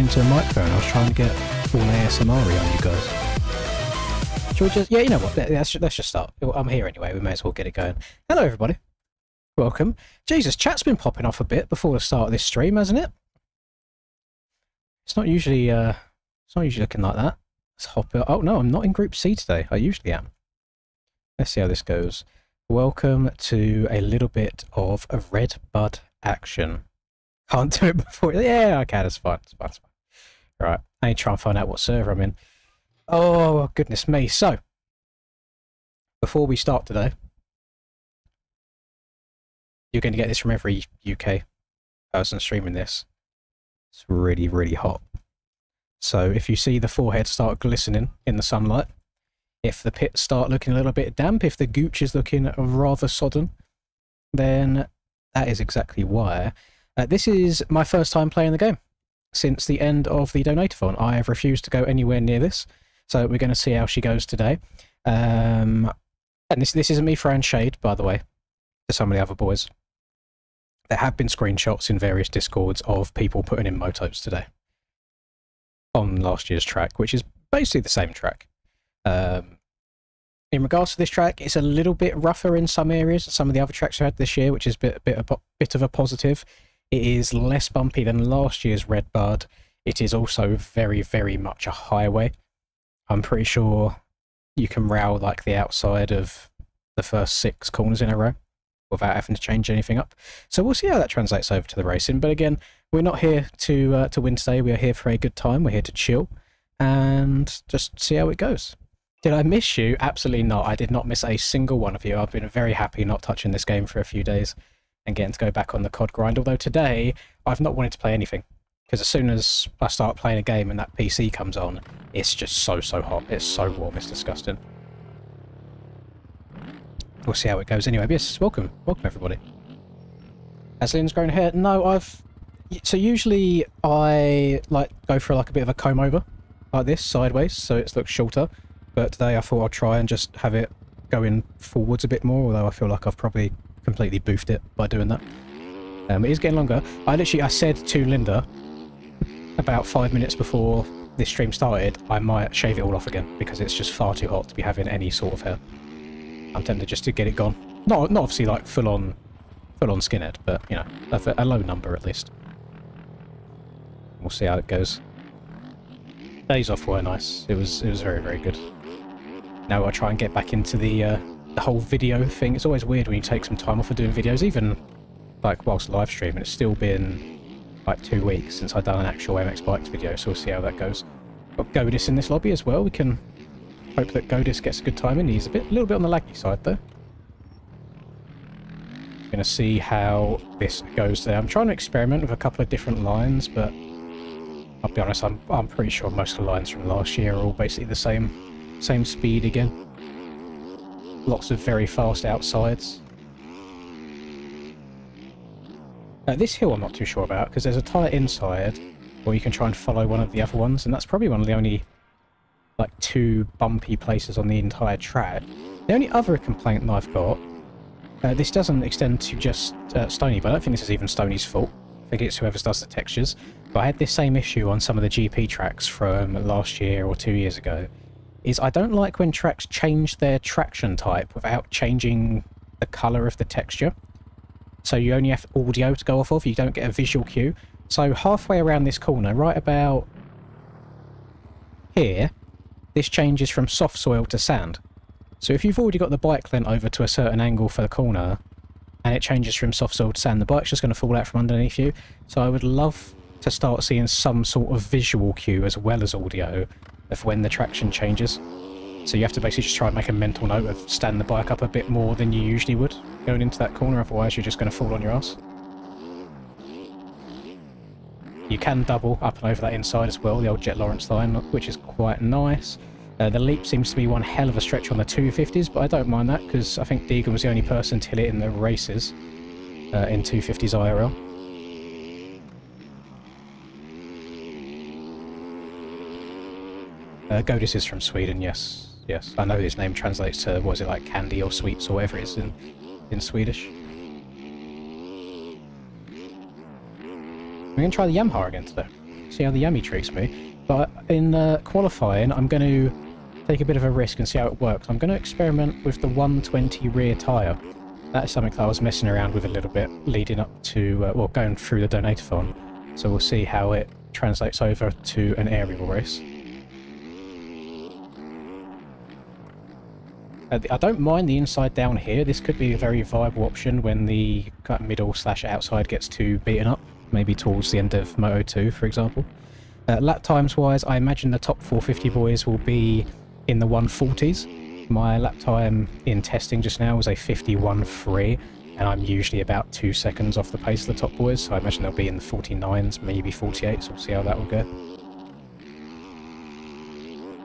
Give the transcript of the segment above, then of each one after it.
into a microphone. I was trying to get all ASMR on you guys. Should we just... Yeah, you know what? Let's just start. I'm here anyway. We may as well get it going. Hello, everybody. Welcome. Jesus, chat's been popping off a bit before the start of this stream, hasn't it? It's not usually looking like that. Let's hop it. Oh, no, I'm not in Group C today. I usually am. Let's see how this goes. Welcome to a little bit of a REDBUD action. Can't do it before... Yeah, I can. It's fine. It's fine. It's fine. Right. I need to try and find out what server I'm in. Oh, goodness me. So, before we start today, you're going to get this from every UK person streaming this. It's really, really hot. So, if you see the forehead start glistening in the sunlight, if the pits start looking a little bit damp, if the gooch is looking rather sodden, then that is exactly why. This is my first time playing the game since the end of the Donatathon. I have refused to go anywhere near this, so we're going to see how she goes today. And this isn't me throwing shade, by the way, to some of the other boys. There have been screenshots in various Discords of people putting in motos today on last year's track, which is basically the same track. In regards to this track, it's a little bit rougher in some areas than some of the other tracks I had this year, which is a bit of a positive. It is less bumpy than last year's REDBUD. It is also very, very much a highway. I'm pretty sure you can rail like the outside of the first 6 corners in a row without having to change anything up. So we'll see how that translates over to the racing. But again, we're not here to win today. We are here for a good time. We're here to chill and just see how it goes. Did I miss you? Absolutely not. I did not miss a single one of you. I've been very happy not touching this game for a few days and getting to go back on the COD grind. Although today, I've not wanted to play anything. Because as soon as I start playing a game and that PC comes on, it's just so hot. It's so warm. It's disgusting. We'll see how it goes anyway. But yes, welcome. Welcome, everybody. Has Lynn's grown hair? No, So usually I go for like a bit of a comb over like this, sideways, so it looks shorter. But today I thought I'd try and just have it going forwards a bit more, although I feel like I've probably completely boofed it by doing that. It is getting longer. I said to Linda about 5 minutes before this stream started, I might shave it all off again because it's just far too hot to be having any sort of hair. I'm tempted just to get it gone. Not obviously like full on skinhead, but you know, a low number at least. We'll see how it goes. Days off were nice. It was very, very good. Now I'll try and get back into the whole video thing. It's always weird when you take some time off of doing videos, even like whilst live streaming. It's still been like 2 weeks since I've done an actual MX Bikes video, so we'll see how that goes. Got Godis in this lobby as well. We can hope that Godis gets a good time in. He's a little bit on the laggy side though. Gonna see how this goes there. I'm trying to experiment with a couple of different lines, but I'll be honest, I'm pretty sure most of the lines from last year are all basically the same speed again. Lots of very fast outsides. This hill I'm not too sure about, because there's a tight inside, or you can try and follow one of the other ones, and that's probably one of the only like 2 bumpy places on the entire track. The only other complaint that I've got, this doesn't extend to just Stony, but I don't think this is even Stony's fault. I think it's whoever does the textures. But I had this same issue on some of the GP tracks from last year or 2 years ago, is I don't like when tracks change their traction type without changing the colour of the texture. So you only have audio to go off of, you don't get a visual cue. So halfway around this corner, right about here, this changes from soft soil to sand. So if you've already got the bike lent over to a certain angle for the corner, and it changes from soft soil to sand, the bike's just going to fall out from underneath you. So I would love to start seeing some sort of visual cue as well as audio of when the traction changes. So you have to basically just try and make a mental note of stand the bike up a bit more than you usually would going into that corner, otherwise you're just going to fall on your ass. You can double up and over that inside as well, the old Jet Lawrence line, which is quite nice. The leap seems to be one hell of a stretch on the 250s, but I don't mind that because I think Deegan was the only person to hit it in the races in 250s IRL. Godis is from Sweden, yes. Yes, I know his name translates to, what is it, like candy or sweets or whatever it is in Swedish. We're going to try the Yamaha again today. see how the Yami treats me. But in qualifying, I'm going to take a bit of a risk and see how it works. I'm going to experiment with the 120 rear tyre. That is something that I was messing around with a little bit leading up to, well, going through the donator-thon. So we'll see how it translates over to an aerial race. I don't mind the inside down here. This could be a very viable option when the kind of middle / outside gets too beaten up. Maybe towards the end of Moto 2, for example. Lap times wise, I imagine the top 450 boys will be in the 140s. My lap time in testing just now was a 51.3, and I'm usually about 2 seconds off the pace of the top boys, so I imagine they'll be in the 49s, maybe 48s. We'll see how that will go.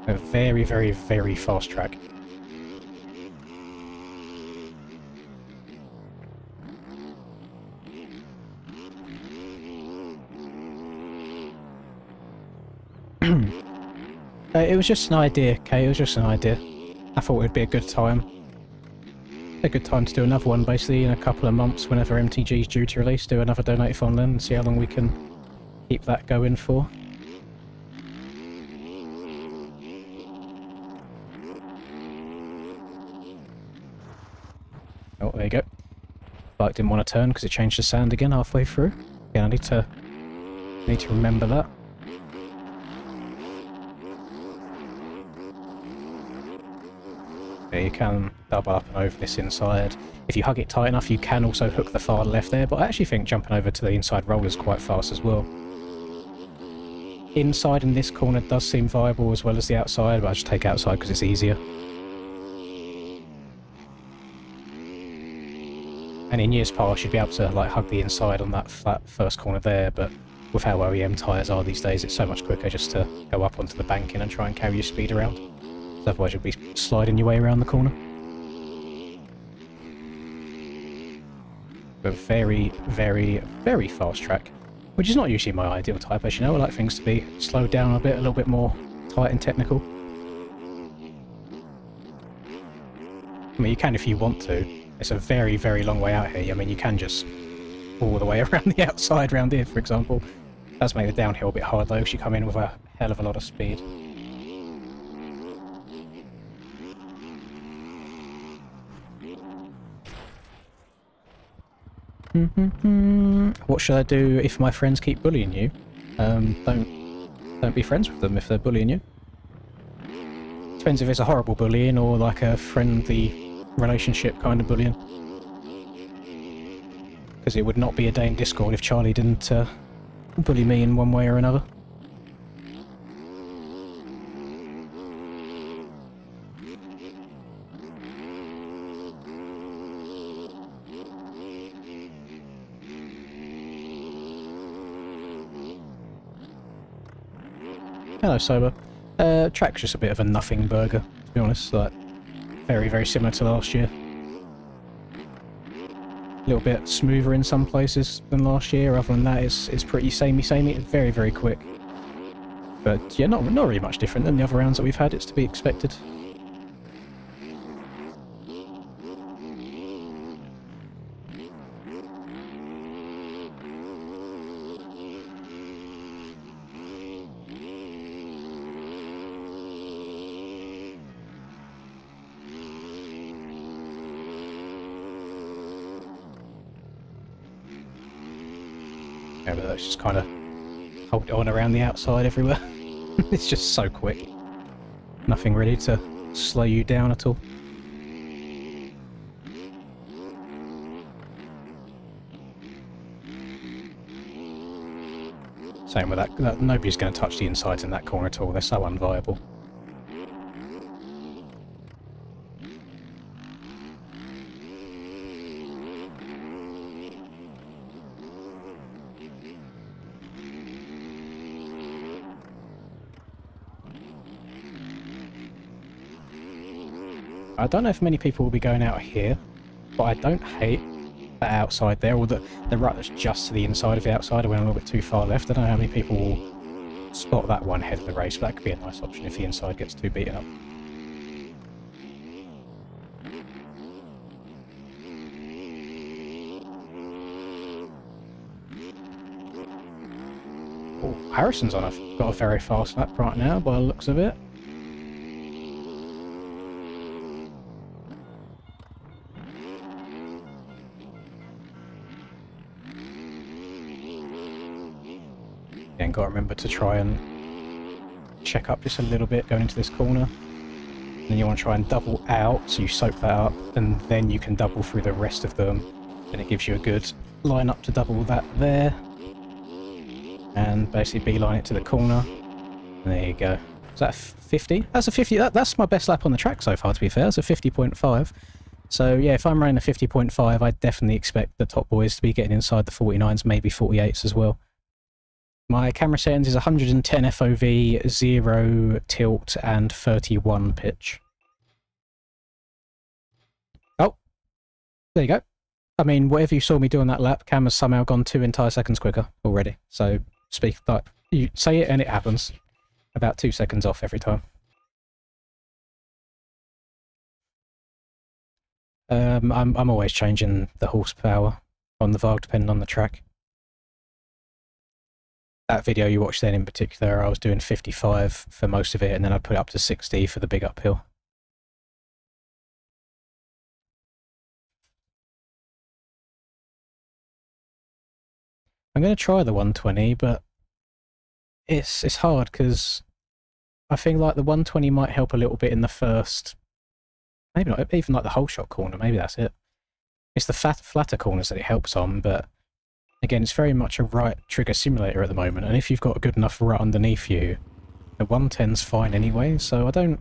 A very, very, very fast track. It was just an idea, Kay, it was just an idea. I thought it would be a good time. A good time to do another one, basically, in a couple of months, whenever MTG's due to release, do another donate-a-thon then, and see how long we can keep that going for. Oh, there you go. Bike didn't want to turn because it changed the sand again halfway through. Yeah, I need to remember that. You can double up and over this inside. If you hug it tight enough, you can also hook the far left there, but I actually think jumping over to the inside roll is quite fast as well. Inside in this corner does seem viable as well as the outside, but I just take outside because it's easier. And in years past, you'd be able to like hug the inside on that flat first corner there, but with how OEM tyres are these days, it's so much quicker just to go up onto the banking and try and carry your speed around. Otherwise you'll be sliding your way around the corner. But very, very, very fast track, which is not usually my ideal type, as you know. I like things to be slowed down a bit, a little bit more tight and technical. I mean, you can if you want to. It's a very, very long way out here. I mean, you can just all the way around the outside round here, for example. It does make the downhill a bit hard though, because you come in with a hell of a lot of speed. What should I do if my friends keep bullying you? Don't be friends with them if they're bullying you. Depends if it's a horrible bullying or like a friendly relationship kind of bullying. Because it would not be a day in Discord if Charlie didn't bully me in one way or another. Hello, Sober. Track's just a bit of a nothing burger, to be honest. Like, very, very similar to last year. A little bit smoother in some places than last year. Other than that, it's pretty samey. It's very, very quick. But yeah, not really much different than the other rounds that we've had. It's to be expected. Yeah, but that's just kind of hold it on around the outside everywhere. It's just so quick. Nothing really to slow you down at all. Same with that. Nobody's going to touch the insides in that corner at all. They're so unviable. I don't know if many people will be going out here, but I don't hate that outside there, or the rut that's just to the inside of the outside. I went a little bit too far left. I don't know how many people will spot that one ahead of the race, but that could be a nice option if the inside gets too beaten up. Oh, Harrison's on got a very fast lap right now by the looks of it. Again, got to remember to try and check up just a little bit going into this corner. Then you want to try and double out, so you soak that up, and then you can double through the rest of them. And it gives you a good line up to double that there. And basically beeline it to the corner. And there you go. Is that 50? That's a 50. That's my best lap on the track so far, to be fair. It's a 50.5. So yeah, if I'm running a 50.5, I definitely expect the top boys to be getting inside the 49s, maybe 48s as well. My camera settings is 110 FOV, 0 tilt, and 31 pitch. Oh, there you go. I mean, whatever you saw me do on that lap, camera's somehow gone 2 entire seconds quicker already. So, speak like you say it and it happens. About 2 seconds off every time. I'm always changing the horsepower on the VARG depending on the track. That video you watched then in particular, I was doing 55 for most of it, and then I'd put it up to 60 for the big uphill. I'm going to try the 120, but it's hard because I think like the 120 might help a little bit in the first, maybe not even like the whole shot corner, maybe that's it. It's the flatter corners that it helps on, but again, it's very much a right trigger simulator at the moment, and if you've got a good enough rut underneath you, the 110's fine anyway, so I don't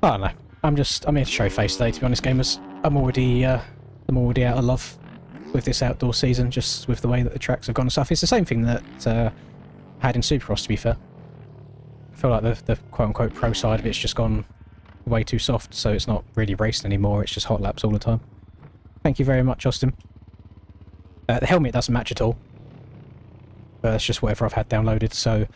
know. I'm here to show face today, to be honest, gamers. I'm already out of love with this outdoor season, just with the way that the tracks have gone and stuff. It's the same thing that I had in Supercross, to be fair. I feel like the quote-unquote pro side of it's just gone way too soft, so it's not really racing anymore, it's just hot laps all the time. Thank you very much, Austin. The helmet doesn't match at all. It's just whatever I've had downloaded, so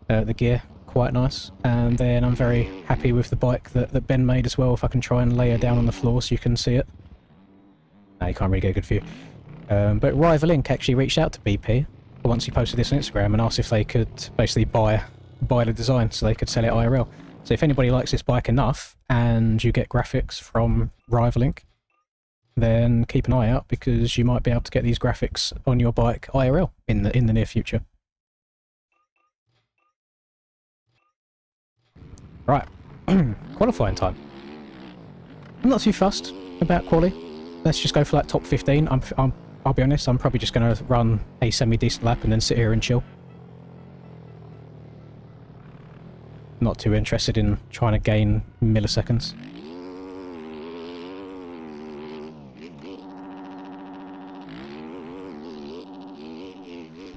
the gear, quite nice. And then I'm very happy with the bike that Ben made as well, if I can try and lay her down on the floor so you can see it. No, you can't really get a good view. But Rival Inc. actually reached out to BP once he posted this on Instagram and asked if they could basically buy the design so they could sell it IRL. So if anybody likes this bike enough and you get graphics from Rival Inc., then keep an eye out because you might be able to get these graphics on your bike IRL in the near future. Right, qualifying time. I'm not too fussed about quali. Let's just go for that top 15. I'll be honest, I'm probably just going to run a semi-decent lap and then sit here and chill. Not too interested in trying to gain milliseconds.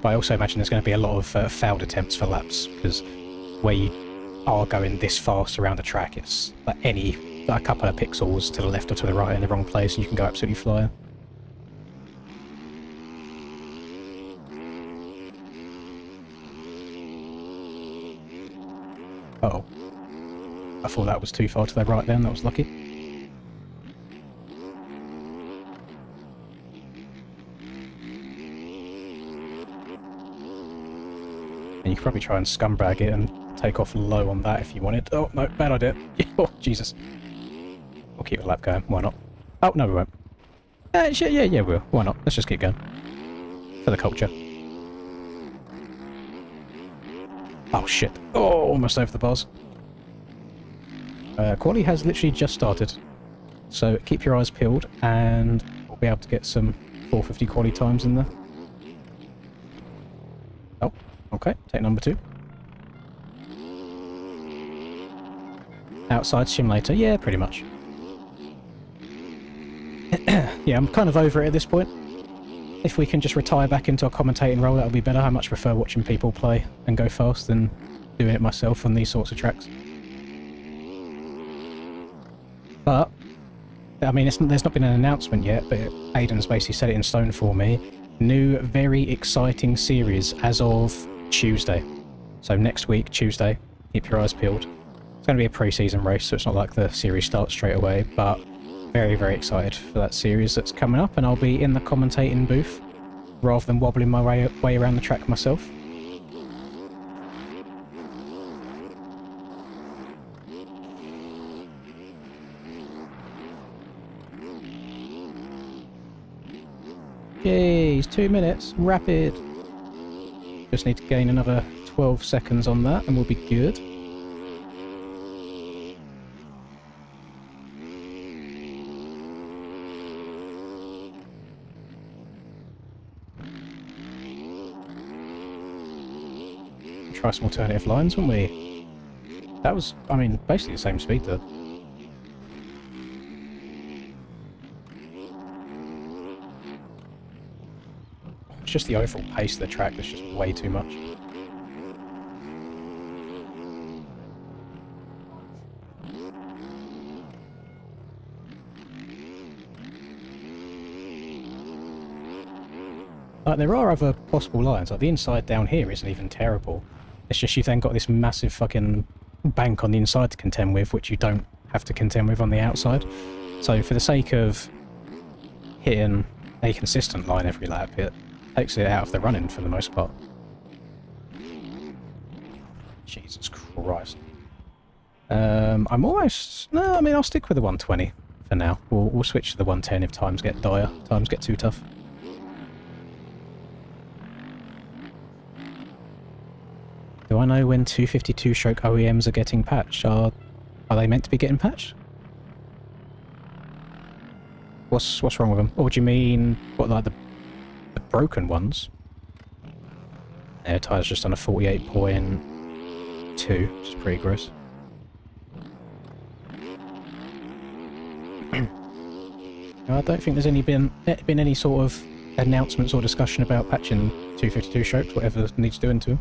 But I also imagine there's going to be a lot of failed attempts for laps, because where you are going this fast around a track, it's like a couple of pixels to the left or to the right in the wrong place, and you can go absolutely flying. Uh-oh. I thought that was too far to the right then, that was lucky. And you could probably try and scumbag it and take off low on that if you wanted. Oh, no, bad idea. Oh, Jesus. We'll keep the lap going. Why not? Oh, no, we won't. Yeah, we will. Why not? Let's just keep going. For the culture. Oh, shit. Oh, almost over the bars. Quali has literally just started. So keep your eyes peeled and we'll be able to get some 450 quali times in there. Oh. Okay, take number 2. Outside simulator, yeah, pretty much. Yeah, I'm kind of over it at this point. If we can just retire back into a commentating role, that would be better. I much prefer watching people play and go fast than doing it myself on these sorts of tracks. But, I mean, there's not been an announcement yet, but Aiden's basically set it in stone for me. New, very exciting series as of Tuesday. So next week, Tuesday, keep your eyes peeled. It's going to be a pre-season race, so it's not like the series starts straight away, but very, very excited for that series that's coming up, and I'll be in the commentating booth rather than wobbling my way around the track myself. Jeez, 2 minutes. Rapid. Just need to gain another 12 seconds on that and we'll be good. Try some alternative lines, wouldn't we? That was, I mean, basically the same speed though. It's just the overall pace of the track that's just way too much. Like, there are other possible lines, like the inside down here isn't even terrible. It's just you've then got this massive fucking bank on the inside to contend with, which you don't have to contend with on the outside. So for the sake of hitting a consistent line every lap, it takes it out of the running for the most part. Jesus Christ. I'm almost... No, I mean, I'll stick with the 120 for now. We'll switch to the 110 if times get dire, times get too tough. Do I know when 252 OEMs are getting patched? Are they meant to be getting patched? What's wrong with them? Or do you mean, what, like the broken ones? Air tire's just on a 48.2, which is pretty gross. I don't think there's been any sort of announcements or discussion about patching 252 strokes, whatever needs doing to them.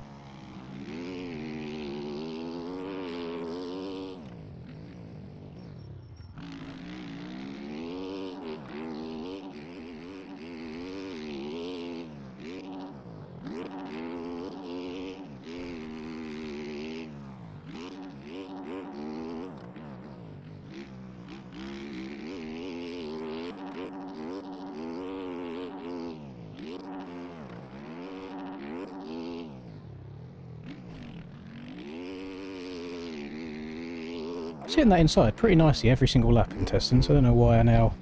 Hitting that inside pretty nicely every single lap in testing, so I don't know why I now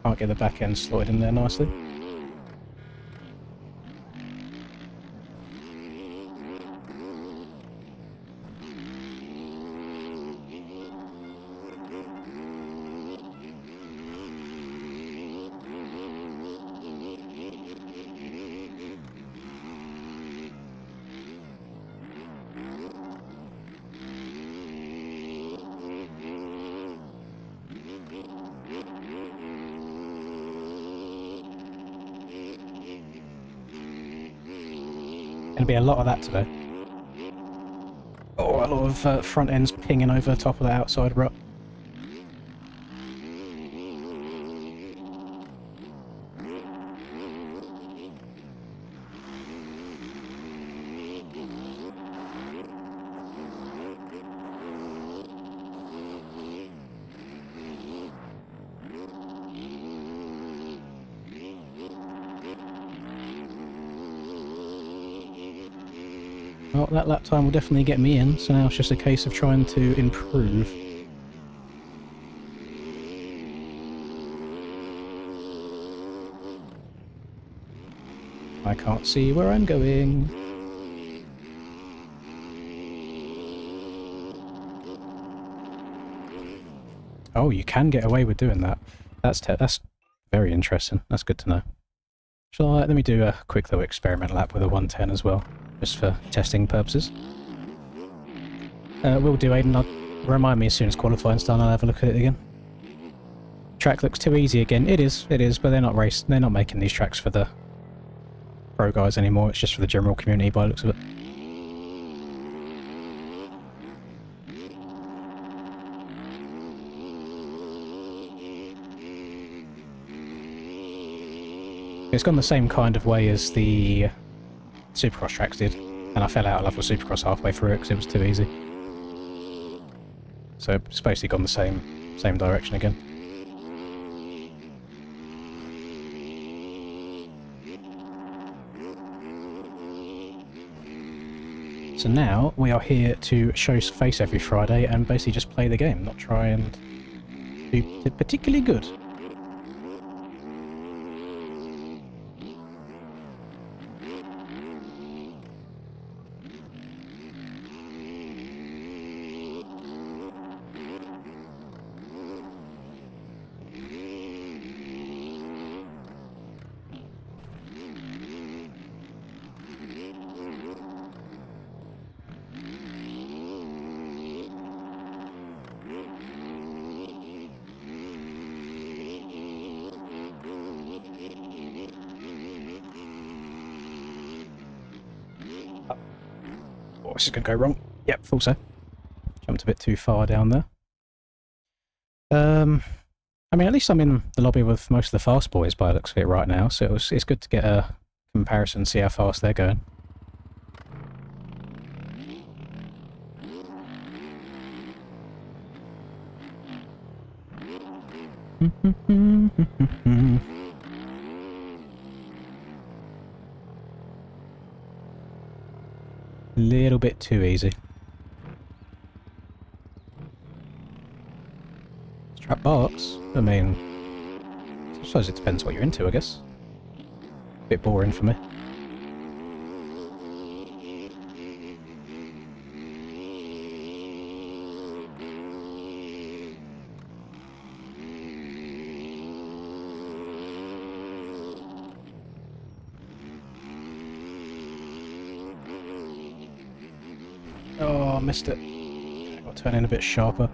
can't get the back end slotted in there nicely. Gonna be a lot of that today. Oh, a lot of front ends pinging over the top of the outside rut. Well, that lap time will definitely get me in, so now it's just a case of trying to improve. I can't see where I'm going. Oh, you can get away with doing that. That's very interesting. That's good to know. Let me do a quick little experiment lap with a 110 as well, just for testing purposes. Will do, Aiden. Remind me as soon as qualifying's done, I'll have a look at it again. Track looks too easy again. It is, but they're not making these tracks for the pro guys anymore, it's just for the general community by the looks of it. It's gone the same kind of way as the Supercross tracks did, and I fell out of love with Supercross halfway through it because it was too easy. So it's basically gone the same direction again. So now we are here to show face every Friday and basically just play the game, not try and do particularly good. this is going to go wrong. Yep, thought so. Jumped a bit too far down there. I mean, at least I'm in the lobby with most of the fast boys by the looks of it right now, so it's good to get a comparison, see how fast they're going. Little bit too easy. Trap box? I mean, I suppose it depends what you're into, I guess. Bit boring for me. Oh, I missed it. I've got to turn in a bit sharper.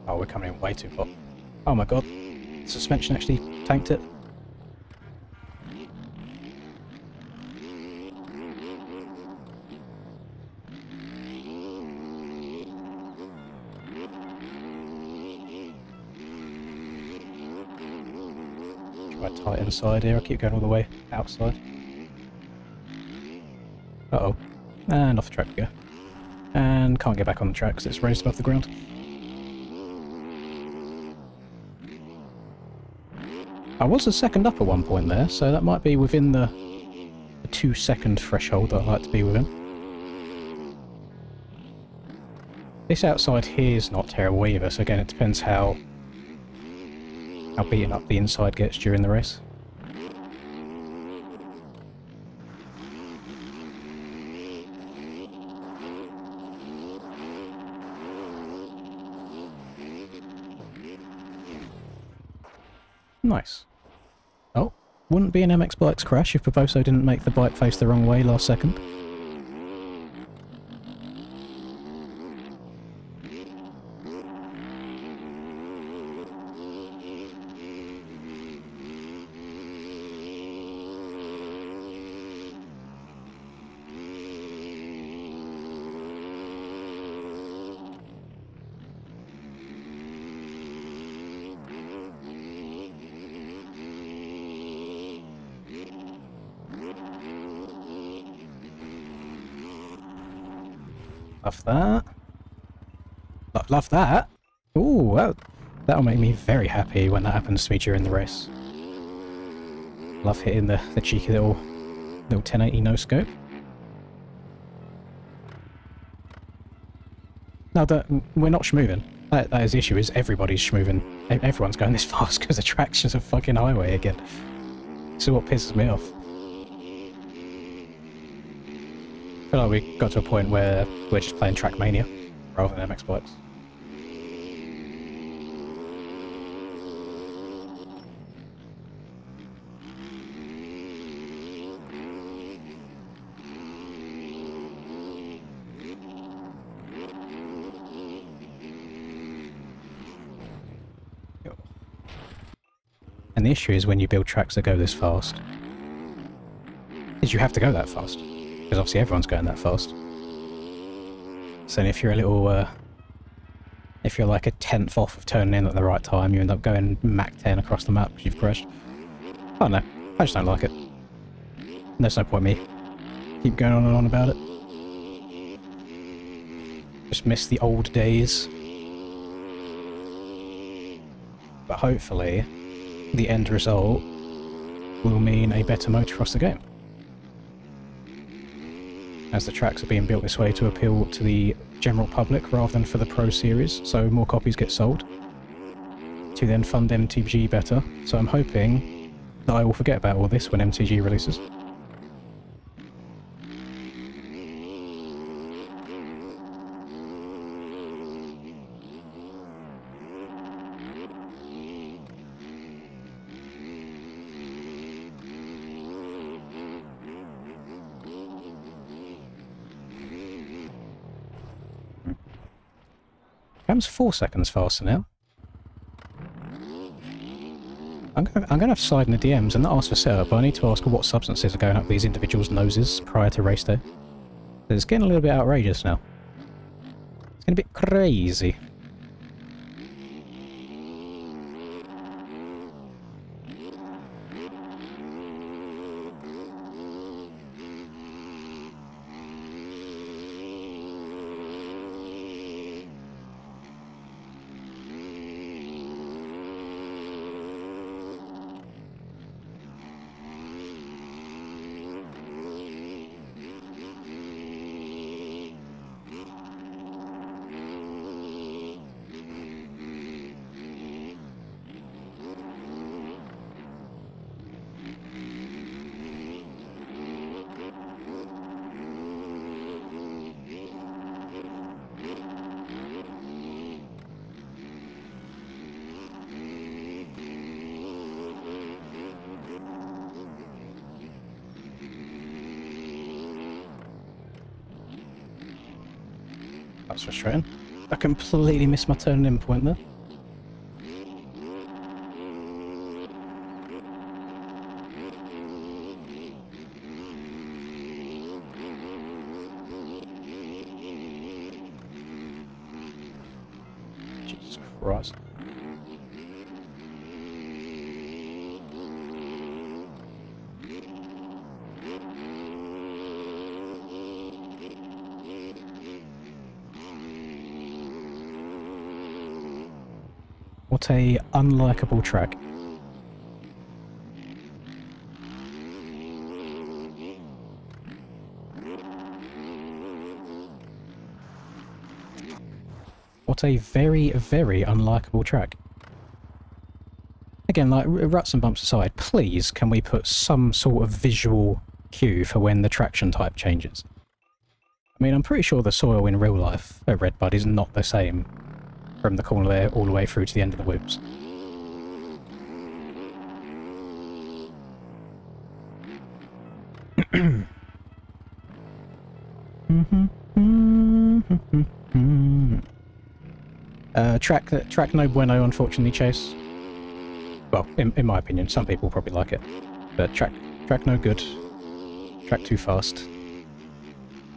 Oh, we're coming in way too hot. Oh my god. The suspension actually tanked it. Try to tight inside here. I keep going all the way outside. Uh-oh. And off the track we go. And can't get back on the track because it's raised above the ground. I was a second up at one point there, so that might be within the 2-second threshold that I like to be within. This outside here is not terrible either, so again it depends how beaten up the inside gets during the race. Nice. Oh, wouldn't be an MX Bikes crash if Proposo didn't make the bike face the wrong way last second. Love that. Love that. Ooh, that'll make me very happy when that happens to me during the race. Love hitting the cheeky little 1080 no scope. Now that we're not schmoving. That is the issue, is everybody's schmoving. Everyone's going this fast because the track's just a fucking highway again. So what pisses me off. I feel like we got to a point where we're just playing Trackmania rather than MX Bikes. And the issue is when you build tracks that go this fast, is you have to go that fast. Because obviously everyone's going that fast. So if you're a little, if you're like a 10th off of turning in at the right time, you end up going Mach 10 across the map because you've crashed. I don't know. I just don't like it. There's no point me keep going on and on about it. Just miss the old days. But hopefully, the end result will mean a better motocross the game. As the tracks are being built this way to appeal to the general public rather than for the Pro Series, so more copies get sold, to then fund MTG better. So I'm hoping that I will forget about all this when MTG releases. Cam's 4 seconds faster now. I'm gonna have to slide in the DMs and not ask for setup, but I need to ask what substances are going up these individuals' noses prior to race day. It's getting a little bit outrageous now. It's getting a bit crazy. That's frustrating. I completely missed my turn in point there. Jesus Christ. What a unlikable track. What a very, very unlikable track. Again, like, ruts and bumps aside, please can we put some sort of visual cue for when the traction type changes? I mean, I'm pretty sure the soil in real life at REDBUD is not the same from the corner there all the way through to the end of the whoops. Track no bueno, unfortunately, Chase. Well, in my opinion, some people probably like it, but track no good. Track too fast.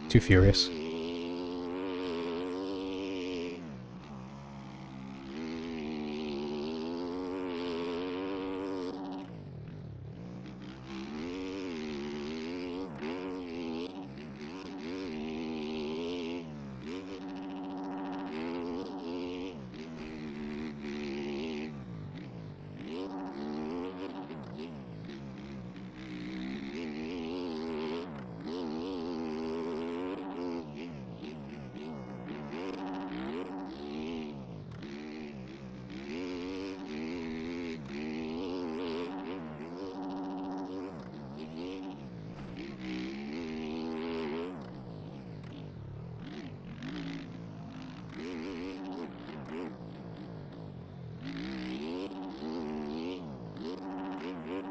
Too furious.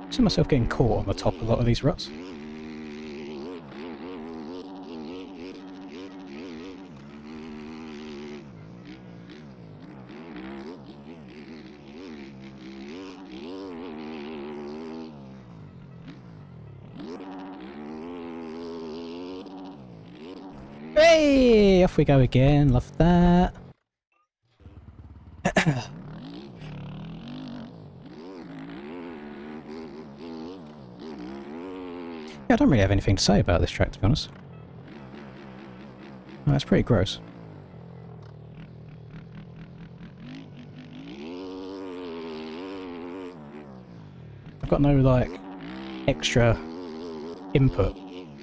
I see myself getting caught on the top of a lot of these ruts. Hey! Off we go again, love that. I don't really have anything to say about this track, to be honest. That's pretty gross. I've got no, like, extra input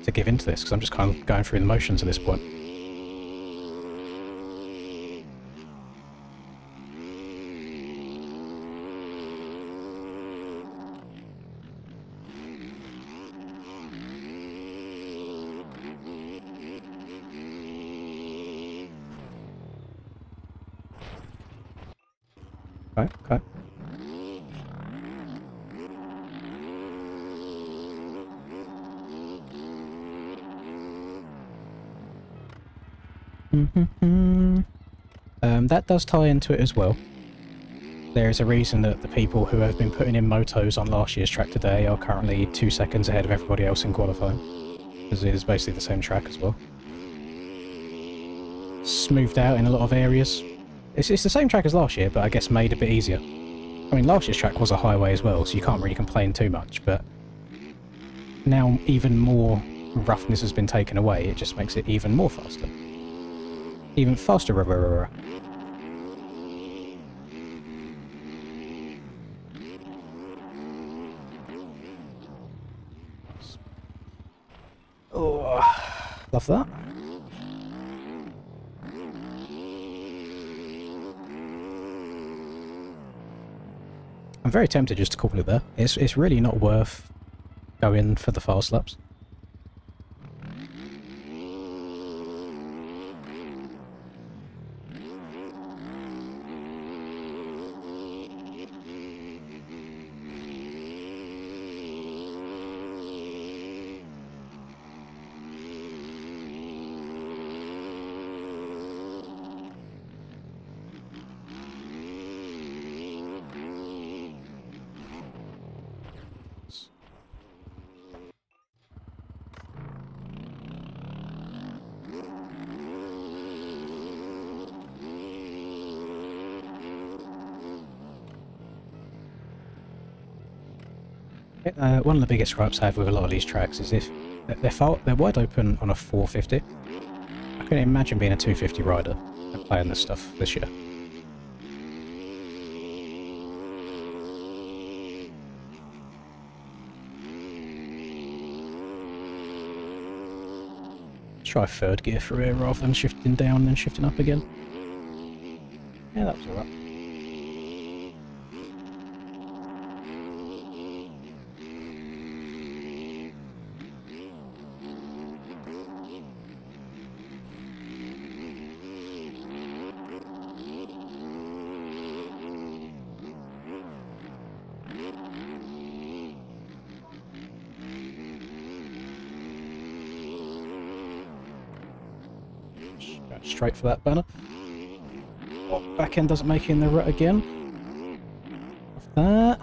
to give into this, because I'm just kind of going through the motions at this point. Okay, okay. That does tie into it as well. There is a reason that the people who have been putting in motos on last year's track today are currently 2 seconds ahead of everybody else in qualifying, because it is basically the same track as well. Smoothed out in a lot of areas. It's the same track as last year, but I guess made a bit easier. I mean, last year's track was a highway as well, so you can't really complain too much, but now even more roughness has been taken away, it just makes it even more faster. Even faster. Oh, love that. I'm very tempted just to call it there. It's really not worth going for the fast laps. One of the biggest gripes I have with a lot of these tracks is if they're wide open on a 450. I couldn't imagine being a 250 rider and playing this stuff this year. Try third gear through here rather than shifting down and then shifting up again. Yeah, that was alright. Straight for that banner. Oh, back end doesn't make it in the rut again. Off that.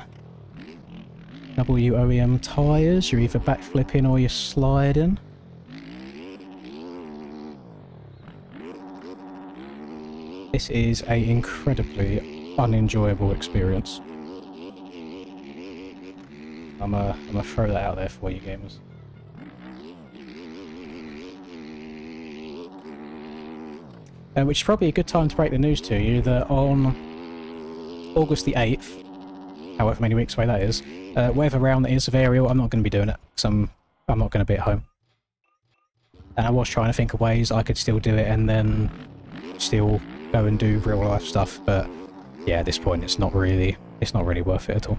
WOEM tyres, you're either backflipping or you're sliding. This is an incredibly unenjoyable experience. I'm gonna throw that out there for you gamers. Which is probably a good time to break the news to you that on August the 8th, however many weeks away that is, whatever round that is of Ariel, I'm not going to be doing it, because I'm not going to be at home. And I was trying to think of ways I could still do it and then still go and do real life stuff, but yeah, at this point it's not really worth it at all.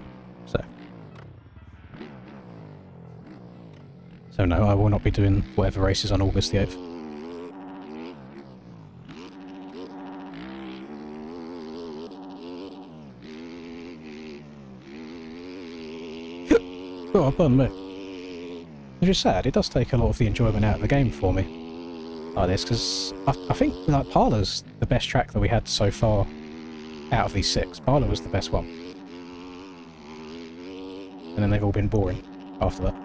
So no, I will not be doing whatever races on August the 8th. Oh, pardon me. Which is sad, it does take a lot of the enjoyment out of the game for me. Like this, because I think like Parlour's the best track that we had so far out of these 6. Parlour was the best one. And then they've all been boring after that.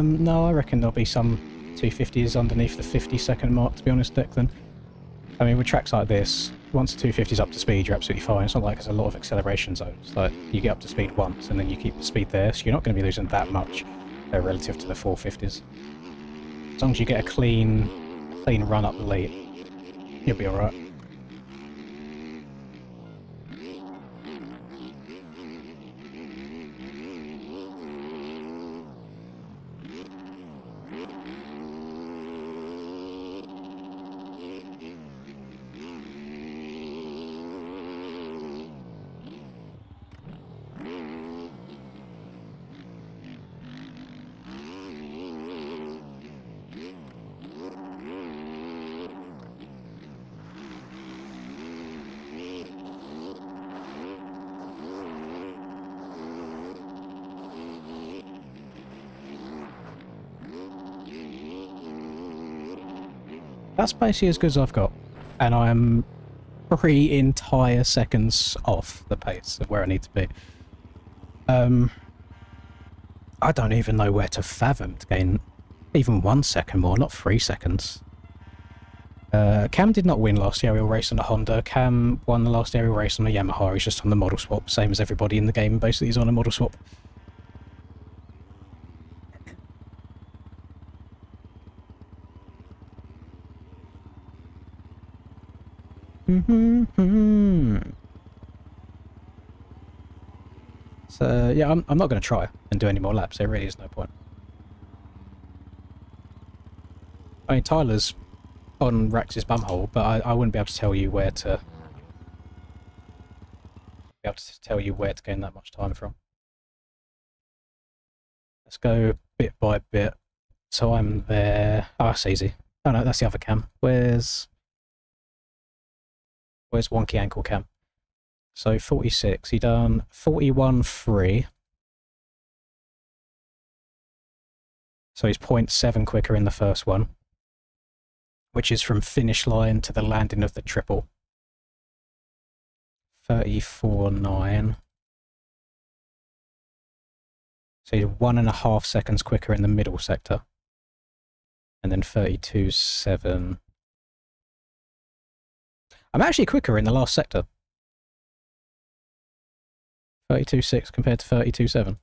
No, I reckon there'll be some 250s underneath the 50-second mark, to be honest, Declan. I mean, with tracks like this, once the 250's up to speed, you're absolutely fine. It's not like there's a lot of acceleration zones. Like, you get up to speed once, and then you keep the speed there, so you're not going to be losing that much relative to the 450s. As long as you get a clean run up the lead, you'll be alright. That's basically as good as I've got. And I'm 3 entire seconds off the pace of where I need to be. I don't even know where to fathom to gain even 1 second more, not 3 seconds. Cam did not win last aerial race on a Honda. Cam won the last aerial race on a Yamaha. He's just on the model swap, same as everybody in the game. Basically, he's on a model swap. So yeah, I'm not going to try and do any more laps. There really is no point. I mean, Tyler's on Rex's bumhole, but I wouldn't be able to tell you where to gain that much time from. Let's go bit by bit. So I'm there. Oh, that's easy. Oh no, that's the other Cam. Where's Wonky Ankle Cam? So 46. He done 41.3. So he's 0.7 quicker in the first one, which is from finish line to the landing of the triple. 34.9. So he's 1.5 seconds quicker in the middle sector. And then 32.7. I'm actually quicker in the last sector. 32.6 compared to 32.7.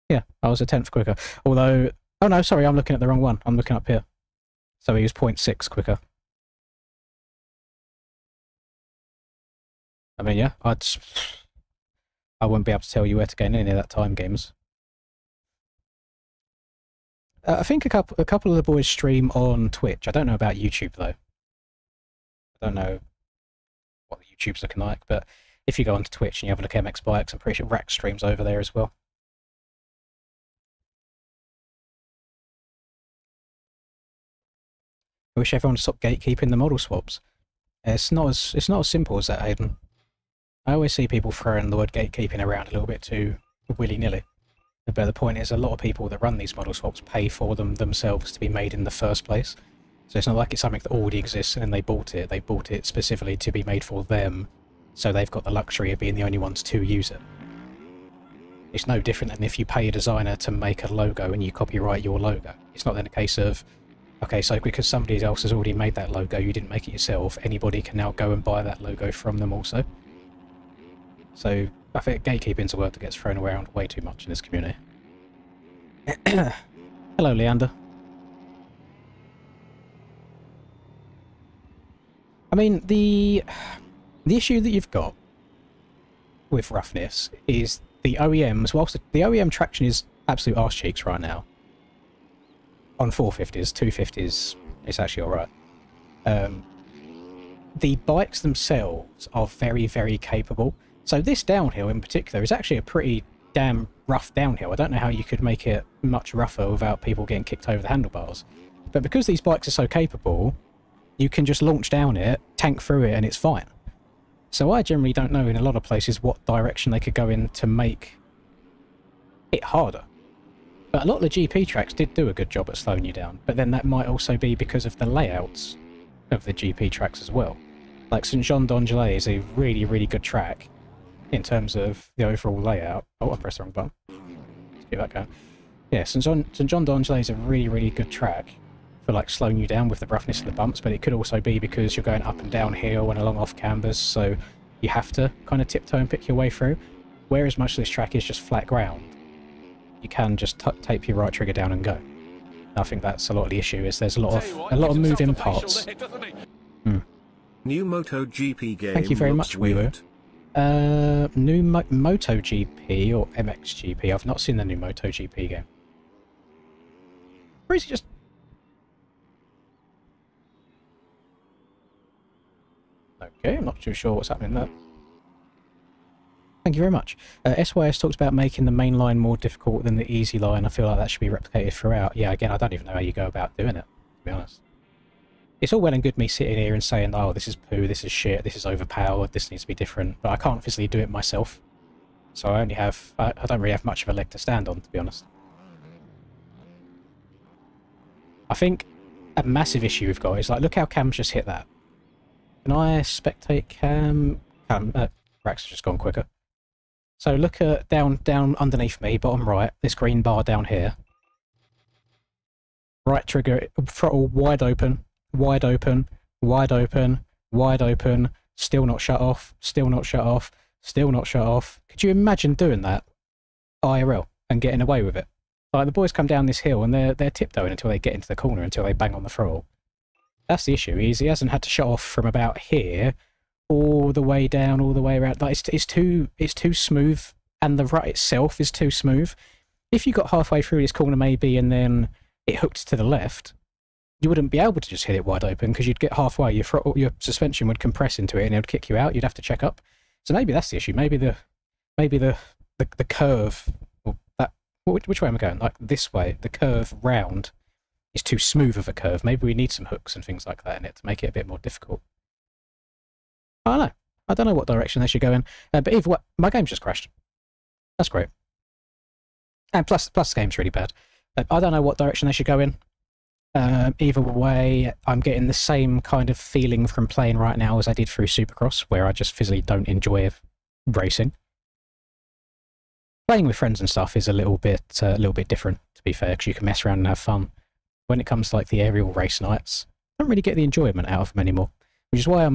Yeah, I was a tenth quicker. Although, oh no, sorry, I'm looking at the wrong one. I'm looking up here. So he was 0.6 quicker. I mean, yeah, I wouldn't be able to tell you where to gain any of that time, games. I think a couple of the boys stream on Twitch. I don't know about YouTube though. I don't know what the YouTube's looking like, but if you go onto Twitch and you have a look at MX Bikes, I'm pretty sure Rack streams over there as well. I wish everyone would stop gatekeeping the model swaps. It's not as simple as that, Hayden. I always see people throwing the word gatekeeping around a little bit too willy-nilly. But the point is, a lot of people that run these model swaps pay for them themselves to be made in the first place. So it's not like it's something that already exists and then they bought it. They bought it specifically to be made for them, so they've got the luxury of being the only ones to use it. It's no different than if you pay a designer to make a logo and you copyright your logo. It's not then a case of, okay, so because somebody else has already made that logo, you didn't make it yourself, anybody can now go and buy that logo from them also. So I think gatekeeping's a word that gets thrown around way too much in this community. Hello, Leander. I mean, the issue that you've got with roughness is the OEMs, whilst the OEM traction is absolute arse cheeks right now, on 450s, 250s, it's actually alright. The bikes themselves are very, very capable. So this downhill in particular is actually a pretty damn rough downhill. I don't know how you could make it much rougher without people getting kicked over the handlebars. But because these bikes are so capable, you can just launch down it, tank through it, and it's fine. So I generally don't know in a lot of places what direction they could go in to make it harder. But a lot of the GP tracks did do a good job at slowing you down, but then that might also be because of the layouts of the GP tracks as well. Like St Jean d'Angely is a really, really good track in terms of the overall layout. Oh, I pressed the wrong button. Let's get that going. Yeah, St Jean d'Angely is a really, really good track for like slowing you down with the roughness of the bumps, but it could also be because you're going up and down hill and along off cambers, so you have to kind of tiptoe and pick your way through. Whereas most of this track is just flat ground, you can just tape your right trigger down and go. I think that's a lot of the issue, is there's a lot of moving parts. New MotoGP game. Thank you very much, Weewoo. New MotoGP or MXGP? I've not seen the new MotoGP game. Or is it just... Okay, I'm not too sure what's happening there. Thank you very much. SYS talks about making the main line more difficult than the easy line. I feel like that should be replicated throughout. Yeah, again, I don't even know how you go about doing it, to be honest. It's all well and good me sitting here and saying, oh, this is poo, this is shit, this is overpowered, this needs to be different, but I can't physically do it myself. So I don't really have much of a leg to stand on, to be honest. I think a massive issue we've got is, like, look how Cam's just hit that. Can I spectate Cam? Rax has just gone quicker. So look at down underneath me, bottom right, this green bar down here. Right trigger, throttle wide open, wide open, wide open, wide open, still not shut off, still not shut off, still not shut off. Could you imagine doing that IRL and getting away with it? Like, the boys come down this hill and they're tiptoeing until they get into the corner, until they bang on the throttle. That's the issue. He hasn't had to shut off from about here all the way down, all the way around. Like, it's too smooth, and the rut itself is too smooth. If you got halfway through this corner maybe and then it hooked to the left, you wouldn't be able to just hit it wide open, because you'd get halfway, your suspension would compress into it and it would kick you out. You'd have to check up. So maybe that's the issue. Maybe the curve, or that, which way am I going? Like this way, the curve round is too smooth of a curve. Maybe we need some hooks and things like that in it to make it a bit more difficult. I don't know. I don't know what direction they should go in. But either way, my game's just crashed. That's great. And plus the game's really bad. I don't know what direction they should go in. Either way, I'm getting the same kind of feeling from playing right now as I did through Supercross, where I just physically don't enjoy racing. Playing with friends and stuff is a little bit different, to be fair, because you can mess around and have fun. When it comes to, like, the aerial race nights, I don't really get the enjoyment out of them anymore. Which is why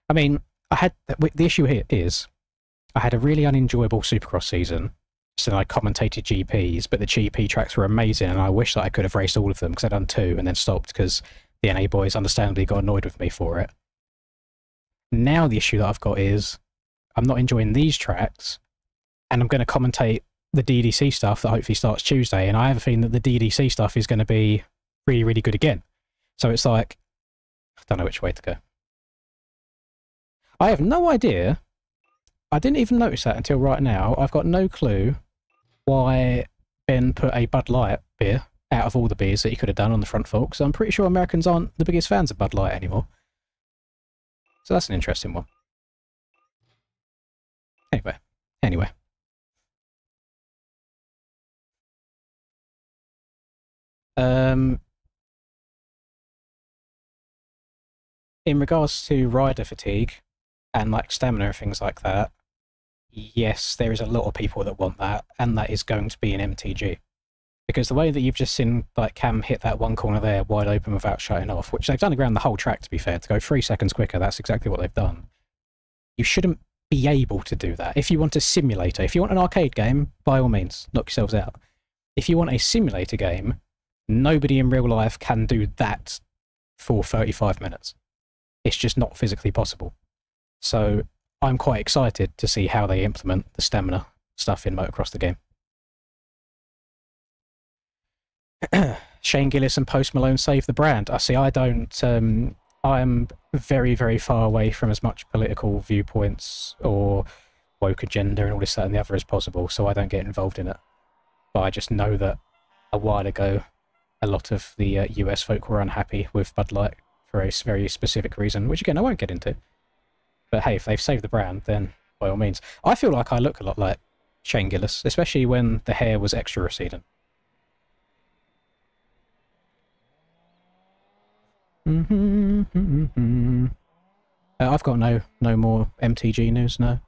I mean, the issue here is I had a really unenjoyable Supercross season. So I commentated GPs, but the GP tracks were amazing, and I wish that I could have raced all of them, because I'd done 2 and then stopped because the NA boys understandably got annoyed with me for it. Now the issue that I've got is I'm not enjoying these tracks, and I'm going to commentate the DDC stuff that hopefully starts Tuesday, and I have a feeling that the DDC stuff is going to be really, really good again. So it's like, I don't know which way to go. I have no idea. I didn't even notice that until right now. I've got no clue why Ben put a Bud Light beer out of all the beers that he could have done on the front fork, so I'm pretty sure Americans aren't the biggest fans of Bud Light anymore. So that's an interesting one. Anyway. In regards to rider fatigue and, like, stamina and things like that, yes, there is a lot of people that want that, and that is going to be an MTG. Because the way that you've just seen, like, Cam hit that one corner there wide open without shutting off, which they've done around the whole track, to be fair, to go 3 seconds quicker, that's exactly what they've done. You shouldn't be able to do that. If you want a simulator, if you want an arcade game, by all means, knock yourselves out. If you want a simulator game, nobody in real life can do that for 35 minutes. It's just not physically possible. So I'm quite excited to see how they implement the stamina stuff in Motocross the game. Shane Gillis and Post Malone save the brand. I see. I don't. I am very, very far away from as much political viewpoints or woke agenda and all this, that, and the other as possible, so I don't get involved in it. But I just know that a while ago, a lot of the US folk were unhappy with Bud Light for a very specific reason, which again I won't get into. But hey, if they've saved the brand, then by all means. I feel like I look a lot like Shane Gillis, especially when the hair was extra receding. I've got no more MTG news, no.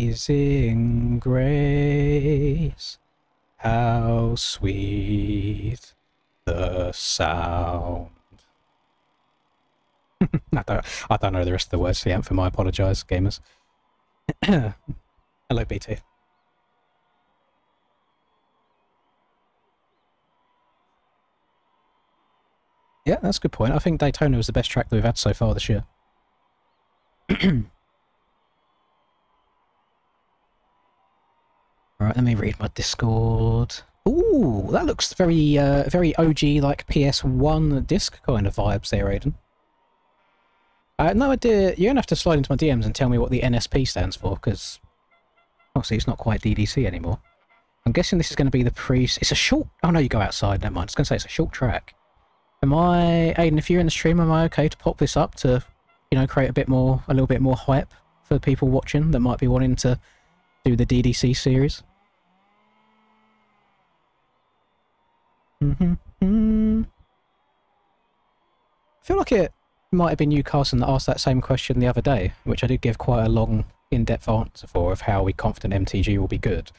Amazing grace, how sweet the sound. I don't know the rest of the words to the anthem, I apologise, gamers. Hello, BT. Yeah, that's a good point. I think Daytona was the best track that we've had so far this year. Alright, let me read my Discord. Ooh, that looks very, very OG, like PS1 disc kind of vibes there, Aiden. I had no idea. You're going to have to slide into my DMs and tell me what the NSP stands for, because obviously it's not quite DDC anymore. I'm guessing this is going to be the It's a short... Oh no, you go outside, never mind. I was going to say it's a short track. Aiden, if you're in the stream, am I okay to pop this up to, you know, create a little bit more hype for the people watching that might be wanting to do the DDC series. I feel like it might have been you, Carson, that asked that same question the other day, which I did give quite a long, in-depth answer for, of how we confident MTG will be good.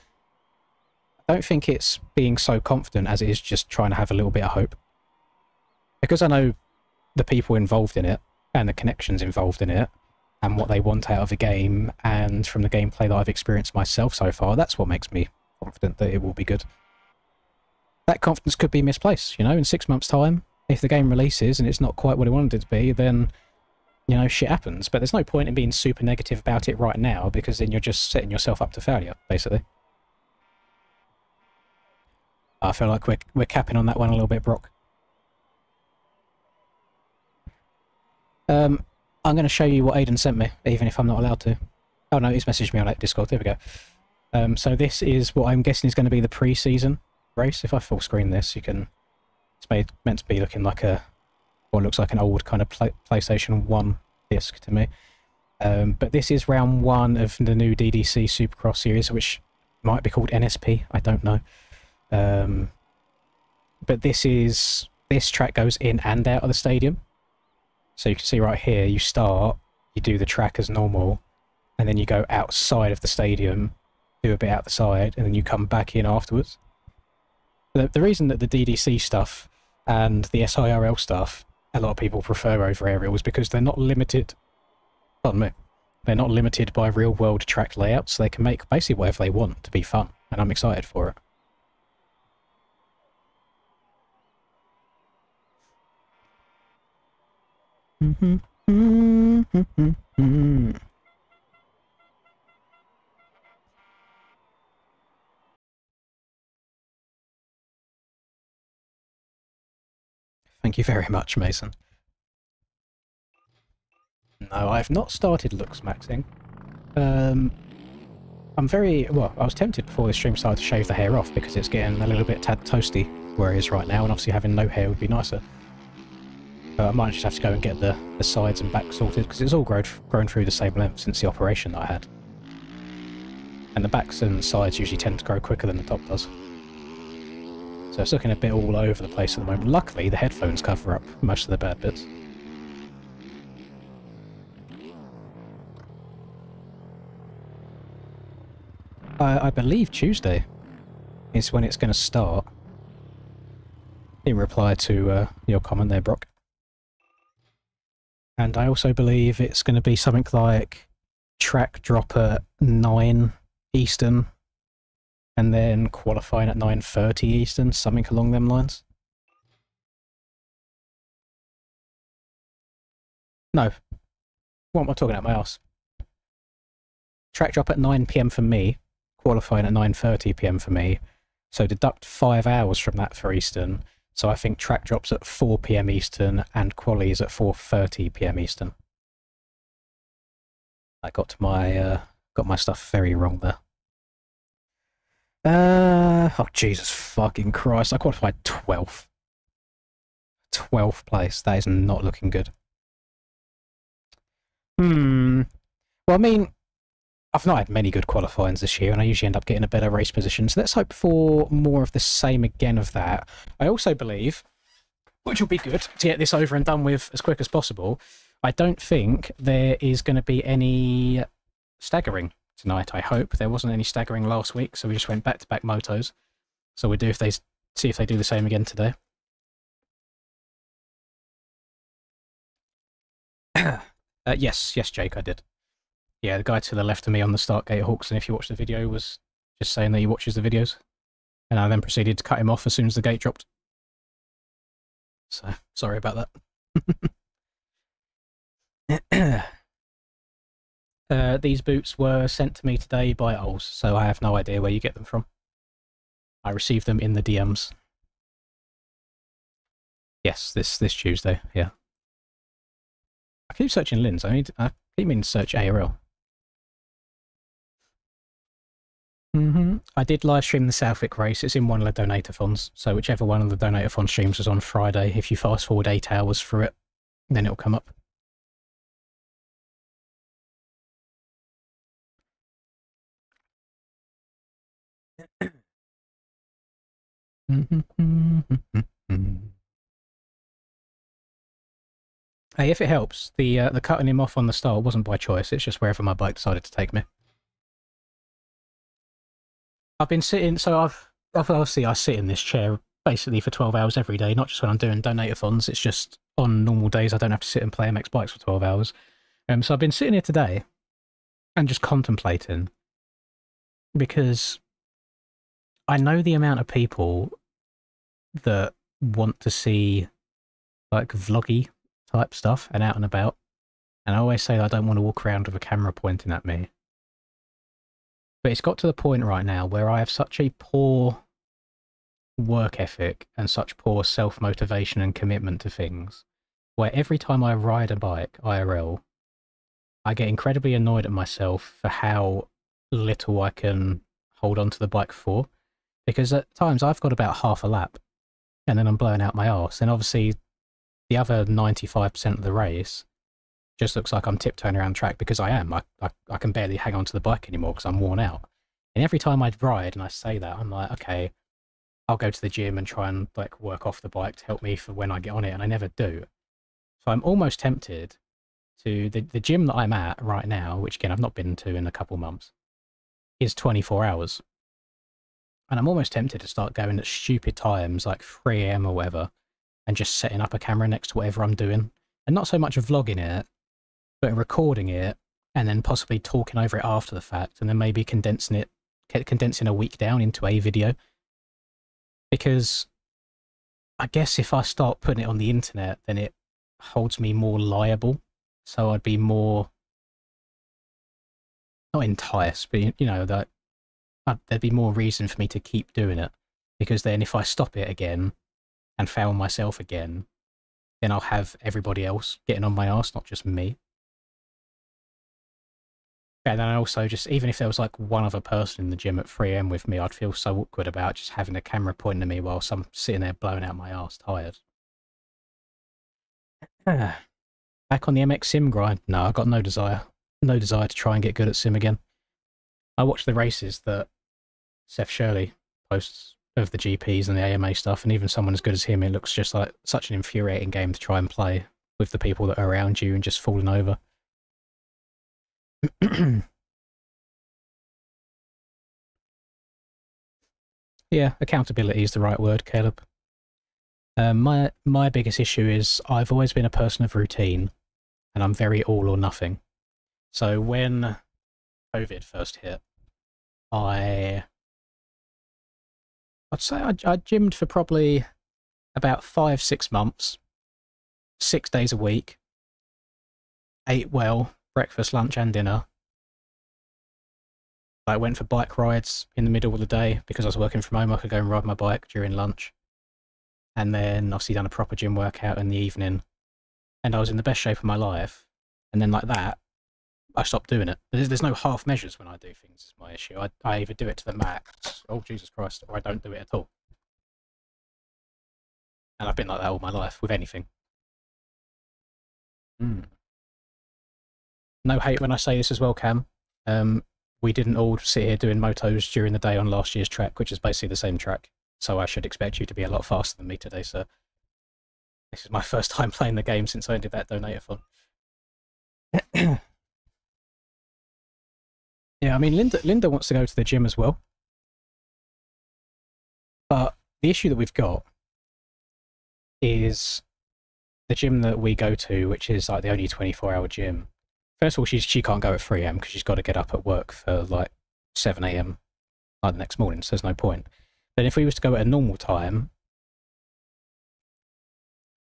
I don't think it's being so confident as it is just trying to have a little bit of hope. Because I know the people involved in it, and the connections involved in it, and what they want out of the game, and from the gameplay that I've experienced myself so far, that's what makes me confident that it will be good. That confidence could be misplaced, you know, in 6 months' time. If the game releases and it's not quite what it wanted it to be, then, you know, shit happens. But there's no point in being super negative about it right now, because then you're just setting yourself up to failure, basically. I feel like we're capping on that one a little bit, Brock. I'm going to show you what Aidan sent me, even if I'm not allowed to. Oh no, he's messaged me on Discord, there we go. So this is what I'm guessing is going to be the pre-season race. If I full screen this, you can... It's meant to be looking like what looks like an old kind of PlayStation 1 disc to me. But this is round 1 of the new DDC Supercross series, which might be called NSP, I don't know. But this track goes in and out of the stadium. So you can see right here, you start, you do the track as normal, and then you go outside of the stadium, do a bit out the side, and then you come back in afterwards. The reason that the DDC stuff and the SIRL stuff a lot of people prefer over ARL is because they're not limited, pardon me, they're not limited by real-world track layouts, so they can make basically whatever they want to be fun, and I'm excited for it. Thank you very much, Mason. No, I've not started looks maxing. I'm very... Well, I was tempted before this stream started to shave the hair off because it's getting a little bit tad toasty where it is right now, and obviously having no hair would be nicer. I might just have to go and get the sides and back sorted, because it's all grown through the same length since the operation that I had. And the backs and sides usually tend to grow quicker than the top does. So it's looking a bit all over the place at the moment. Luckily, the headphones cover up most of the bad bits. I believe Tuesday is when it's going to start. In reply to your comment there, Brock. And I also believe it's going to be something like track drop at 9 Eastern, and then qualifying at 9:30 Eastern, something along them lines. No. What am I talking about, my arse? Track drop at 9 PM for me, qualifying at 9:30 PM for me, so deduct 5 hours from that for Eastern. So I think track drops at 4 PM Eastern and quali is at 4:30 PM Eastern. I got my stuff very wrong there. Oh Jesus fucking Christ! I qualified 12th. 12th place. That is not looking good. Well, I mean, I've not had many good qualifyings this year, and I usually end up getting a better race position, so let's hope for more of the same again of that. I also believe, which will be good, to get this over and done with as quick as possible, I don't think there is going to be any staggering tonight, I hope. There wasn't any staggering last week, so we just went back-to-back motos. So we'll see if they do the same again today. Yes, Jake, I did. Yeah, the guy to the left of me on the start gate at Hawkson, if you watched the video, was just saying that he watches the videos. And I then proceeded to cut him off as soon as the gate dropped. So, sorry about that. These boots were sent to me today by Ols, so I have no idea where you get them from. I received them in the DMs. Yes, this Tuesday, yeah. I keep searching Lynn's, I keep meaning to search ARL. I did live stream the Southwick race. It's in one of the donator-thons, so whichever one of the donator-thon streams was on Friday, if you fast forward 8 hours through it, then it'll come up. Hey, if it helps, the cutting him off on the start wasn't by choice. It's just wherever my bike decided to take me. I've been sitting, so I've obviously I sit in this chair basically for 12 hours every day, not just when I'm doing donate-a-thons. It's just on normal days I don't have to sit and play MX bikes for 12 hours. So I've been sitting here today and just contemplating, because I know the amount of people that want to see like vloggy type stuff and out and about, and I always say I don't want to walk around with a camera pointing at me. But it's got to the point right now where I have such a poor work ethic and such poor self-motivation and commitment to things, where every time I ride a bike, IRL, I get incredibly annoyed at myself for how little I can hold on to the bike for. Because at times I've got about half a lap, and then I'm blowing out my arse, and obviously the other 95% of the race just looks like I'm tiptoeing around the track, because I am. I can barely hang on to the bike anymore because I'm worn out. And every time I ride and I say that, I'm like, okay, I'll go to the gym and try and like work off the bike to help me for when I get on it, and I never do. So I'm almost tempted to, the gym that I'm at right now, which again I've not been to in a couple months, is 24 hours. And I'm almost tempted to start going at stupid times, like 3 AM or whatever, and just setting up a camera next to whatever I'm doing. And not so much vlogging it, but recording it, and then possibly talking over it after the fact, and then maybe condensing a week down into a video. Because I guess if I start putting it on the internet, then it holds me more liable. So I'd be more, not enticed, but you know, that there'd be more reason for me to keep doing it. Because then if I stop it again and fail myself again, then I'll have everybody else getting on my arse, not just me. And then I also just, even if there was like one other person in the gym at 3 AM with me, I'd feel so awkward about just having a camera pointing at me whilst I'm sitting there blowing out my arse tired. Back on the MX sim grind? No, I've got no desire. No desire to try and get good at sim again. I watch the races that Seth Shirley posts of the GPs and the AMA stuff, and even someone as good as him, it looks just like such an infuriating game to try and play with the people that are around you and just falling over. Yeah, accountability is the right word, Caleb. My biggest issue is I've always been a person of routine, and I'm very all or nothing. So when COVID first hit, I'd say I gymmed for probably about 5-6 months, 6 days a week, ate well, breakfast, lunch and dinner. I went for bike rides in the middle of the day because I was working from home. I could go and ride my bike during lunch. And then obviously done a proper gym workout in the evening. And I was in the best shape of my life. And then like that, I stopped doing it. There's no half measures when I do things, is my issue. I either do it to the max, oh Jesus Christ, or I don't do it at all. And I've been like that all my life with anything. No hate when I say this as well, Cam. We didn't all sit here doing motos during the day on last year's track, which is basically the same track. So I should expect you to be a lot faster than me today, sir. This is my first time playing the game since I ended that donate-a-thon. Yeah, I mean, Linda wants to go to the gym as well. But the issue that we've got is the gym that we go to, which is like the only 24-hour gym. First of all, she can't go at 3 AM because she's got to get up at work for like 7 AM like the next morning, so there's no point. Then if we was to go at a normal time,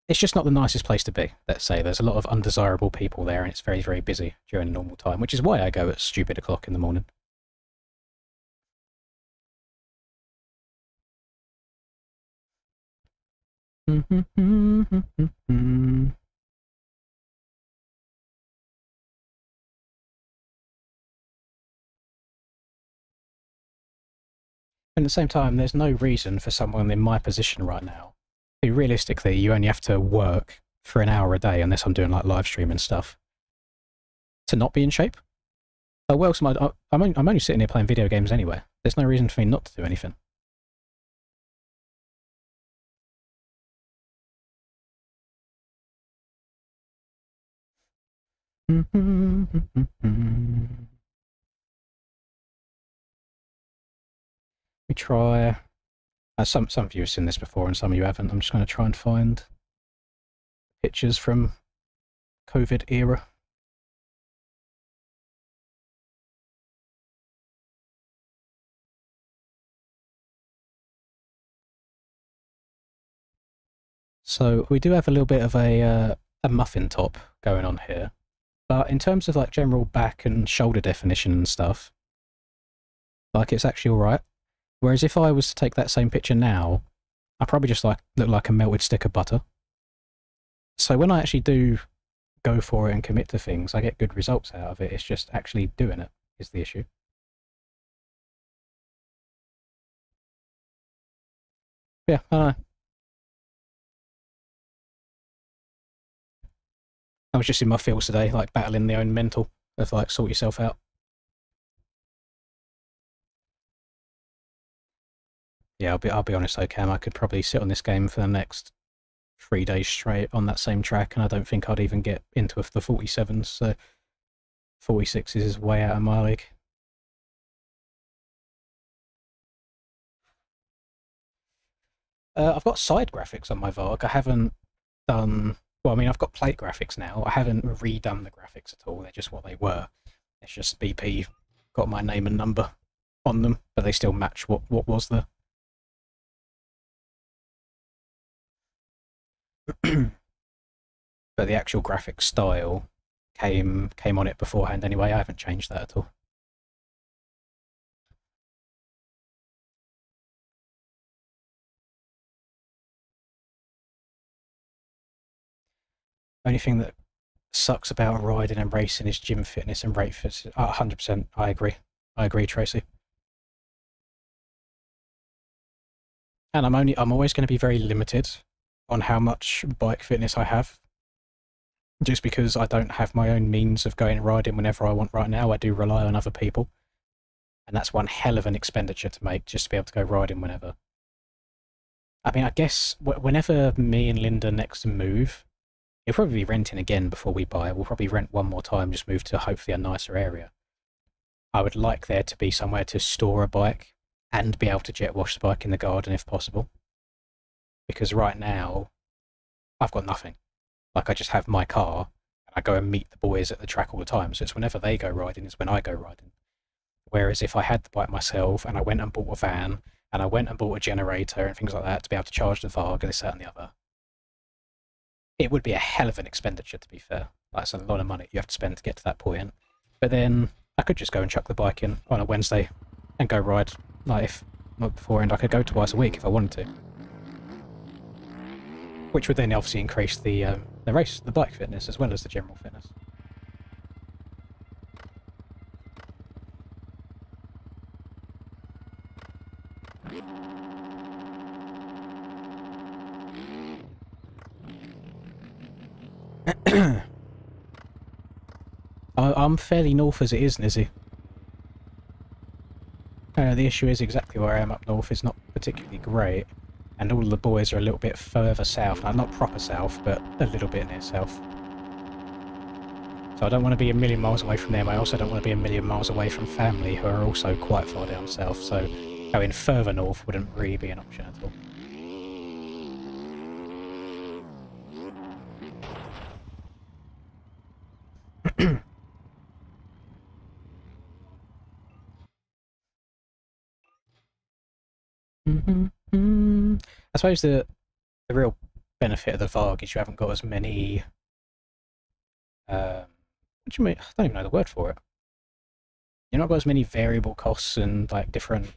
it's just not the nicest place to be, let's say. There's a lot of undesirable people there, and it's very, very busy during normal time, which is why I go at stupid o'clock in the morning. At the same time, there's no reason for someone in my position right now who, realistically, you only have to work for an hour a day, unless I'm doing like live stream and stuff, to not be in shape. Oh, well, I'm only sitting here playing video games anyway. There's no reason for me not to do anything. We try. Some of you have seen this before, and some of you haven't. I'm just going to try and find pictures from COVID era. So we do have a little bit of a muffin top going on here, but in terms of like general back and shoulder definition and stuff, like it's actually all right. Whereas if I was to take that same picture now, I probably just like look like a melted stick of butter. So when I actually do go for it and commit to things, I get good results out of it. It's just actually doing it is the issue. Yeah, I don't know. I was just in my feels today, like battling the own mental of like sort yourself out. Yeah, I'll be honest though, Cam. I could probably sit on this game for the next 3 days straight on that same track, and I don't think I'd even get into the 47s. So 46s is way out of my league. I've got side graphics on my Varg. I haven't done. Well, I mean, I've got plate graphics now. I haven't redone the graphics at all. They're just what they were. It's just BP got my name and number on them, but they still match what was there. But the actual graphic style came on it beforehand anyway. I haven't changed that at all. Only thing that sucks about riding and racing is gym fitness and rate fitness. 100%. I agree. I agree, Tracy. And I'm always going to be very limited on how much bike fitness I have. Just because I don't have my own means of going riding whenever I want right now, I do rely on other people. And that's one hell of an expenditure to make, just to be able to go riding whenever. I mean, I guess whenever me and Linda next move, we'll probably be renting again before we buy. We'll probably rent one more time, just move to hopefully a nicer area. I would like there to be somewhere to store a bike and be able to jet wash the bike in the garden if possible. Because right now, I've got nothing. Like, I just have my car, and I go and meet the boys at the track all the time. So it's whenever they go riding is when I go riding. Whereas if I had the bike myself, and I went and bought a van, and I went and bought a generator and things like that to be able to charge the Varg and this, that, and the other, it would be a hell of an expenditure, to be fair. Like, it's a lot of money you have to spend to get to that point. But then I could just go and chuck the bike in on a Wednesday and go ride. Like, if not beforehand, I could go twice a week if I wanted to. Which would then obviously increase the bike fitness as well as the general fitness. I'm fairly north as it is, Nizzy. The issue is exactly where I am up north is not particularly great, and all the boys are a little bit further south. Now, not proper south, but a little bit near south. So I don't want to be a million miles away from them. I also don't want to be a million miles away from family who are also quite far down south, so going further north wouldn't really be an option at all. I suppose the real benefit of the Varg is you haven't got as many. What do you mean? I don't even know the word for it. You've not got as many variable costs and like different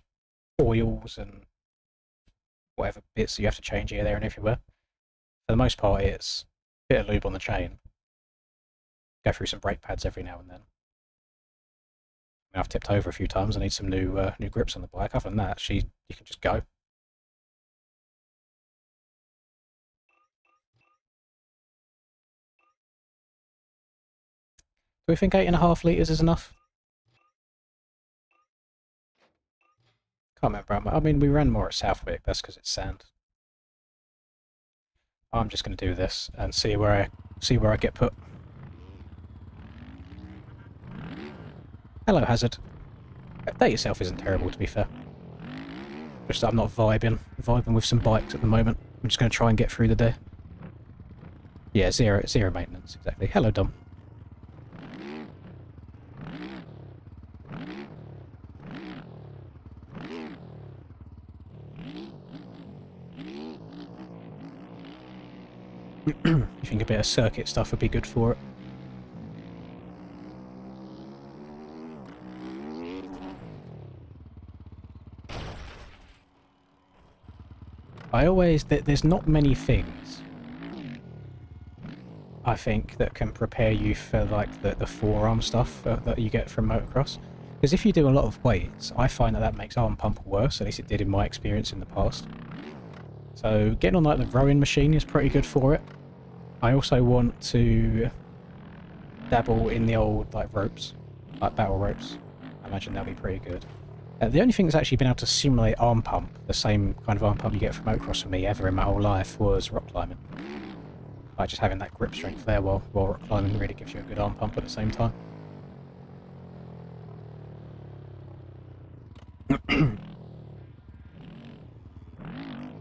oils and whatever bits you have to change here, there, and everywhere. For the most part, it's a bit of lube on the chain. Go through some brake pads every now and then. I mean, I've tipped over a few times. I need some new grips on the bike. Other than that, you can just go. Do we think 8.5 litres is enough? Can't remember. I mean, we ran more at Southwick. That's because it's sand. I'm just going to do this and see where I get put. Hello, Hazard. Day itself isn't terrible, to be fair. Just that I'm not vibing with some bikes at the moment. I'm just going to try and get through the day. Yeah, zero maintenance, exactly. Hello, Dom. You think a bit of circuit stuff would be good for it? There's not many things, I think, that can prepare you for like the forearm stuff that you get from motocross. Because if you do a lot of weights, I find that makes arm pump worse, at least it did in my experience in the past. So getting on like the rowing machine is pretty good for it. I also want to dabble in the old like ropes, like battle ropes. I imagine that'll be pretty good. The only thing that's actually been able to simulate arm pump, the same kind of arm pump you get from motocross for me ever in my whole life, was rock climbing. Like just having that grip strength there while rock climbing really gives you a good arm pump at the same time.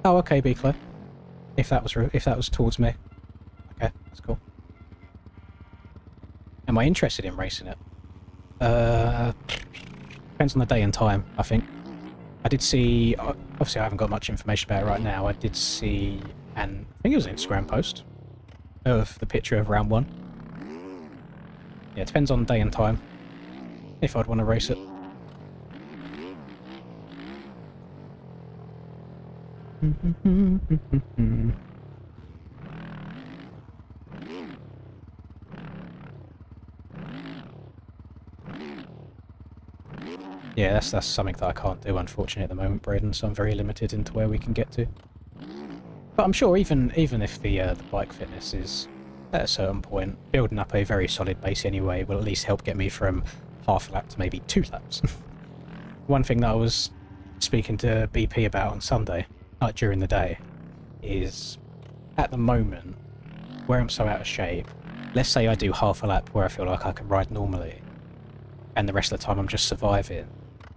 Oh, okay, B-Clay. If that was towards me. Okay, that's cool. Am I interested in racing it? Depends on the day and time, I think. I did see... Obviously, I haven't got much information about it right now. I did see I think it was an Instagram post of the picture of round 1. Yeah, it depends on day and time, if I'd want to race it. Yeah, that's something that I can't do, unfortunately, at the moment, Braden, so I'm very limited into where we can get to. But I'm sure even if the bike fitness is at a certain point, building up a very solid base anyway will at least help get me from half a lap to maybe 2 laps. One thing that I was speaking to BP about on Sunday, like during the day, is at the moment, where I'm so out of shape, let's say I do half a lap where I feel like I can ride normally, and the rest of the time I'm just surviving.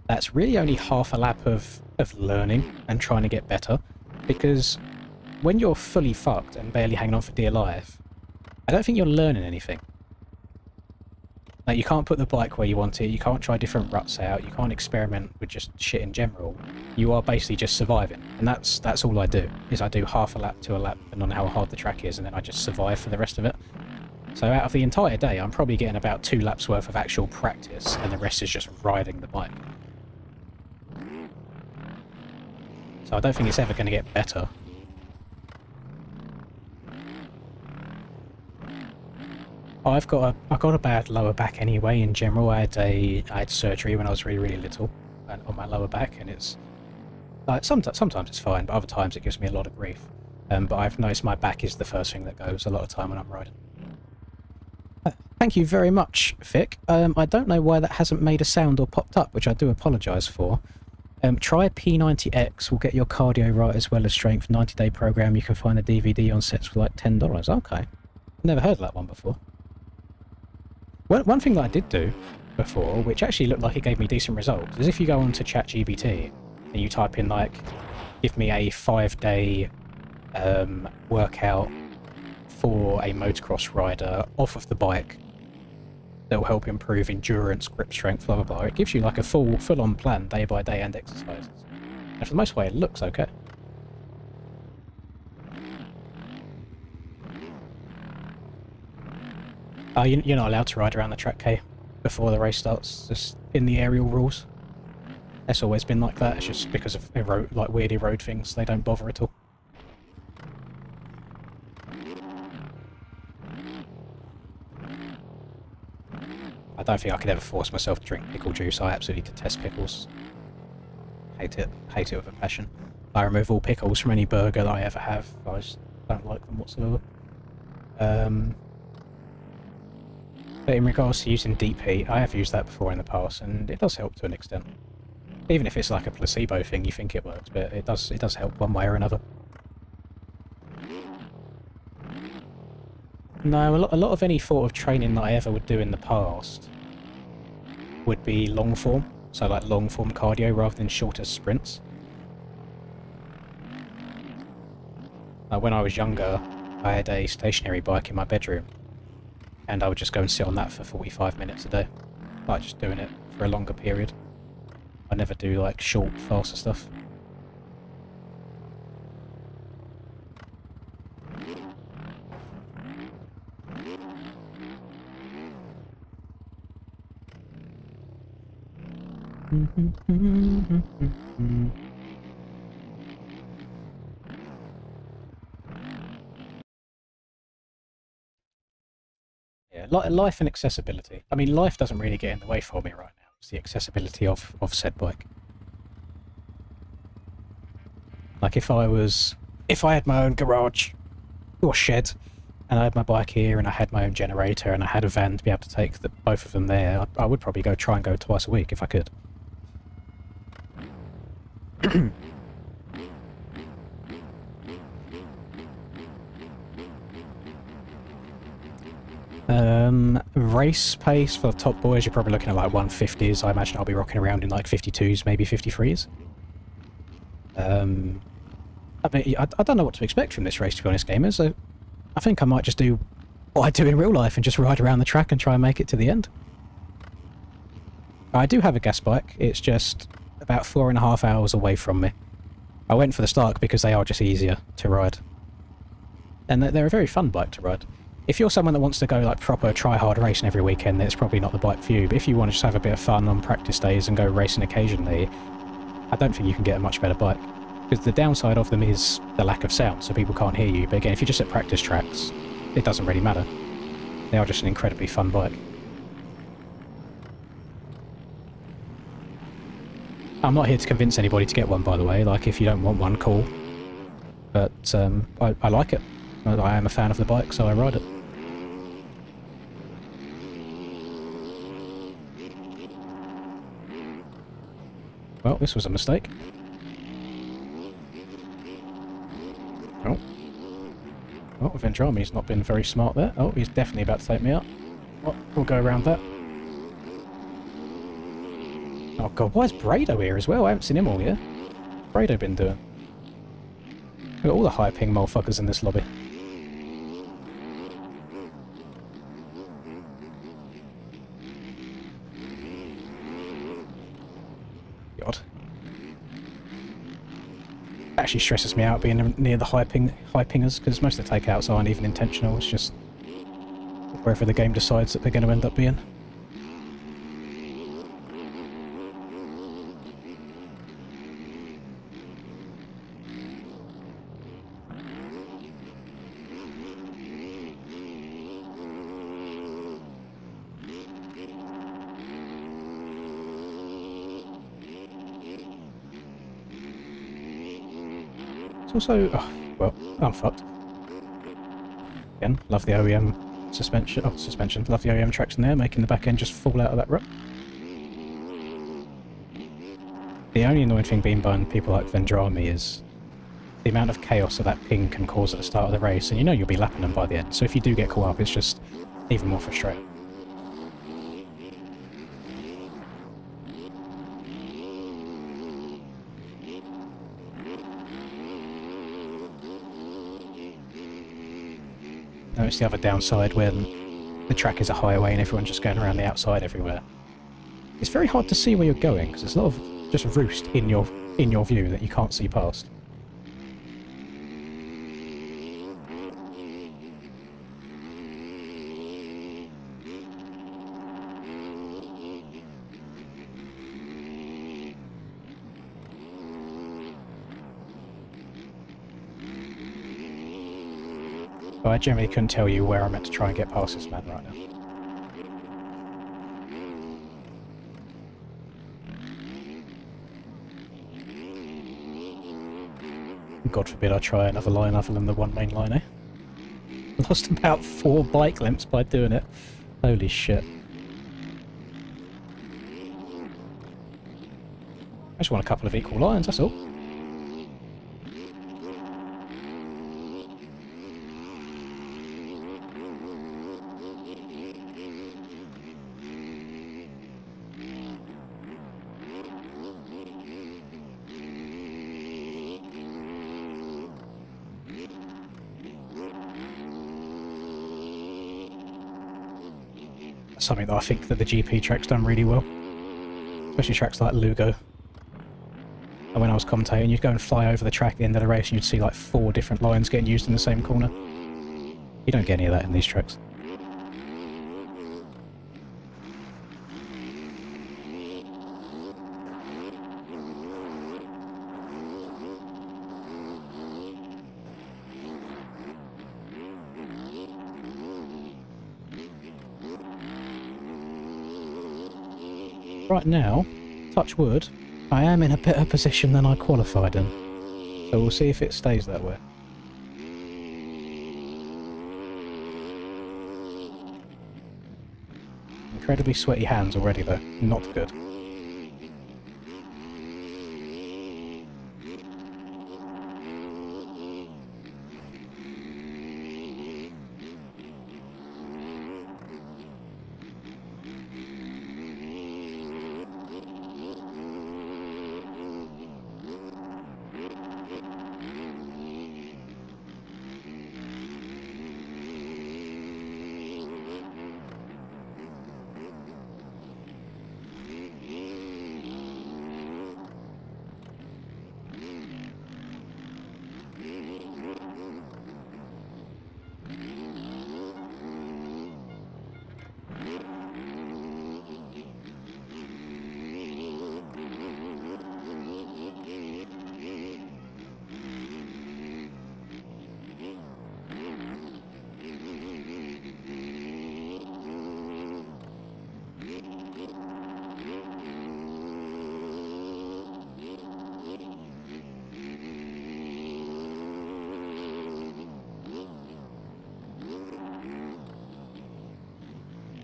That's really only half a lap of learning and trying to get better, because when you're fully fucked and barely hanging on for dear life, I don't think you're learning anything. Like, you can't put the bike where you want it, you can't try different ruts out, you can't experiment with just shit in general. You are basically just surviving, and that's all I do, is I do half a lap to a lap, depending on how hard the track is, and then I just survive for the rest of it. So out of the entire day, I'm probably getting about 2 laps worth of actual practice, and the rest is just riding the bike. So I don't think it's ever going to get better. I've got a bad lower back anyway. In general, I had surgery when I was really little, on my lower back, and it's like sometimes it's fine, but other times it gives me a lot of grief. But I've noticed my back is the first thing that goes a lot of time when I'm riding. Thank you very much, Vic. I don't know why that hasn't made a sound or popped up, which I do apologise for. Try P90X, will get your cardio right as well as strength. 90-day program, you can find the DVD on sets for like $10. Okay. Never heard of that one before. One thing that I did do before, which actually looked like it gave me decent results, is if you go on to ChatGPT and you type in like, give me a 5-day workout for a motocross rider off of the bike that will help improve endurance, grip strength, blah blah blah. It gives you like a full-on plan, day by day, and exercises. And for the most part, it looks okay. You're not allowed to ride around the track, K, before the race starts. Just in the aerial rules. It's always been like that. It's just because of like weird road things. They don't bother at all. I don't think I could ever force myself to drink pickle juice. I absolutely detest pickles. Hate it with a passion. I remove all pickles from any burger that I ever have. I just don't like them whatsoever. But in regards to using deep heat, I have used that before in the past, and it does help to an extent. Even if it's like a placebo thing, you think it works, but it does help one way or another. No, a lot of any sort of training that I ever would do in the past would be long form. So like long form cardio rather than shorter sprints. When I was younger, I had a stationary bike in my bedroom. And I would just go and sit on that for 45 minutes a day. Like just doing it for a longer period. I never do like short, faster stuff. Yeah, life and accessibility. I mean, life doesn't really get in the way for me right now. It's the accessibility of said bike. Like if I had my own garage or shed, and I had my bike here, and I had my own generator, and I had a van to be able to take both of them there, I would probably try and go twice a week if I could. Race pace for the top boys, you're probably looking at like 150s. I imagine I'll be rocking around in like 52s, maybe 53s. I mean, I don't know what to expect from this race, to be honest, gamers. So I think I might just do what I do in real life and just ride around the track and try and make it to the end. I do have a gas bike. It's just about 4.5 hours away from me. I went for the Stark because they are just easier to ride. And they're a very fun bike to ride. If you're someone that wants to go like proper try-hard racing every weekend, then it's probably not the bike for you. But if you want to just have a bit of fun on practice days and go racing occasionally, I don't think you can get a much better bike. Because the downside of them is the lack of sound, so people can't hear you. But again, if you're just at practice tracks, it doesn't really matter. They are just an incredibly fun bike. I'm not here to convince anybody to get one, by the way. Like, if you don't want one, cool. But I like it. I am a fan of the bike, so I ride it. Well, this was a mistake. Oh. Oh, Vendrami's not been very smart there. Oh, he's definitely about to take me out. Oh, we'll go around that. Oh god, why is Brado here as well? I haven't seen him all year. What's Brado been doing? Look at all the high ping motherfuckers in this lobby. God. Actually stresses me out being near the high pingers, because most of the takeouts aren't even intentional. It's just wherever the game decides that they're going to end up being. Also, oh, well, I'm fucked. Again, love the OEM suspension. Love the OEM traction there, making the back end just fall out of that rut. The only annoying thing being by people like Vendrami is the amount of chaos that that ping can cause at the start of the race, and you know you'll be lapping them by the end. So if you do get caught up, it's just even more frustrating. It's the other downside when the track is a highway and everyone's just going around the outside everywhere. It's very hard to see where you're going because there's a lot of just roost in your view that you can't see past. But I generally couldn't tell you where I'm meant to try and get past this man right now. God forbid I try another line other than the one main line, eh? Lost about 4 bike lengths by doing it. Holy shit. I just want a couple of equal lines, that's all. something that I think that the GP track's done really well. Especially tracks like Lugo. And when I was commentating, you'd go and fly over the track at the end of the race and you'd see like 4 different lines getting used in the same corner. You don't get any of that in these tracks. Right now, touch wood, I am in a better position than I qualified in. So we'll see if it stays that way. Incredibly sweaty hands already though, not good.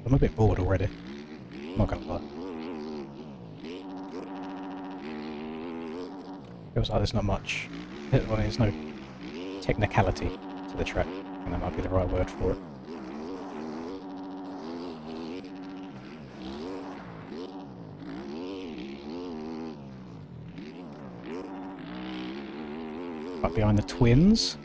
I'm a bit bored already. I'm not gonna lie. Feels like there's not much. Well, there's no technicality to the track, and that might be the right word for it. Right behind the twins.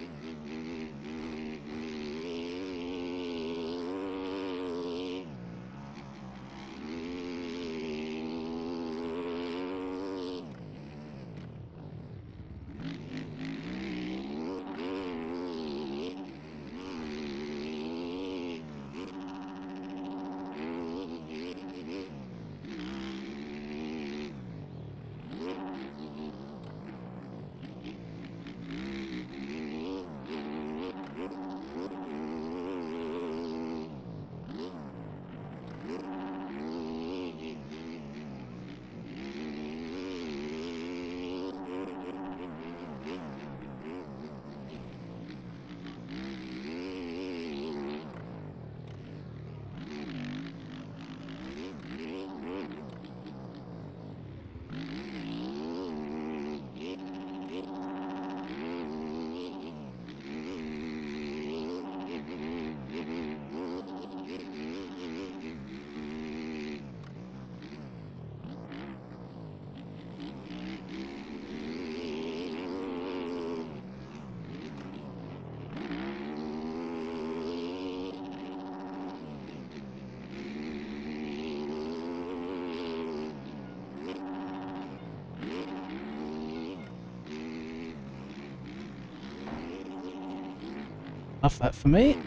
Enough that for me.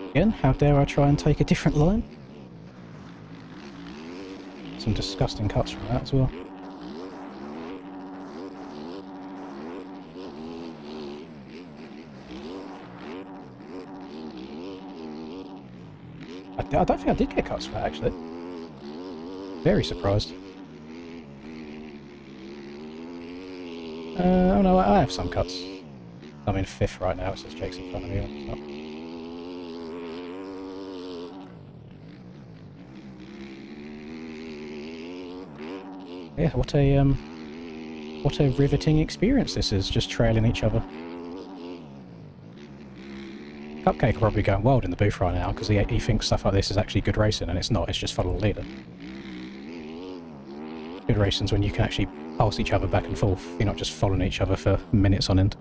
Again, how dare I try and take a different line? Some disgusting cuts from that as well. I don't think I did get cuts for that actually. Very surprised. Oh no, I have some cuts. I'm in 5th right now, it says Jake's in front of me. Yeah, what a riveting experience this is, just trailing each other. Cupcake will probably be going wild in the booth right now because he thinks stuff like this is actually good racing, and it's not, it's just follow the leader. Good racing's when you can actually pass each other back and forth, you're not just following each other for minutes on end.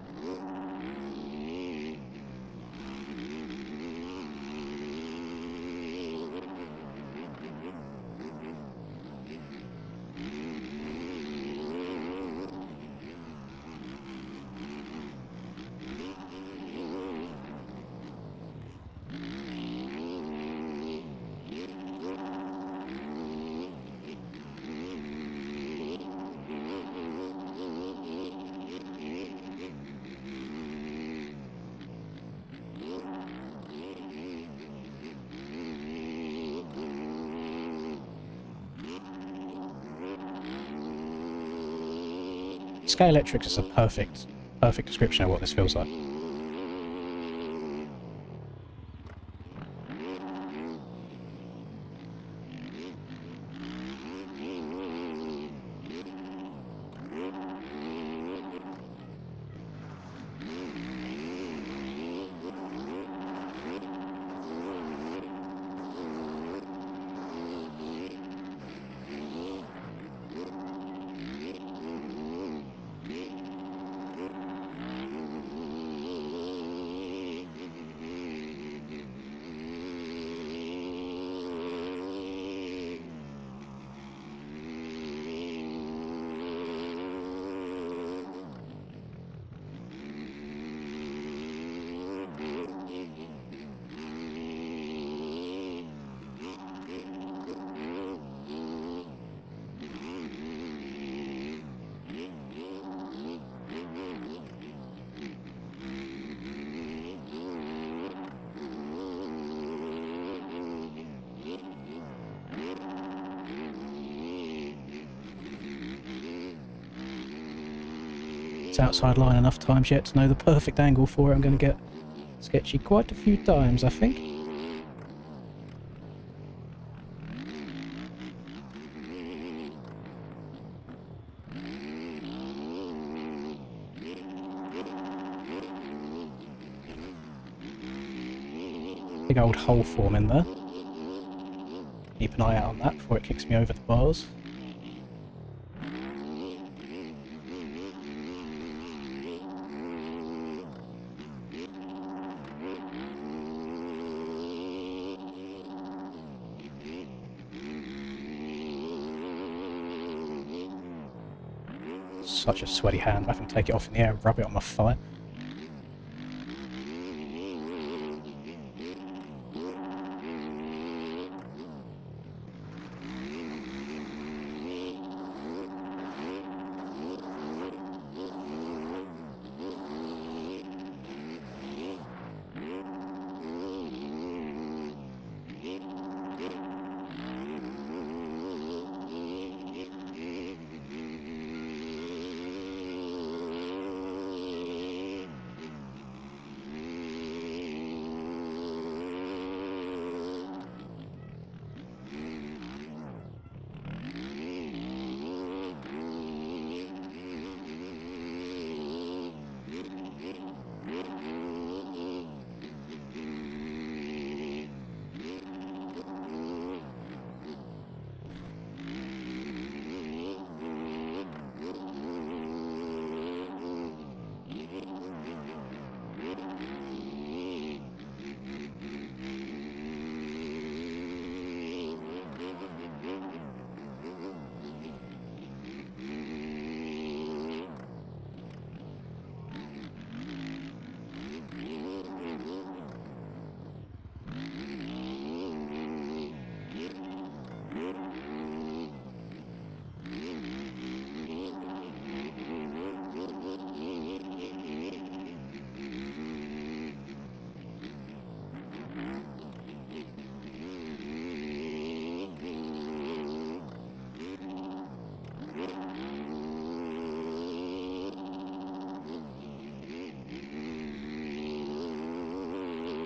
Scalextric is a perfect description of what this feels like. It's outside line enough times yet to know the perfect angle for it. I'm going to get sketchy quite a few times, I think. Big old hole form in there. Keep an eye out on that before it kicks me over the bars. Such a sweaty hand, I can take it off in the air and rub it on my thigh.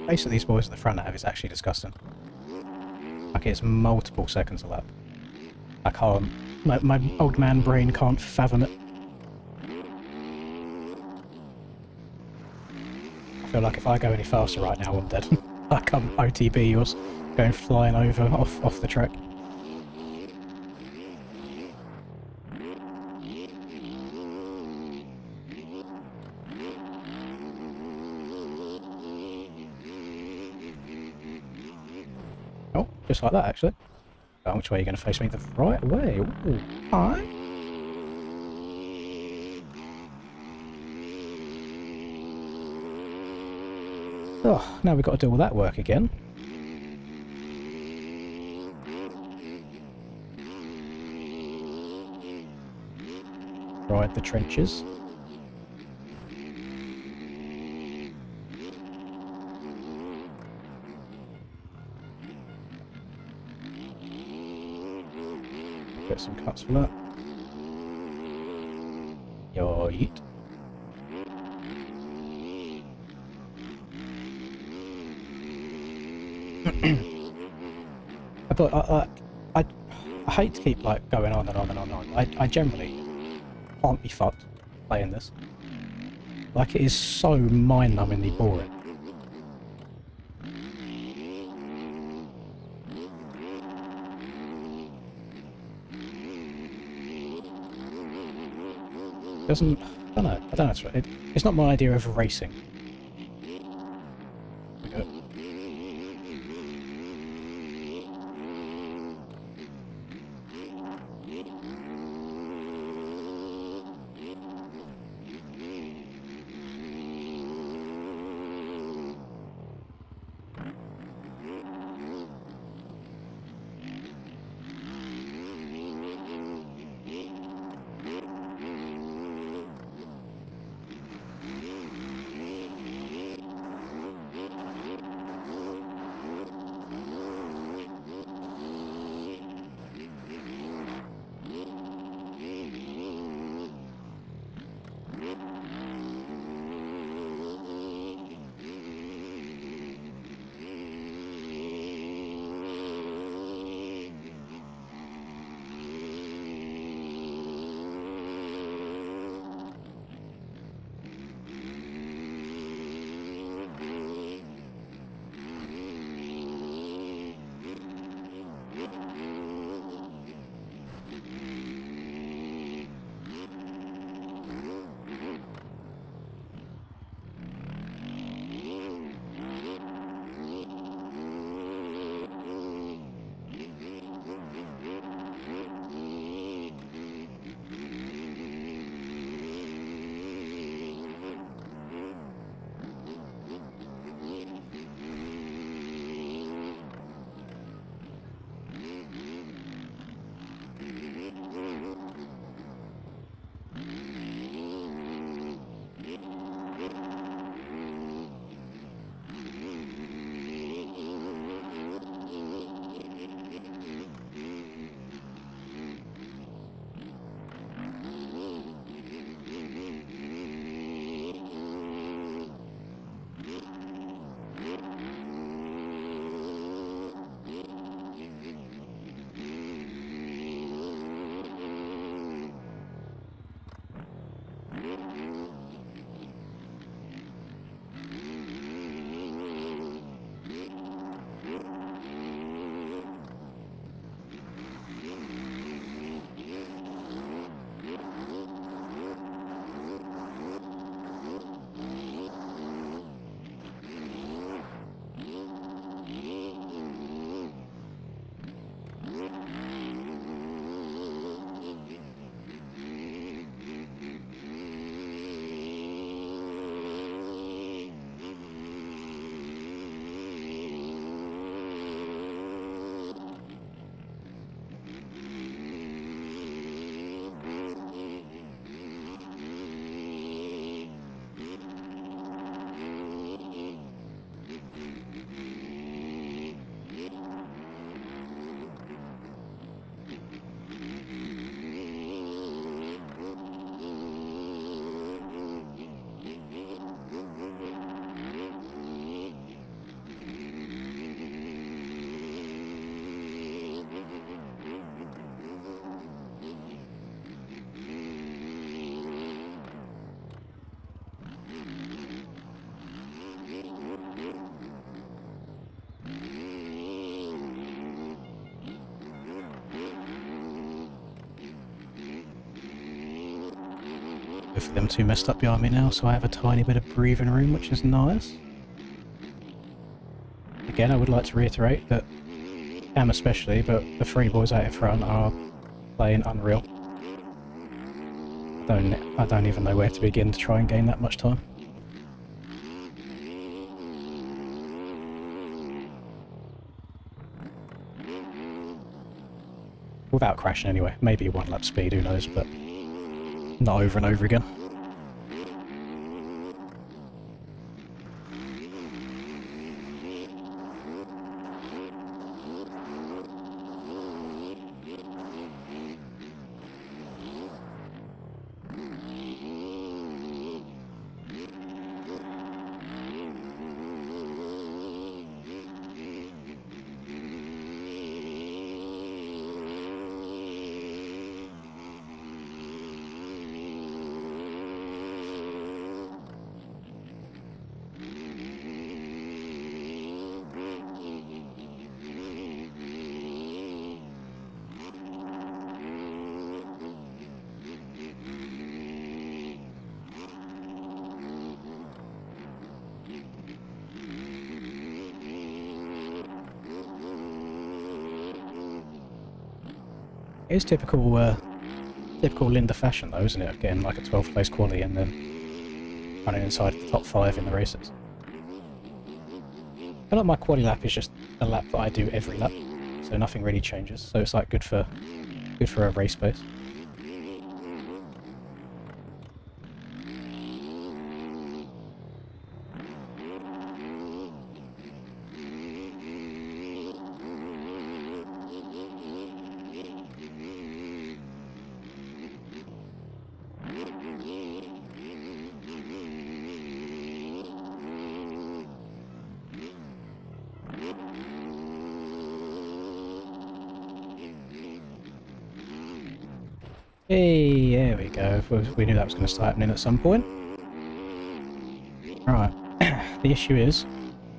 Pace of these boys at the front have is actually disgusting. Like, it's multiple seconds a lap. I can't... My old man brain can't fathom it. I feel like if I go any faster right now, I'm dead. Like I'm OTB or going flying over off the track. Oh, just like that actually. Oh, which way are you going to face me? The right way. Ooh, hi. Oh, now we've got to do all that work again. Ride the trenches. Get some cuts for that. Your yeet. But I hate to keep like going on and on and on and on. I generally can't be fucked playing this. Like, it is so mind-numbingly boring. Doesn't, I don't know. It's not my idea of racing. We go. Both of them two messed up behind me now, so I have a tiny bit of breathing room, which is nice. Again, I would like to reiterate that Cam especially, but the three boys out in front are playing unreal. I don't even know where to begin to try and gain that much time. Without crashing anyway. Maybe one lap speed, who knows, but not over and over again. It is typical, typical Linda fashion though, isn't it? Of getting like a 12th place quali and then running inside the top 5 in the races. I feel like my quali lap is just a lap that I do every lap, so nothing really changes. So it's like good for a race pace. Hey, there we go. We knew that was going to start happening at some point. Right. The issue is,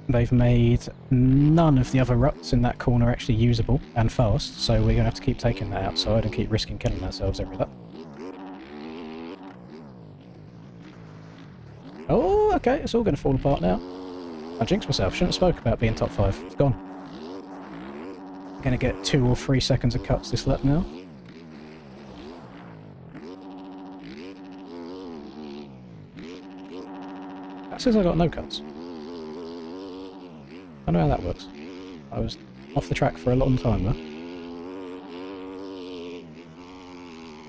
they've made none of the other ruts in that corner actually usable and fast, so we're going to have to keep taking that outside and keep risking killing ourselves every lap. Oh, okay, it's all going to fall apart now. I jinxed myself. Shouldn't have spoke about being top 5. It's gone. I'm going to get 2 or 3 seconds of cuts this lap now. That says I got no cuts. I know how that works. I was off the track for a long time though.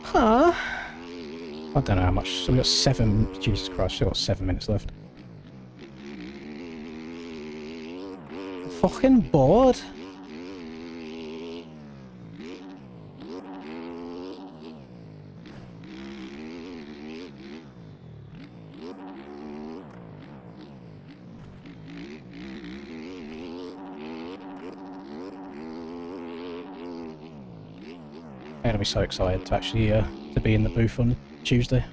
Huh? I don't know how much. So we got 7. Jesus Christ, still got 7 minutes left. Fucking bored. I'm going to be so excited to actually to be in the booth on Tuesday.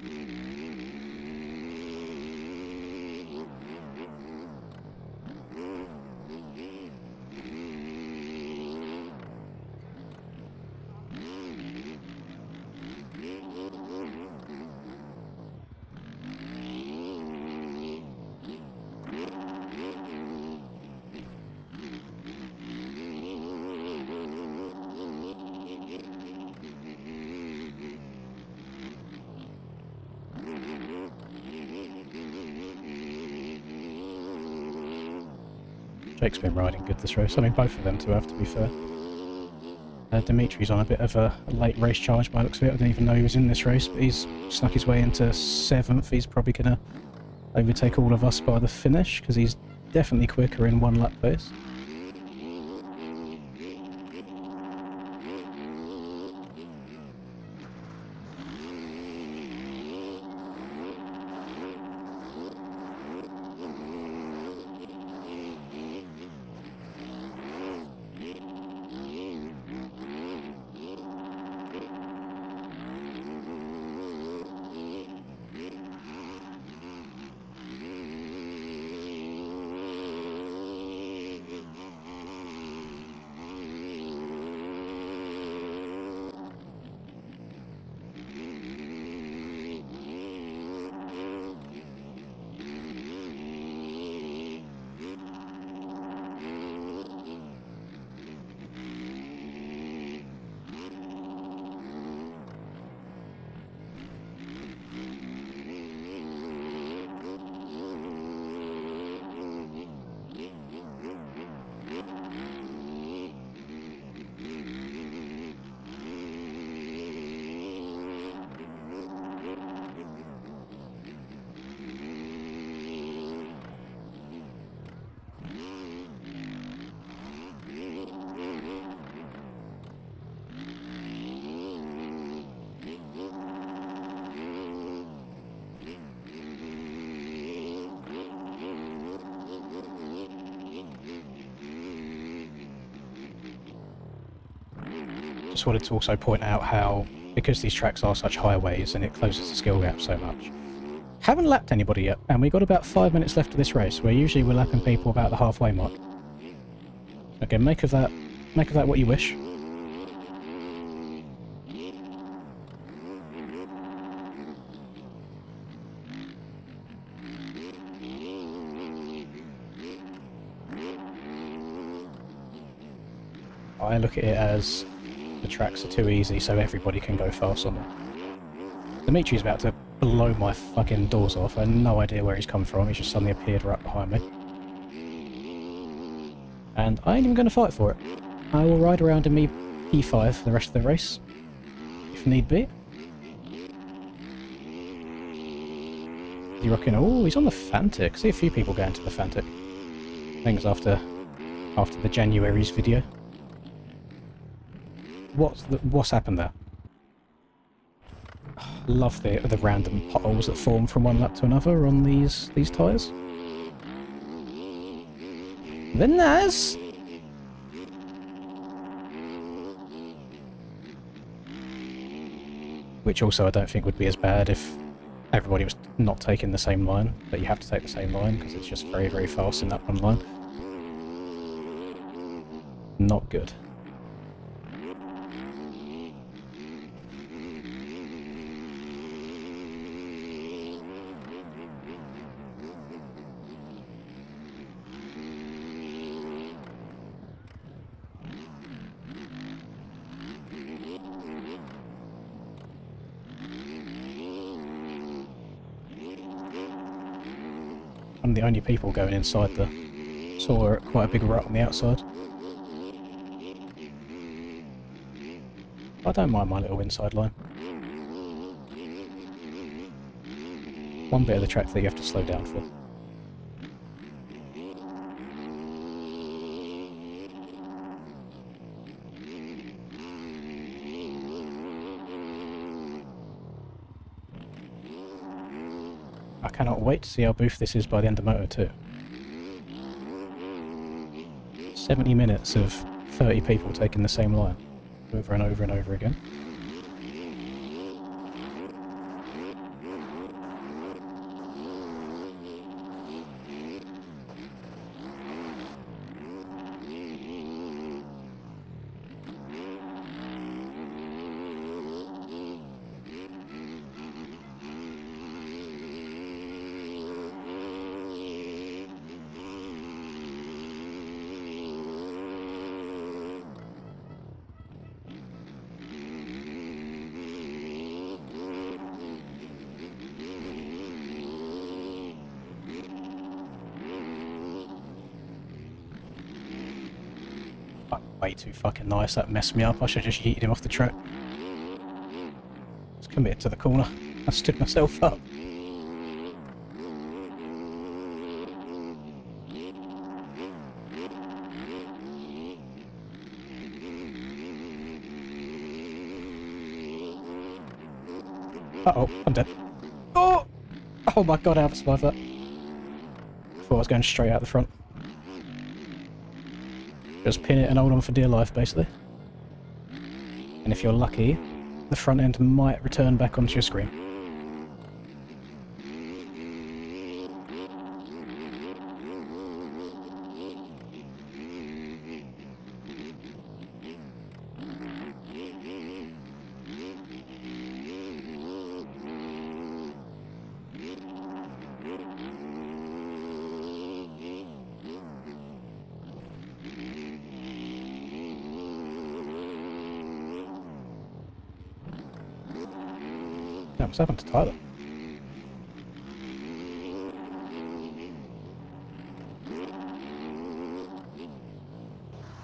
Jake's been riding good this race. I mean, both of them to have to be fair. Dimitri's on a bit of a late race charge by the looks of it. I didn't even know he was in this race, but he's snuck his way into 7th. He's probably going to overtake all of us by the finish, because he's definitely quicker in 1 lap pace. Just wanted to also point out how, because these tracks are such highways and it closes the skill gap so much, haven't lapped anybody yet, and we've got about 5 minutes left of this race, where usually we're lapping people about the halfway mark. Again, make of that what you wish. I look at it as the tracks are too easy so everybody can go fast on them. Dimitri's about to blow my fucking doors off. I have no idea where he's come from. He's just suddenly appeared right behind me. And I ain't even going to fight for it. I will ride around in me P5 for the rest of the race, if need be. You reckon? Oh, he's on the Fantic. I see a few people going to the Fantic. Things after the January's video. What's happened there? Love the random potholes that form from one lap to another on these tyres. The Naz! Which also I don't think would be as bad if everybody was not taking the same line, but you have to take the same line because it's just very, very fast in that one line. Not good. I'm the only people going inside the saw at quite a big rut on the outside. I don't mind my little inside line. One bit of the track that you have to slow down for. I cannot wait to see how boof this is by the end of Moto 2. 70 minutes of 30 people taking the same line, over and over and over again. Way too fucking nice, that messed me up. I should have just yeeted him off the track. Just committed to the corner. I stood myself up. Uh-oh, I'm dead. Oh! Oh my god, how have I survived that? I thought I was going straight out the front. Just pin it and hold on for dear life, basically. And if you're lucky, the front end might return back onto your screen. Yeah, what's happened to Tyler?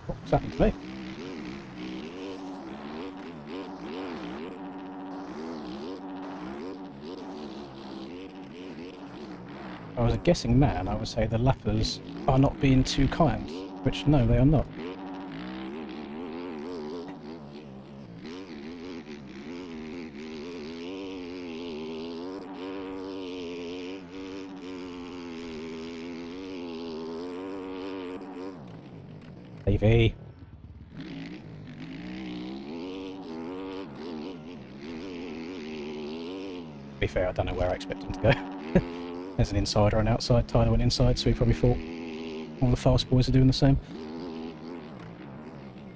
What's happened to me? If I was a guessing man, I would say the lappers are not being too kind, which no, they are not. TV. To be fair, I don't know where I expect him to go. There's an inside or an outside. Tyler went inside, so he probably thought all the fast boys are doing the same.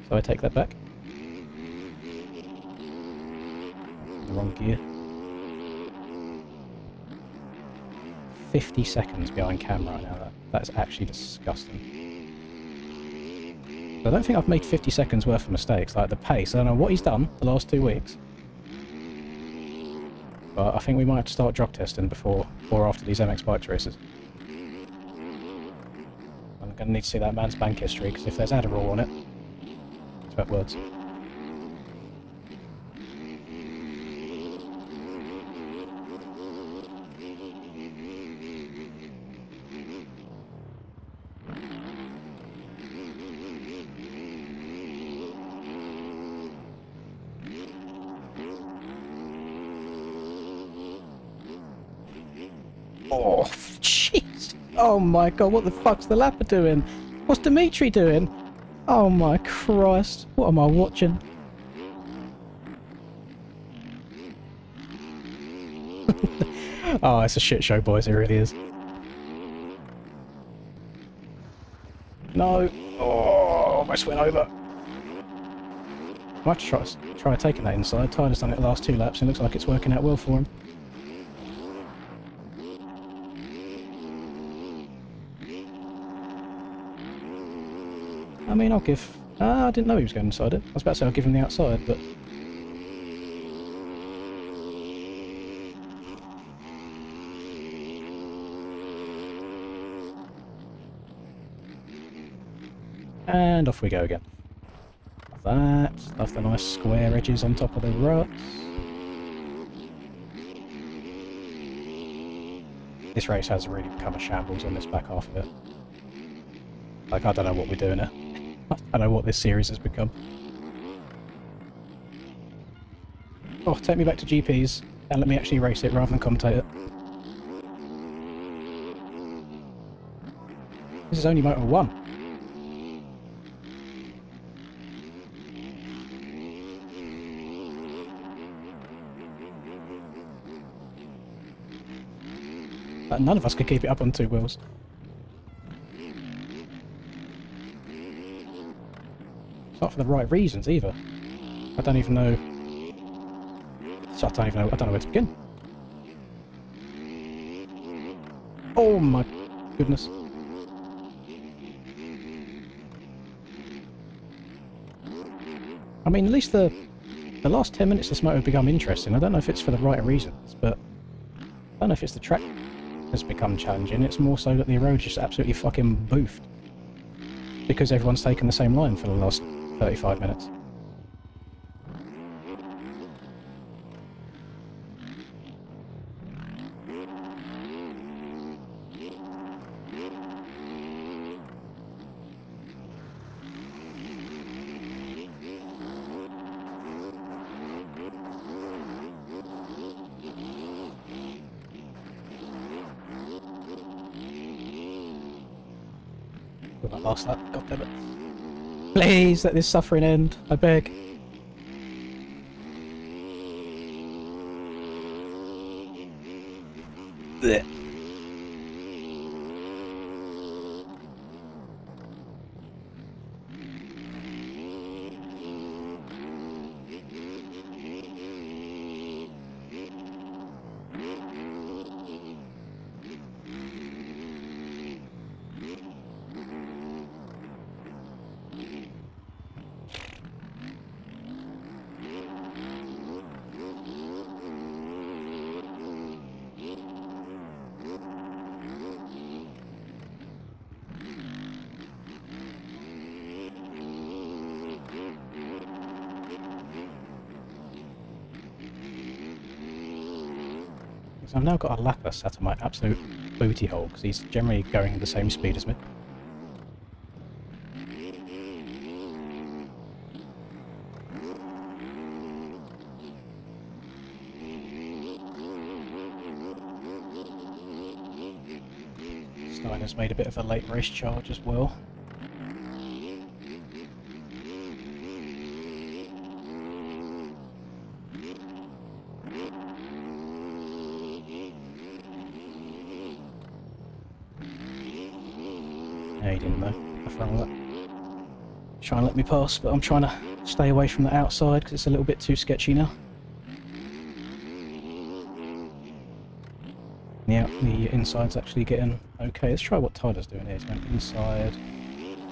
So I take that back. The wrong gear. 50 seconds behind camera right now. That's actually disgusting. I don't think I've made 50 seconds worth of mistakes. Like the pace, I don't know what he's done the last 2 weeks. But I think we might have to start drop testing before or after these MX bike races. I'm going to need to see that man's bank history, because if there's ARL on it, it's about words. Oh, jeez. Oh my god, what the fuck's the Lapper doing? What's Dimitri doing? Oh my Christ. What am I watching? Oh, it's a shit show, boys. It really is. No. Oh, almost went over. I might try taking that inside. Tyler's done it the last 2 laps and it looks like it's working out well for him. I mean, I'll give... I didn't know he was going inside it. I was about to say I'll give him the outside, but... And off we go again. Love that. Love the nice square edges on top of the ruts. This race has really become a shambles on this back half of it. Like, I don't know what we're doing here. I don't know what this series has become. Oh, take me back to GPs and let me actually race it rather than commentate it. This is only Moto 1. None of us could keep it up on 2 wheels. It's not for the right reasons either. I don't even know. So I don't know where to begin. Oh my goodness. I mean, at least the last 10 minutes of this motor have become interesting. I don't know if it's for the right reasons, but I don't know if it's the track has become challenging. It's more so that the road just absolutely fucking boofed. Because everyone's taken the same line for the last 35 minutes. Got that last lap, god damn it. Please let this suffering end, I beg. Blech. So I've now got a Lapper sat on my absolute booty hole, because he's generally going the same speed as me. Steiner's made a bit of a late race charge as well. Yeah, he didn't know. Nothing wrong with that. Trying to let me pass, but I'm trying to stay away from the outside because it's a little bit too sketchy now. Yeah, the inside's actually getting okay. Let's try what Tyler's doing here. He's going inside.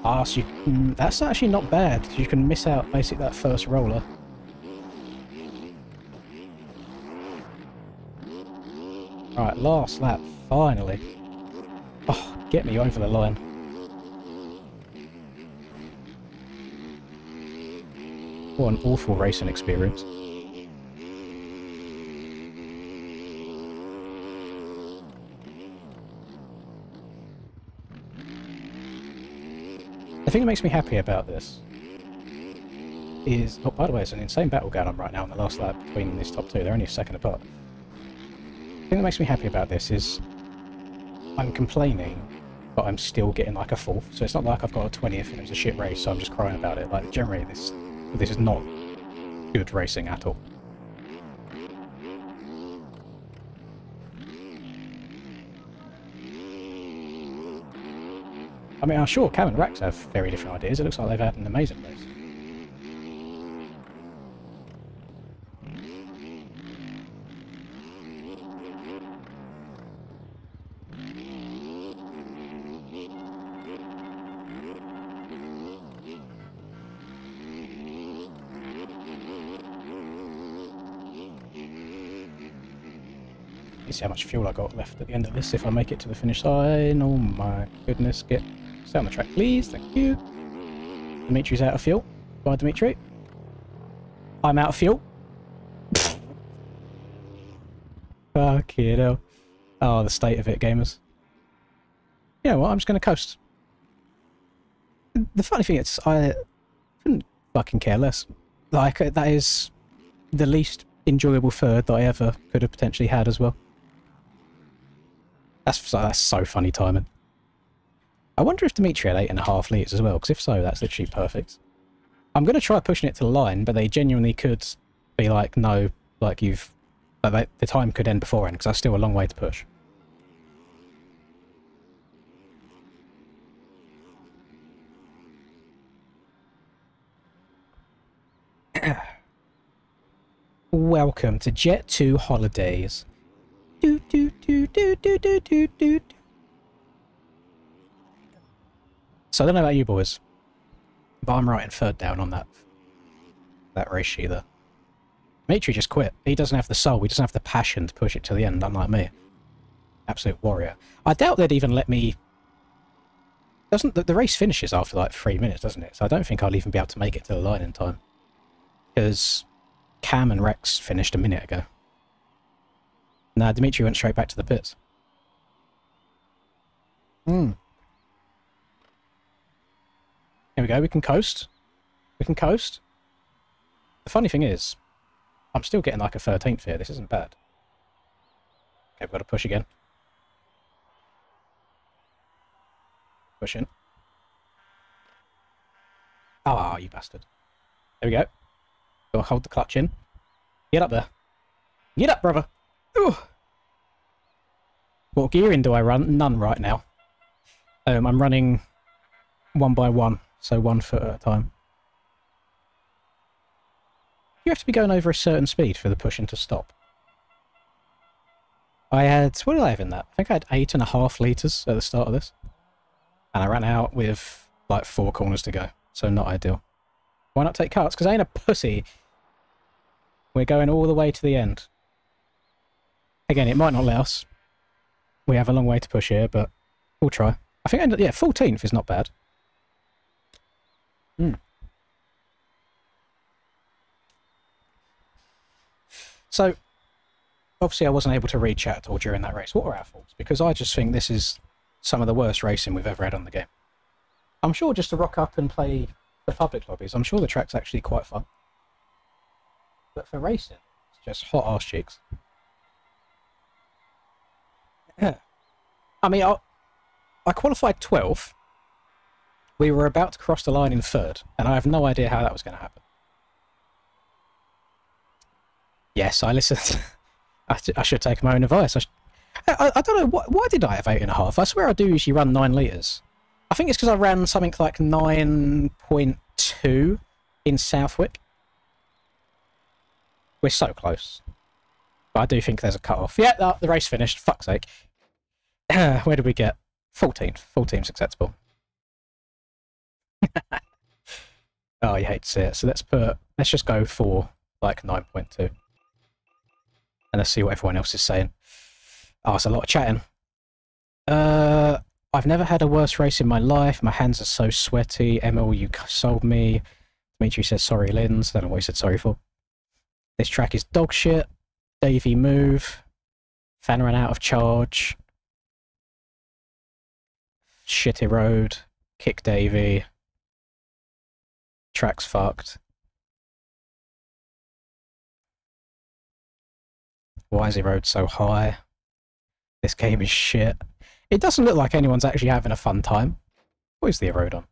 Ah, so that's actually not bad. You can miss out basically that first roller. Right, last lap, finally. Oh, get me over the line. What an awful racing experience. The thing that makes me happy about this is... Oh, by the way, it's an insane battle going on right now in the last lap between these top two. They're only a second apart. The thing that makes me happy about this is I'm complaining, but I'm still getting like a fourth. So it's not like I've got a 20th and it was a shit race, so I'm just crying about it. Like, generally, this is not good racing at all. I mean, I'm sure Cam and Rex have very different ideas. It looks like they've had an amazing race. See how much fuel I got left at the end of this if I make it to the finish line. Oh my goodness, stay on the track please, thank you. Dimitri's out of fuel. Bye Dimitri. I'm out of fuel. Fucking hell. Oh, the state of it, gamers. You know what, I'm just going to coast. The funny thing is, I couldn't fucking care less. Like, that is the least enjoyable third that I ever could have potentially had as well. That's so funny timing. I wonder if Dimitri had 8.5 litres as well, because if so, that's literally perfect. I'm going to try pushing it to the line, but they genuinely could be like, no, like the time could end beforehand, because that's still a long way to push. Welcome to Jet 2 Holidays. Do do do do do do do do. So I don't know about you boys, but I'm writing third down on that race sheet there. Dimitri just quit. He doesn't have the soul. He doesn't have the passion to push it to the end, unlike me. Absolute warrior. I doubt they'd even let me... The race finishes after like 3 minutes, doesn't it? So I don't think I'll even be able to make it to the line in time. Because Cam and Rex finished a minute ago. Nah, Dimitri went straight back to the pits. Here we go, we can coast. We can coast. The funny thing is, I'm still getting like a 13th here, this isn't bad. Okay, we've got to push again. Push in. Ah, you bastard. There we go. Go hold the clutch in. Get up there. Get up, brother. Ooh. What gearing do I run? None right now. I'm running 1 by 1, so 1 foot at a time. You have to be going over a certain speed for the pushing to stop. I had... What did I have in that? I think I had 8.5 litres at the start of this. And I ran out with like 4 corners to go, so not ideal. Why not take cuts? Because I ain't a pussy. We're going all the way to the end. Again, it might not let us. We have a long way to push here, but we'll try. I think, yeah, 14th is not bad. So, obviously I wasn't able to read chat at all during that race. What were our faults? Because I just think this is some of the worst racing we've ever had on the game. I'm sure just to rock up and play the public lobbies, I'm sure the track's actually quite fun. But for racing, it's just hot arse cheeks. I mean, I qualified 12th. We were about to cross the line in 3rd, and I have no idea how that was going to happen. Yes, I listened. I should take my own advice. I don't know, why did I have 8.5? I swear I do usually run 9 litres. I think it's because I ran something like 9.2 in Southwick. We're so close. But I do think there's a cut-off. Yeah, the race finished, fuck's sake. Where did we get? 14th. 14th's acceptable. Oh, you hate to see it. So let's just go for like 9.2. And let's see what everyone else is saying. Oh, it's a lot of chatting. I've never had a worse race in my life. My hands are so sweaty. Emil, you sold me. Dimitri says, sorry, Linz. I don't know what he said sorry for. This track is dog shit. Davey, move. Fan ran out of charge. Shitty road. Kick Davey. Track's fucked. Why is the road so high? This game is shit. It doesn't look like anyone's actually having a fun time. What is the road on?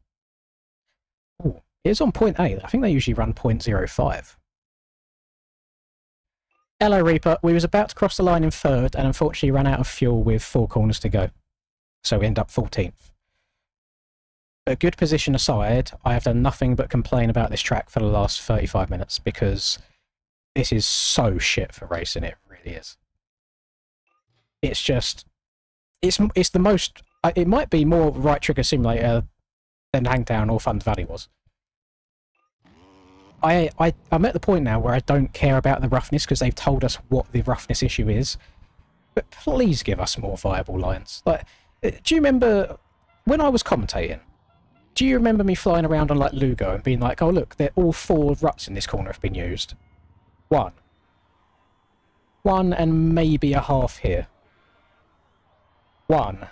Oh, it's on 0.8. I think they usually run 0.05. Hello, Reaper. We was about to cross the line in third and unfortunately ran out of fuel with 4 corners to go. So we end up 14th. A good position aside, I have done nothing but complain about this track for the last 35 minutes because this is so shit for racing, it really is. It's just... It's the most... It might be more Right Trigger Simulator than Hangtown or Thunder Valley was. I'm at the point now where I don't care about the roughness because they've told us what the roughness issue is. But please give us more viable lines. Like, do you remember when I was commentating? Do you remember me flying around on like Lugo and being like, "Oh look, they're all 4 ruts in this corner have been used. 1 and maybe a half here. 1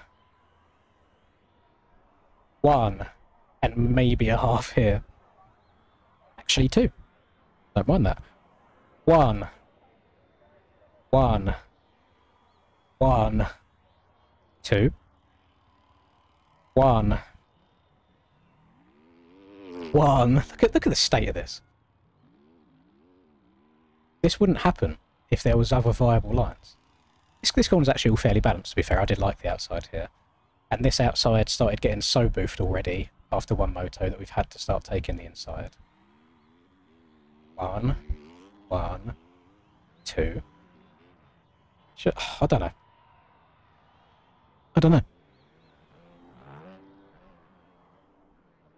and maybe a half here. Actually 2. Don't mind that. 1 2 1 Look at the state of this. This wouldn't happen if there was other viable lines. This corner's actually all fairly balanced, to be fair. I did like the outside here. And this outside started getting so boofed already after 1 moto that we've had to start taking the inside. 1 2 I don't know.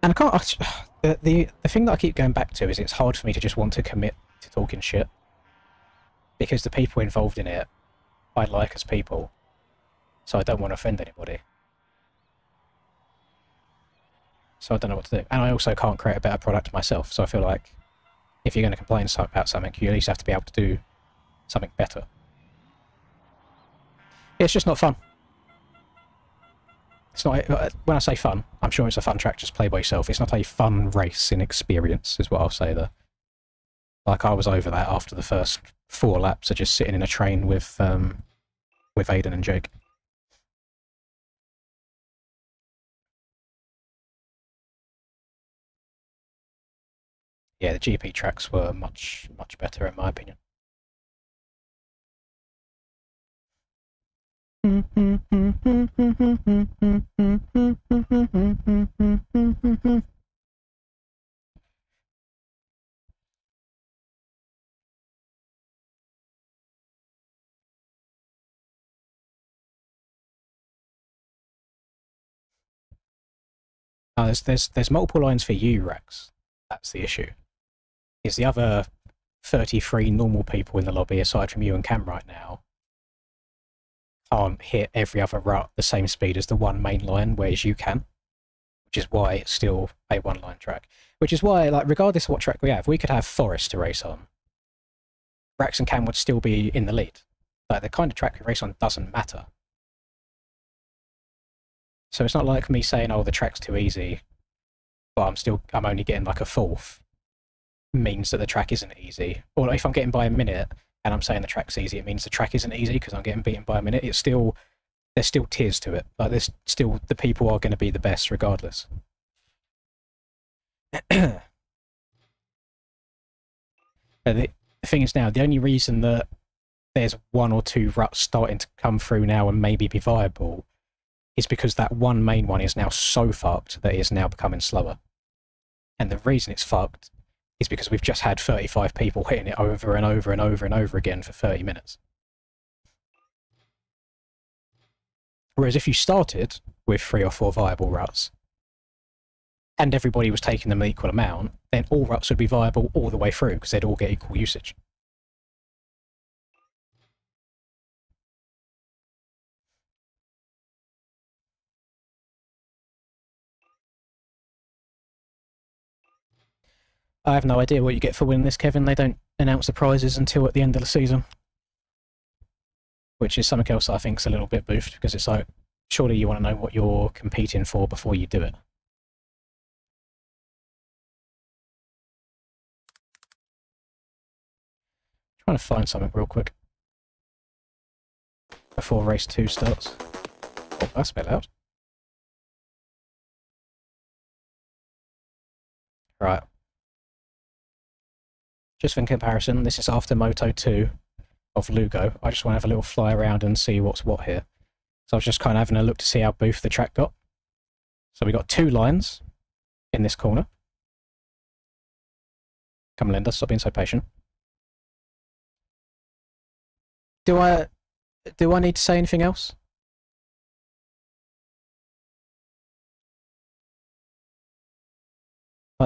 And I can't... The thing that I keep going back to is it's hard for me to just want to commit to talking shit. Because the people involved in it, I like as people. So I don't want to offend anybody. So I don't know what to do. And I also can't create a better product myself. So I feel like if you're going to complain about something, you at least have to be able to do something better. It's just not fun. It's not... When I say fun, I'm sure it's a fun track, just play by yourself. It's not a fun racing experience, is what I'll say there. Like, I was over that after the first 4 laps of just sitting in a train with Aidan and Jake. Yeah, the GP tracks were much better in my opinion. There's multiple lines for you, Rex. That's the issue. Is the other 33 normal people in the lobby, aside from you and Cam right now, can't hit every other rut the same speed as the one main line, whereas you can. Which is why it's still a 1-line track. Which is why, like, regardless of what track we have, we could have Forest to race on. Rex and Cam would still be in the lead. Like, the kind of track we race on doesn't matter. So it's not like me saying, oh, the track's too easy, but I'm only getting like a 4th, means that the track isn't easy. Or if I'm getting by a minute and I'm saying the track's easy, it means the track isn't easy because I'm getting beaten by a minute. There's still tiers to it. Like, there's still, the people are going to be the best regardless. The thing is now, the only reason that there's 1 or 2 ruts starting to come through now and maybe be viable is because that one main one is now so fucked that it is now becoming slower. And the reason it's fucked is because we've just had 35 people hitting it over and over and over and over again for 30 minutes. Whereas if you started with 3 or 4 viable ruts, and everybody was taking them an equal amount, then all ruts would be viable all the way through because they'd all get equal usage. I have no idea what you get for winning this, Kevin. They don't announce the prizes until at the end of the season. Which is something else I think is a little bit boofed, because it's like, surely you want to know what you're competing for before you do it. Trying to find something real quick before race 2 starts. Oh, that's a bit loud. Right. Just for comparison, this is after Moto 2 of Lugo. I just want to have a little fly around and see what's what here. So I was just kind of having a look to see how boofed the track got. So we got 2 lines in this corner. Come, Linda, stop being so patient. Do I need to say anything else?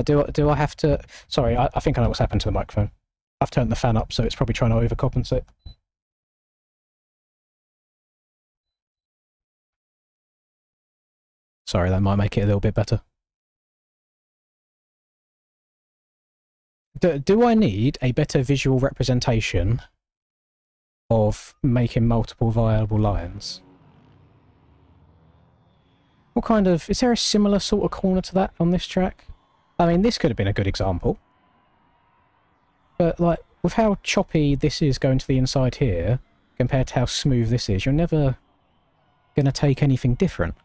Do I have to... Sorry, I think I know what's happened to the microphone. I've turned the fan up, so it's probably trying to overcompensate. Sorry, that might make it a little bit better. Do I need a better visual representation of making multiple viable lines? What kind of... Is there a similar sort of corner to that on this track? I mean, this could have been a good example. But, like, with how choppy this is going to the inside here, compared to how smooth this is, you're never going to take anything different.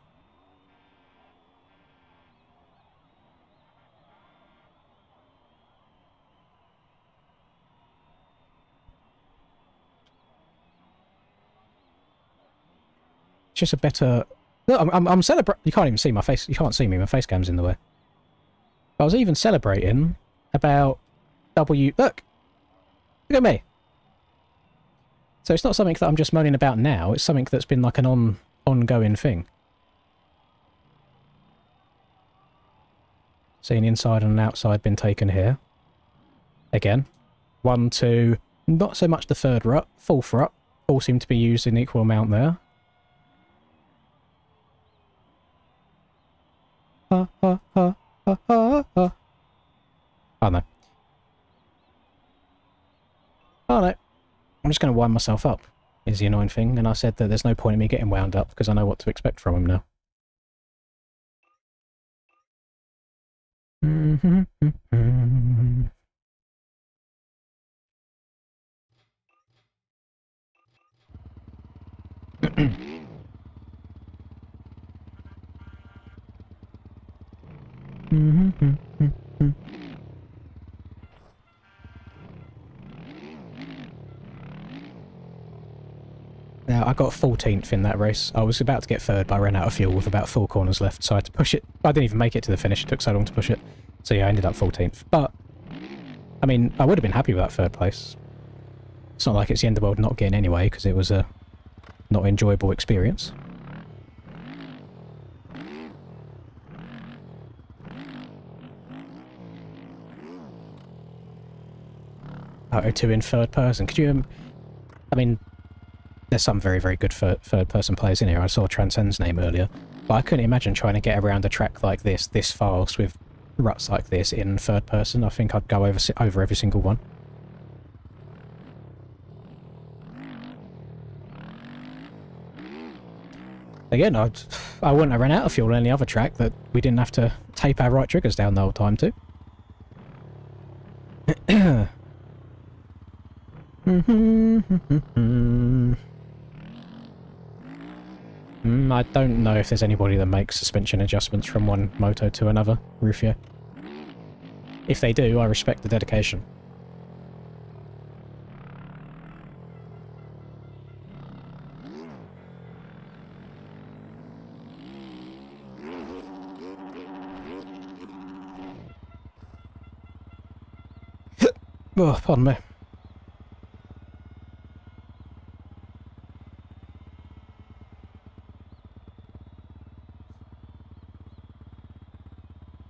It's just a better... Look, I'm celebrating... You can't even see my face. You can't see me. My face cam's in the way. I was even celebrating about Look! Look at me! So it's not something that I'm just moaning about now. It's something that's been like an ongoing thing. Seeing inside and outside been taken here. Again. 1, 2... Not so much the third rut. Fourth rut. All seem to be used in equal amount there. Oh no. Oh no. I'm just going to wind myself up, is the annoying thing, and I said that there's no point in me getting wound up because I know what to expect from him now. Now, I got 14th in that race. I was about to get third, but I ran out of fuel with about 4 corners left, so I had to push it. I didn't even make it to the finish. It took so long to push it. So yeah, I ended up 14th. But, I mean, I would have been happy with that third place. It's not like it's the end of the world not getting anyway, because it was a not enjoyable experience. Auto 2 in third person. Could you... I mean... There's some very, very good third-person players in here. I saw Transcend's name earlier. But I couldn't imagine trying to get around a track like this fast, with ruts like this in third person. I think I'd go over every single one. Again, I wouldn't have run out of fuel on any other track that we didn't have to tape our right triggers down the whole time to. I don't know if there's anybody that makes suspension adjustments from one moto to another, Rufio. If they do, I respect the dedication. Oh, pardon me.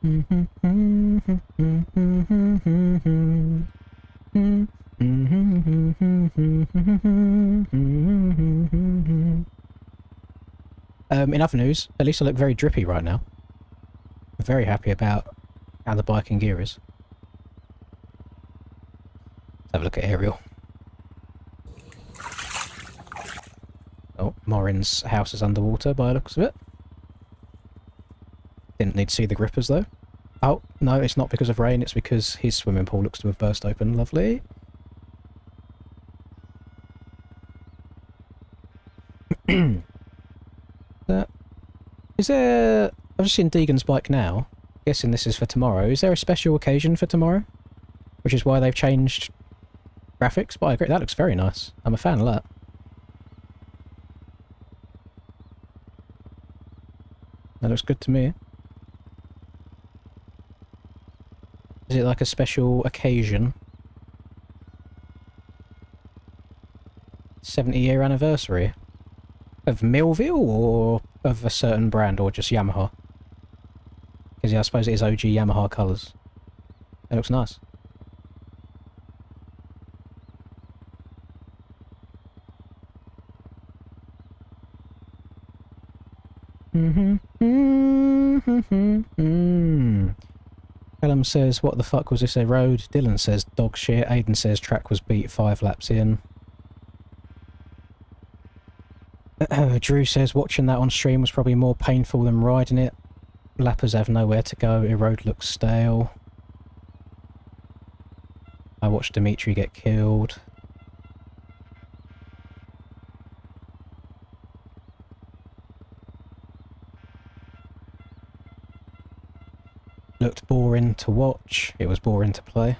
In other news, at least I look very drippy right now. I'm very happy about how the bike and gear is. Let's have a look at Ariel. Oh, Morin's house is underwater by the looks of it. Didn't need to see the grippers though. Oh, no, it's not because of rain, it's because his swimming pool looks to have burst open. Lovely. Is there... I've just seen Deegan's bike now. Guessing this is for tomorrow. Is there a special occasion for tomorrow? Which is why they've changed graphics? But I agree, that looks very nice. I'm a fan of that. That looks good to me. Is it like a special occasion? 70-year anniversary? Of Millville or of a certain brand or just Yamaha? Because yeah, I suppose it is OG Yamaha colours. It looks nice. Callum says, what the fuck was this a road? Dylan says, dog shit. Aiden says, track was beat 5 laps in. Drew says, watching that on stream was probably more painful than riding it. Lappers have nowhere to go. A road looks stale. I watched Dimitri get killed. Looked boring to watch. It was boring to play.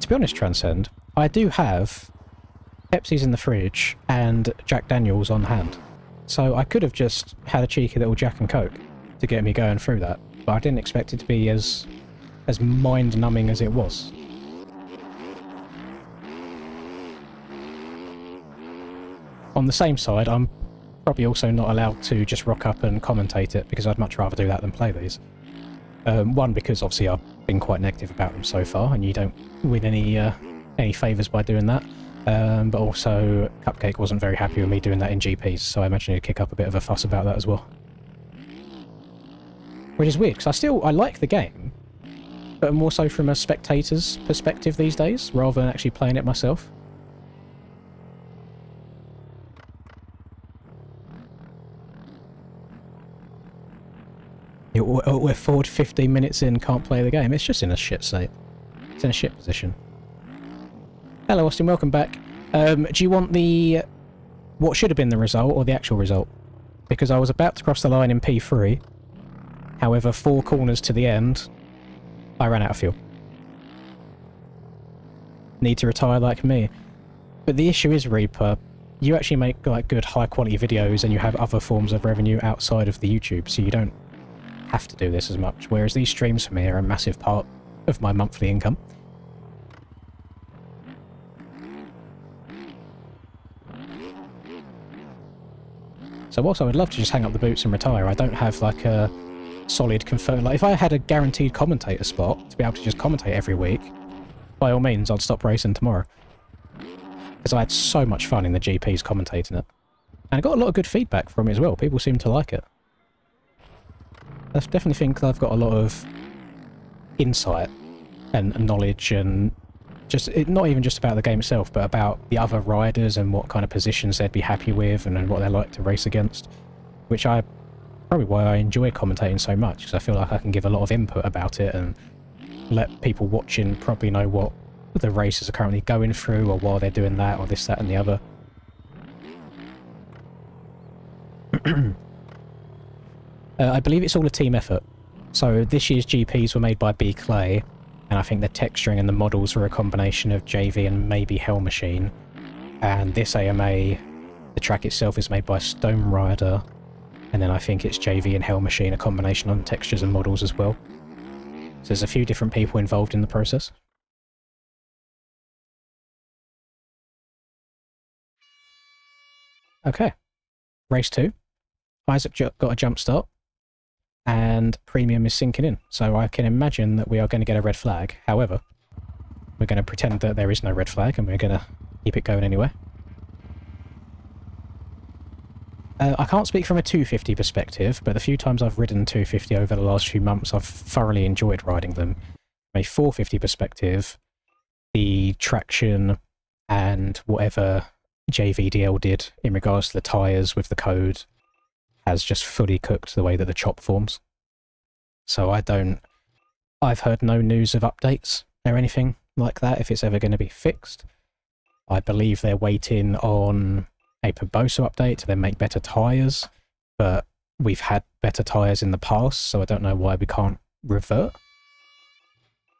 To be honest, Transcend, I do have Pepsi's in the fridge and Jack Daniels on hand. So I could have just had a cheeky little Jack and Coke to get me going through that, but I didn't expect it to be as mind-numbing as it was. On the same side, I'm probably also not allowed to just rock up and commentate it, because I'd much rather do that than play these. One, because obviously I've been quite negative about them so far, and you don't win any favours by doing that. But also, Cupcake wasn't very happy with me doing that in GPs, so I imagine he'd kick up a bit of a fuss about that as well. Which is weird, because I like the game, but more so from a spectator's perspective these days, rather than actually playing it myself. We're forward 15 minutes in, can't play the game. It's just in a shit state. It's in a shit position. Hello, Austin, welcome back. Do you want what should have been the result, or the actual result? Because I was about to cross the line in P3. However, 4 corners to the end, I ran out of fuel. Need to retire like me. But the issue is, Reaper, you actually make like good high-quality videos, and you have other forms of revenue outside of the YouTube, so you don't have to do this as much, whereas these streams for me are a massive part of my monthly income. So whilst I would love to just hang up the boots and retire, I don't have like a solid confirmed... Like if I had a guaranteed commentator spot to be able to just commentate every week, by all means I'd stop racing tomorrow. Because I had so much fun in the GPs commentating it. And I got a lot of good feedback from it as well. People seem to like it. I definitely think I've got a lot of insight and knowledge, and just not even just about the game itself, but about the other riders and what kind of positions they'd be happy with, and what they like to race against, which probably why I enjoy commentating so much, because I feel like I can give a lot of input about it and let people watching probably know what the racers are currently going through, or why they're doing that, or this, that and the other. I believe it's all a team effort. So this year's GPs were made by B Clay, and I think the texturing and the models were a combination of JV and maybe Hell Machine. And this AMA, the track itself is made by Stone Rider, and then I think it's JV and Hell Machine, a combination on textures and models as well. So there's a few different people involved in the process. Okay. Race 2. Isaac got a jump start. And premium is sinking in. So I can imagine that we are going to get a red flag. However, we're going to pretend that there is no red flag and we're going to keep it going anyway. I can't speak from a 250 perspective, but the few times I've ridden 250 over the last few months, I've thoroughly enjoyed riding them. From a 450 perspective, the traction and whatever JVDL did in regards to the tyres with the code has just fully cooked the way that the chop forms. So I've heard no news of updates or anything like that if it's ever going to be fixed. I believe they're waiting on a Perbosa update to then make better tyres, but we've had better tyres in the past, so I don't know why we can't revert.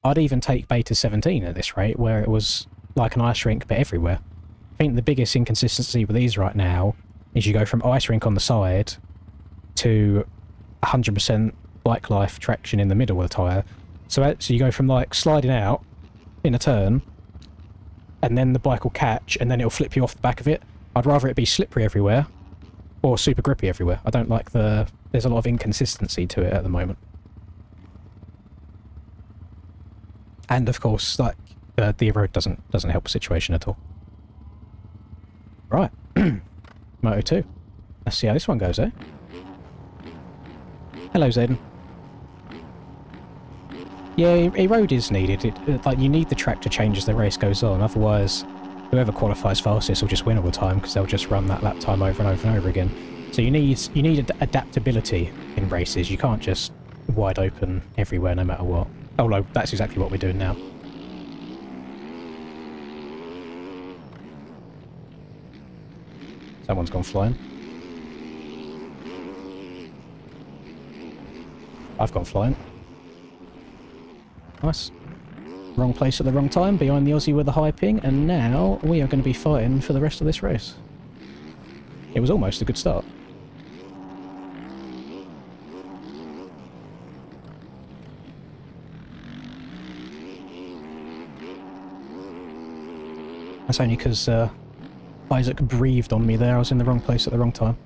I'd even take Beta 17 at this rate, where it was like an ice rink but everywhere. I think the biggest inconsistency with these right now is you go from ice rink on the side to 100% bike life traction in the middle of the tyre. So you go from like sliding out in a turn, and then the bike will catch, and then it'll flip you off the back of it. I'd rather it be slippery everywhere, or super grippy everywhere. I don't like there's a lot of inconsistency to it at the moment. And of course, like, the road doesn't help the situation at all. Right. Moto 2. Let's see how this one goes, eh? Hello, Zayden. Yeah, a road is needed. Like, you need the track to change as the race goes on, otherwise whoever qualifies fastest will just win all the time, because they'll just run that lap time over and over and over again. So you need adaptability in races. You can't just wide open everywhere no matter what. Although that's exactly what we're doing now. Someone's gone flying. I've gone flying. Nice. Wrong place at the wrong time, behind the Aussie with the high ping, and now we are going to be fighting for the rest of this race. It was almost a good start. That's only because Isaac breathed on me there. I was in the wrong place at the wrong time.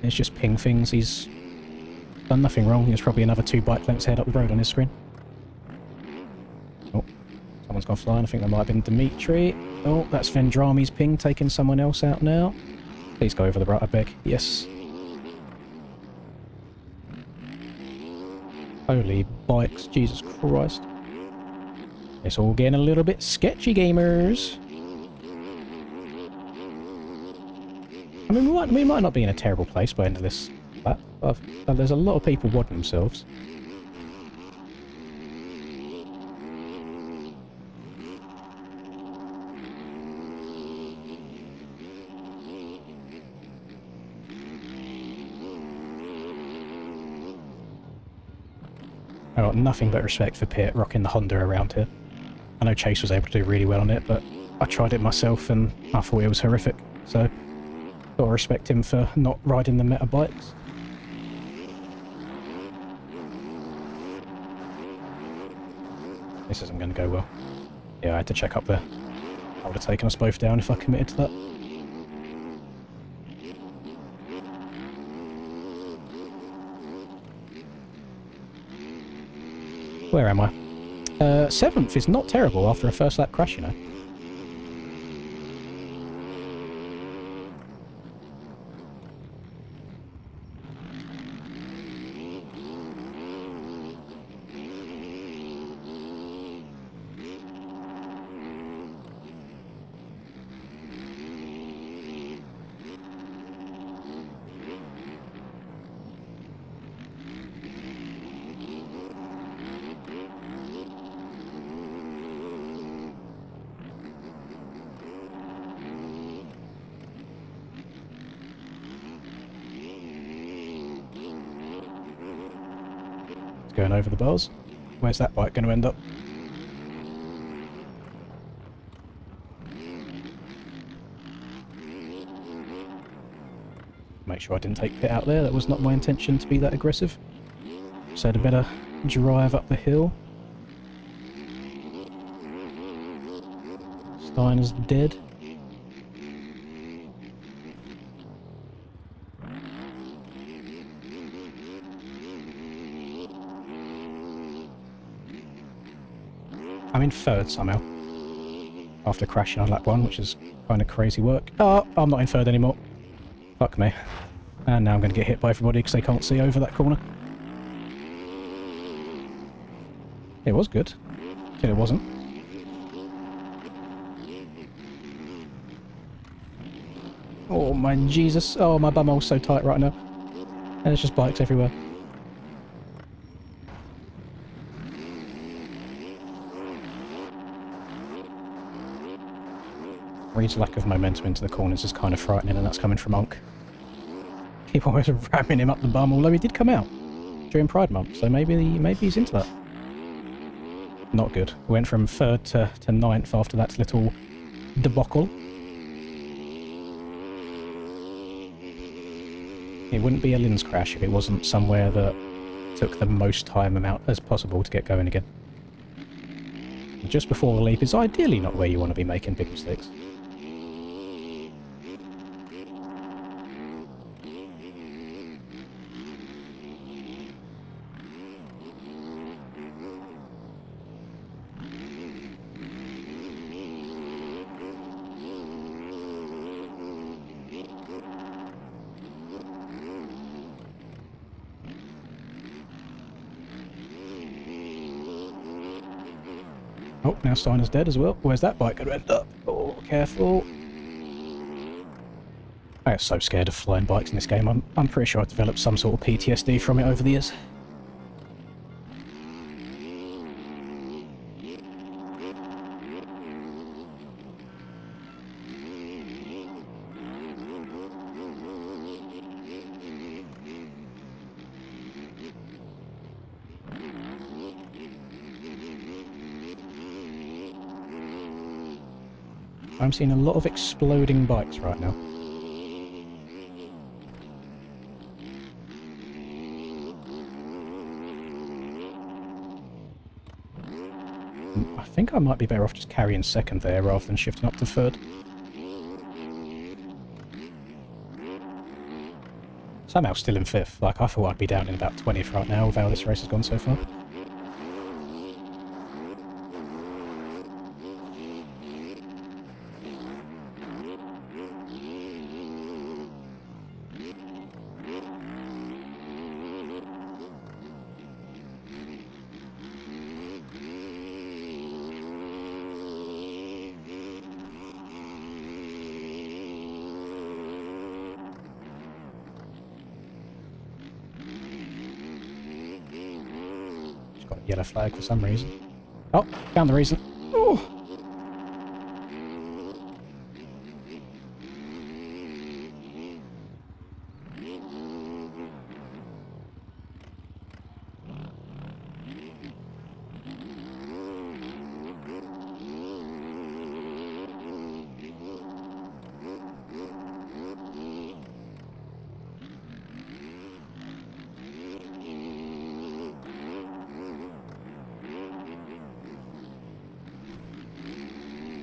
It's just ping things. He's done nothing wrong. He was probably another 2 bike lengths ahead up the road on his screen. Oh, someone's gone flying. I think that might have been Dimitri. Oh, that's Vendrami's ping taking someone else out now. Please go over the right, I beg. Yes. Holy bikes, Jesus Christ. It's all getting a little bit sketchy, gamers. I mean, we might not be in a terrible place by the end of this lap, but there's a lot of people wadding themselves. I've got nothing but respect for Pitt rocking the Honda around here. I know Chase was able to do really well on it, but I tried it myself and I thought it was horrific, so gotta respect him for not riding the meta bikes. This isn't going to go well. Yeah, I had to check up there. I would have taken us both down if I committed to that. Where am I? 7th is not terrible after a first lap crash, you know. Going over the bars. Where's that bike going to end up? Make sure I didn't take Pit out there. That was not my intention to be that aggressive. So I'd better drive up the hill. Steiner's dead. I'm in third somehow. After crashing on lap 1, which is kind of crazy work. Oh, I'm not in third anymore. Fuck me. And now I'm going to get hit by everybody because they can't see over that corner. It was good. Till it wasn't. Oh my Jesus. Oh, my bumhole's so tight right now. And there's just bikes everywhere. Reed's lack of momentum into the corners is kind of frightening, and that's coming from Unk. Keep always ramming him up the bum, although he did come out during Pride Month, so maybe he's into that. Not good. We went from third to ninth after that little debacle. It wouldn't be a Linz crash if it wasn't somewhere that took the most time out as possible to get going again. Just before the leap is ideally not where you want to be making big mistakes. Oh, now Steiner's dead as well. Where's that bike going to end up? Oh, careful. I get so scared of flying bikes in this game. I'm pretty sure I've developed some sort of PTSD from it over the years. I'm seeing a lot of exploding bikes right now. I think I might be better off just carrying second there rather than shifting up to third. Somehow still in fifth. Like, I thought I'd be down in about 20th right now with how this race has gone so far. Got a yellow flag for some reason. Oh, found the reason. Oh.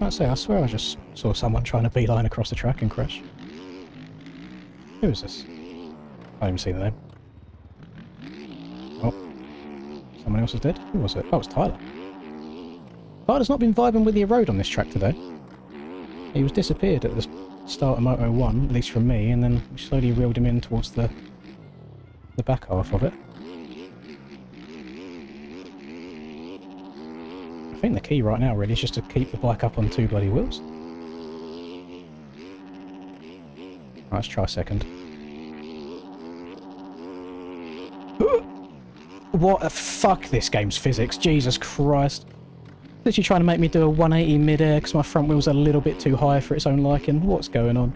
I swear I just saw someone trying to beeline across the track and crash. Who is this? I haven't seen the name. Oh. Someone else is dead? Who was it? Oh, it's Tyler. Tyler's not been vibing with the road on this track today. He was disappeared at the start of Moto 1, at least from me, and then we slowly reeled him in towards the back half of it. I think the key right now really is just to keep the bike up on two bloody wheels. Right, let's try second. What a fuck this game's physics, Jesus Christ. Literally trying to make me do a 180 mid-air because my front wheel's a little bit too high for its own liking. What's going on?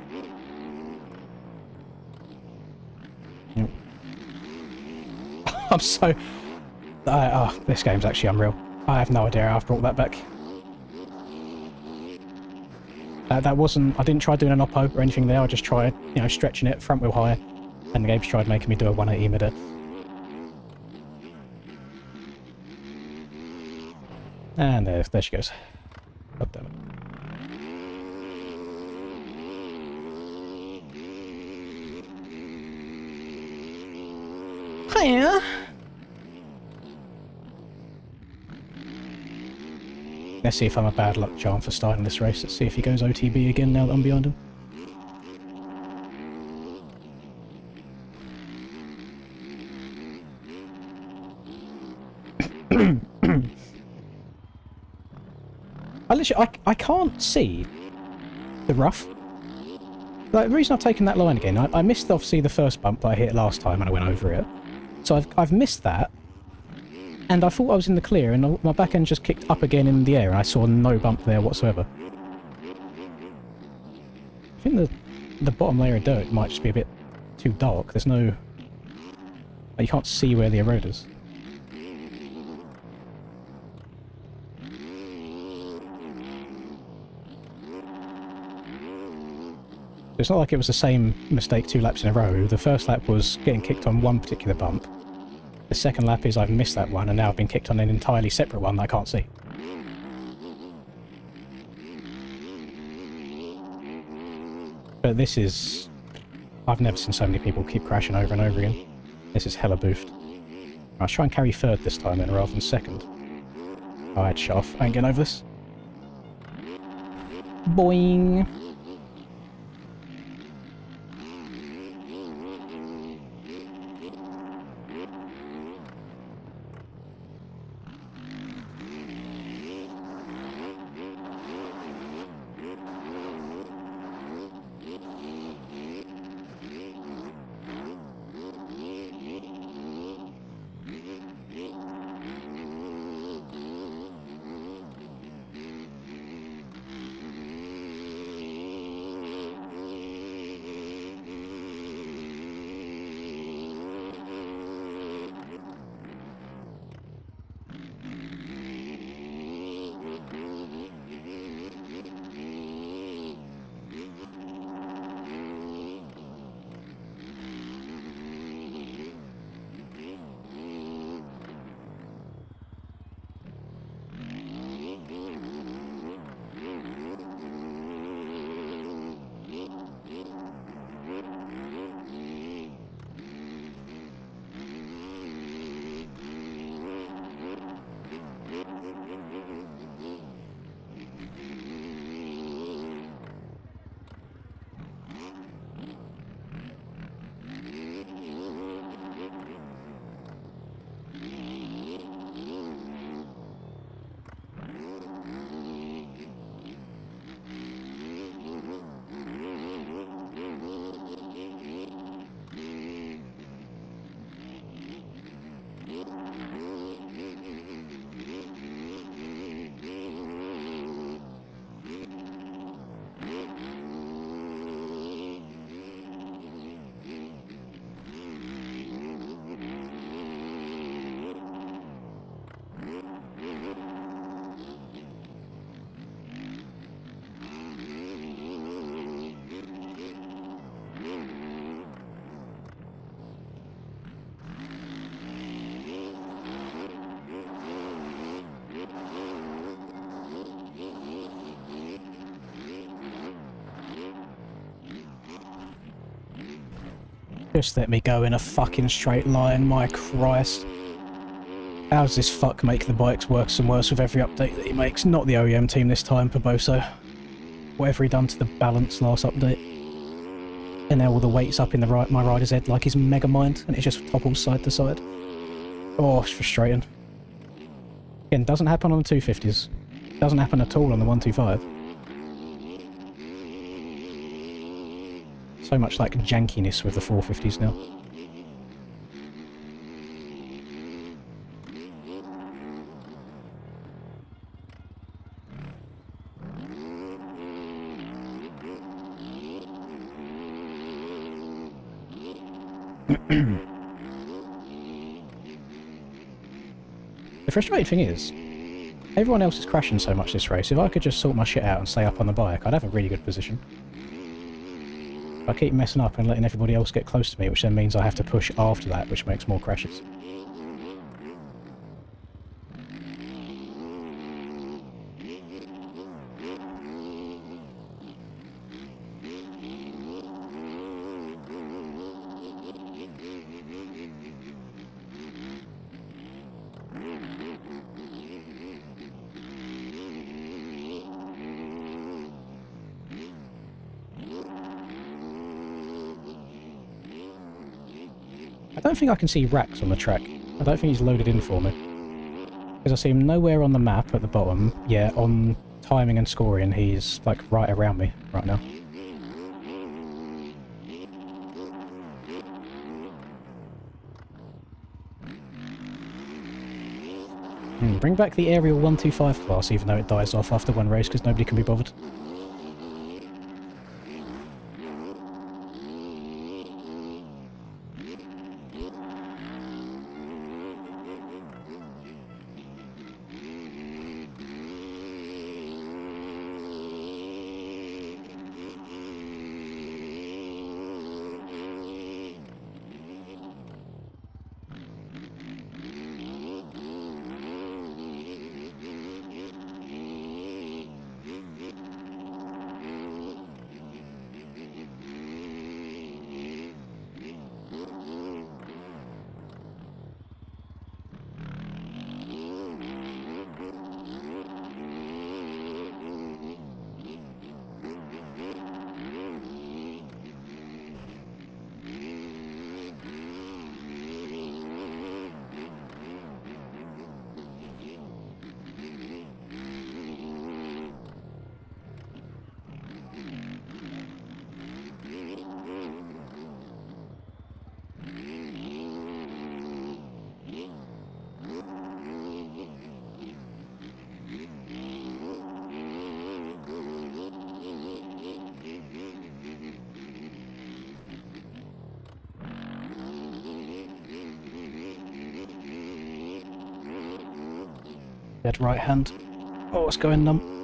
Yep. I'm so... oh, this game's actually unreal. I have no idea how I've brought that back. That wasn't... I didn't try doing an oppo or anything there. I just tried, you know, stretching it front wheel higher. And the game's tried making me do a 180 mid-air. And there she goes. God damn it. Hiya! Let's see if I'm a bad luck charm for starting this race. Let's see if he goes OTB again now that I'm behind him. I can't see the rough. Like, the reason I've taken that line again, I missed obviously the first bump that I hit last time and I went over it. So I've missed that. And I thought I was in the clear and my back end just kicked up again in the air and I saw no bump there whatsoever. I think the bottom layer of dirt might just be a bit too dark. There's no... You can't see where the road is. It's not like it was the same mistake 2 laps in a row. The first lap was getting kicked on one particular bump. The second lap is I've missed that one and now I've been kicked on an entirely separate one that I can't see. But this is... I've never seen so many people keep crashing over and over again. This is hella boofed. I'll try and carry third this time then rather than second. Oh, I had shut off. I ain't getting over this. Boing! Just let me go in a fucking straight line, my Christ. How does this fuck make the bikes worse and worse with every update that he makes? Not the OEM team this time, Perboso. Whatever he done to the balance last update. And now all the weight's up in my rider's head like he's mega mind, and it just topples side to side. Oh, it's frustrating. Again, doesn't happen on the 250s. Doesn't happen at all on the 125. So much like jankiness with the 450s now. The frustrating thing is, everyone else is crashing so much this race. If I could just sort my shit out and stay up on the bike, I'd have a really good position. I keep messing up and letting everybody else get close to me, which then means I have to push after that, which makes more crashes. I don't think I can see Rax on the track. I don't think he's loaded in for me. Because I see him nowhere on the map at the bottom. Yeah, on timing and scoring, he's like right around me right now. Bring back the Aerial 125 class, even though it dies off after one race because nobody can be bothered. Dead right hand. Oh, what's going on?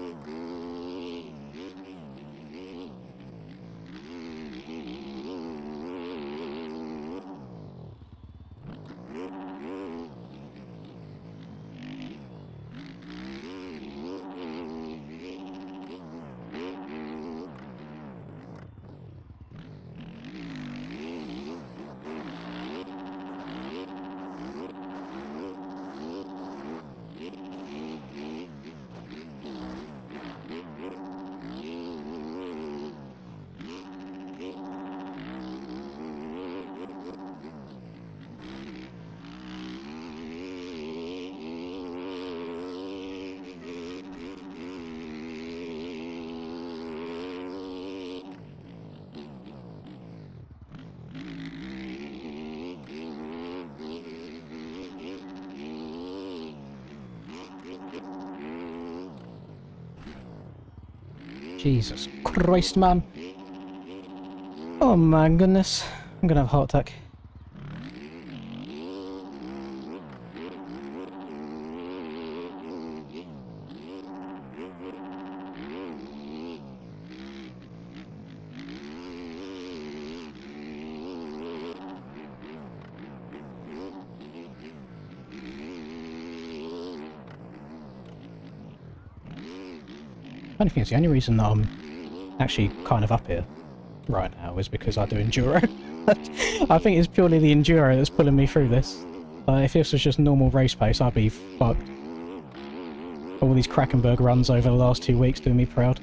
Jesus Christ, man. Oh my goodness. I'm gonna have a heart attack. Funny thing is, the only reason that I'm actually kind of up here right now is because I do enduro. I think it's purely the enduro that's pulling me through this. If this was just normal race pace, I'd be fucked. All these Krakenberg runs over the last 2 weeks doing me proud.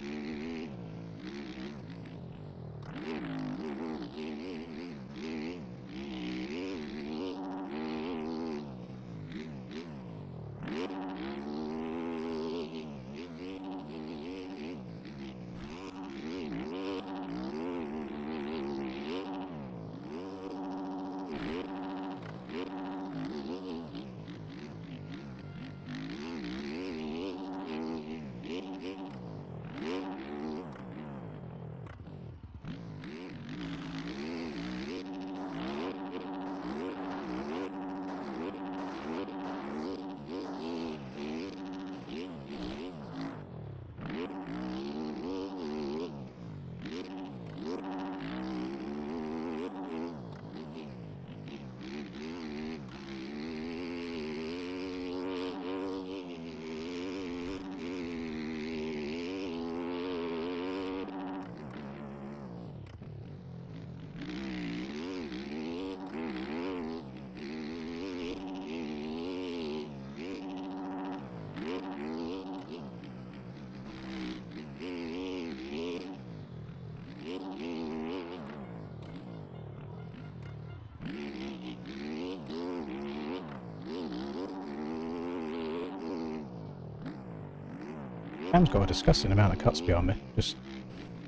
Cam's got a disgusting amount of cuts behind me. Just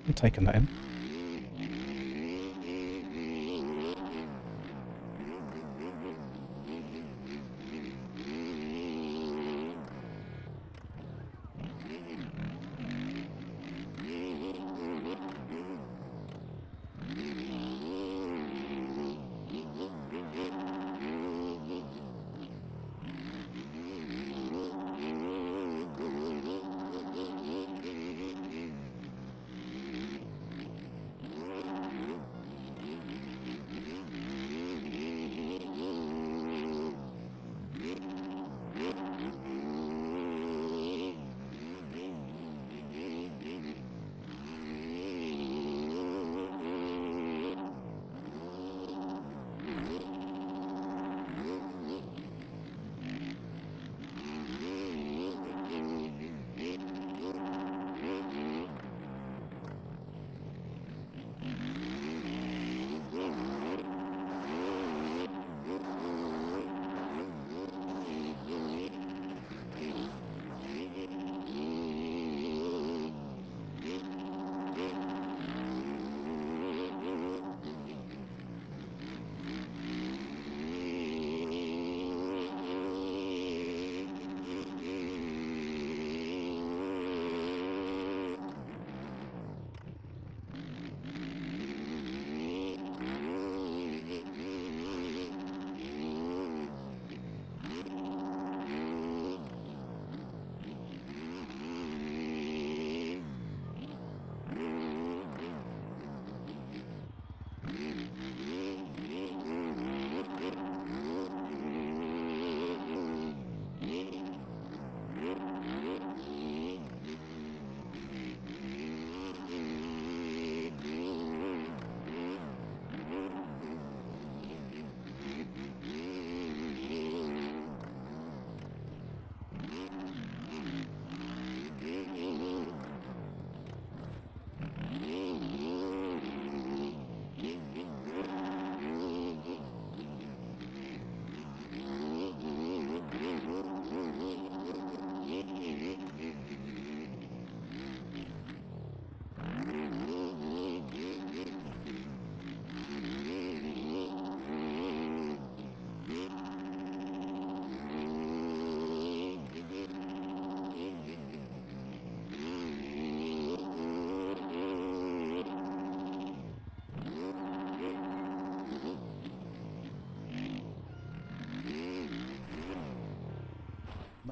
I'm taking that in.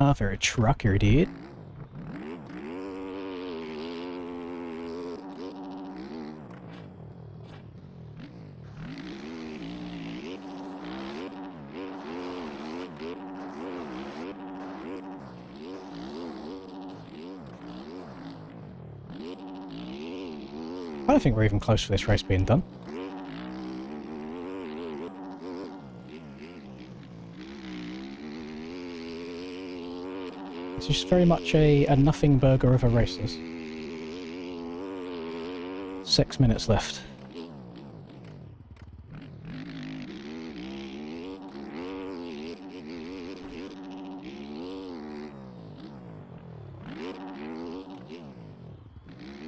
Mother trucker, dude. I don't think we're even close to this race being done. It's just very much a nothing burger of a race. There's 6 minutes left.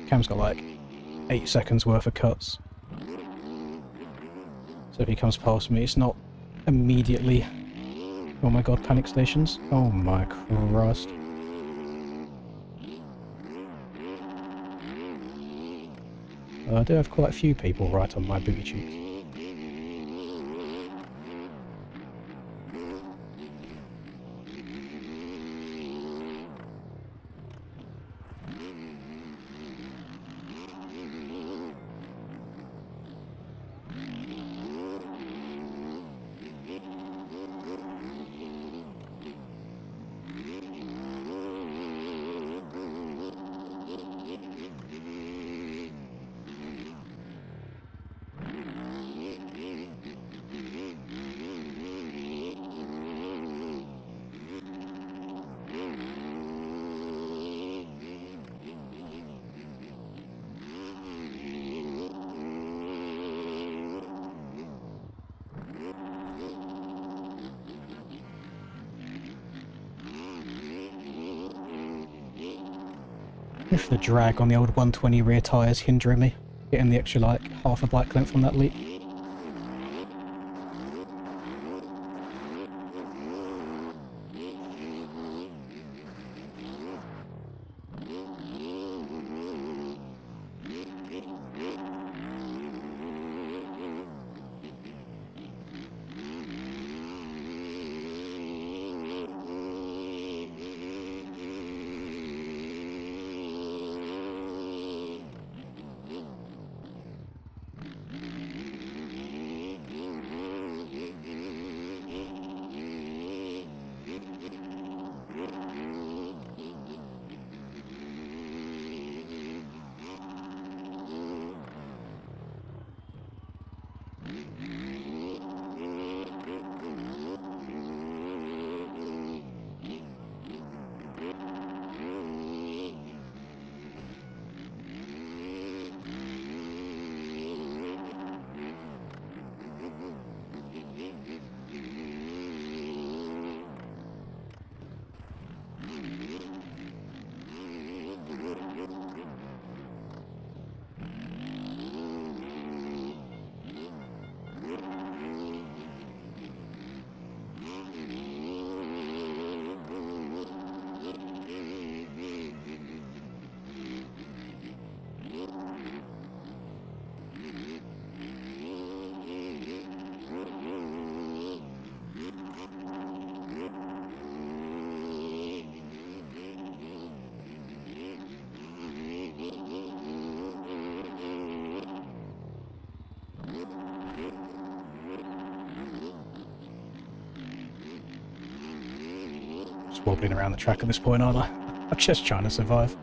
Cam's got like 8 seconds worth of cuts. So if he comes past me, it's not immediately... Oh my god, panic stations. Oh my Christ. I do have quite a few people right on my booty cheeks. If the drag on the old 120 rear tyres hindering me, getting the extra like half a bike length from that leap. Just wobbling around the track at this point, aren't I? I'm just trying to survive.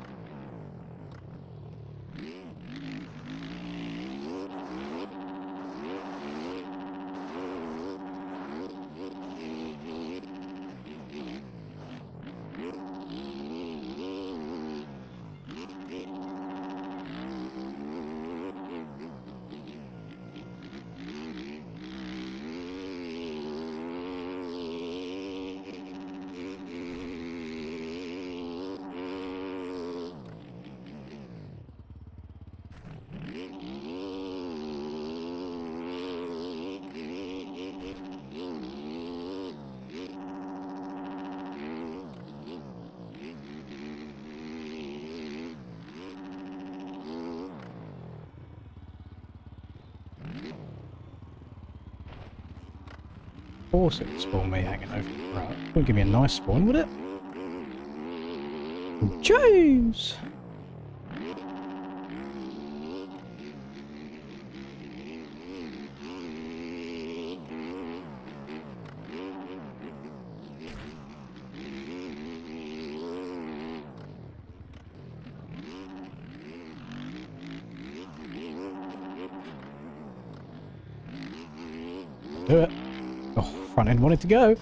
Of course it would spawn me hanging over the right. Wouldn't give me a nice spawn, would it? James! Do it. Oh, front end wanted to go.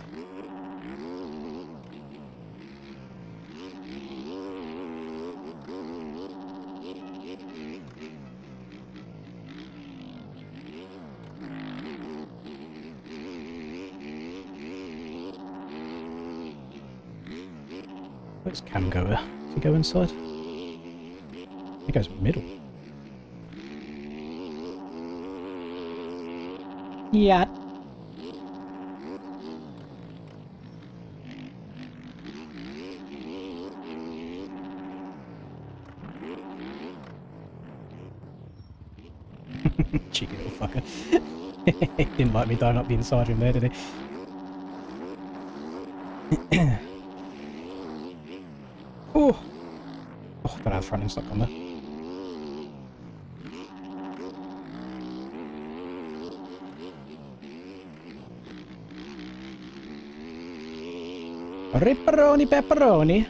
Where's Cam go? Does he go inside? He goes middle. Yeah. Cheeky little fucker. He didn't like me dying up the inside of him there, did he? Oh! Oh, I don't know how the front end's not gone there. Ripperoni pepperoni.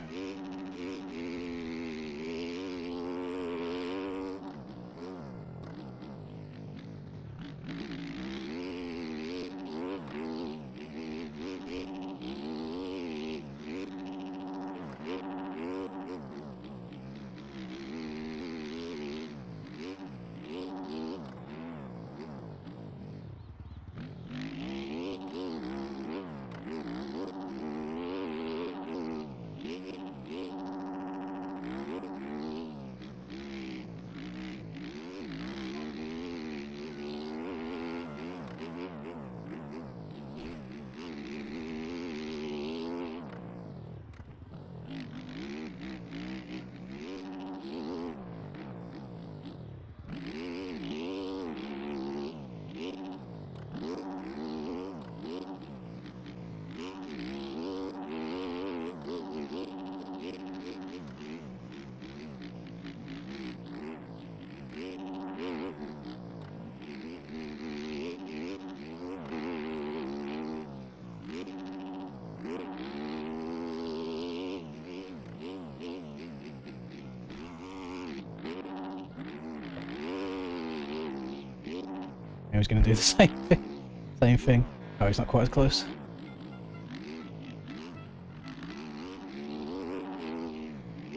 was going to do the same thing. Same thing. Oh, he's not quite as close.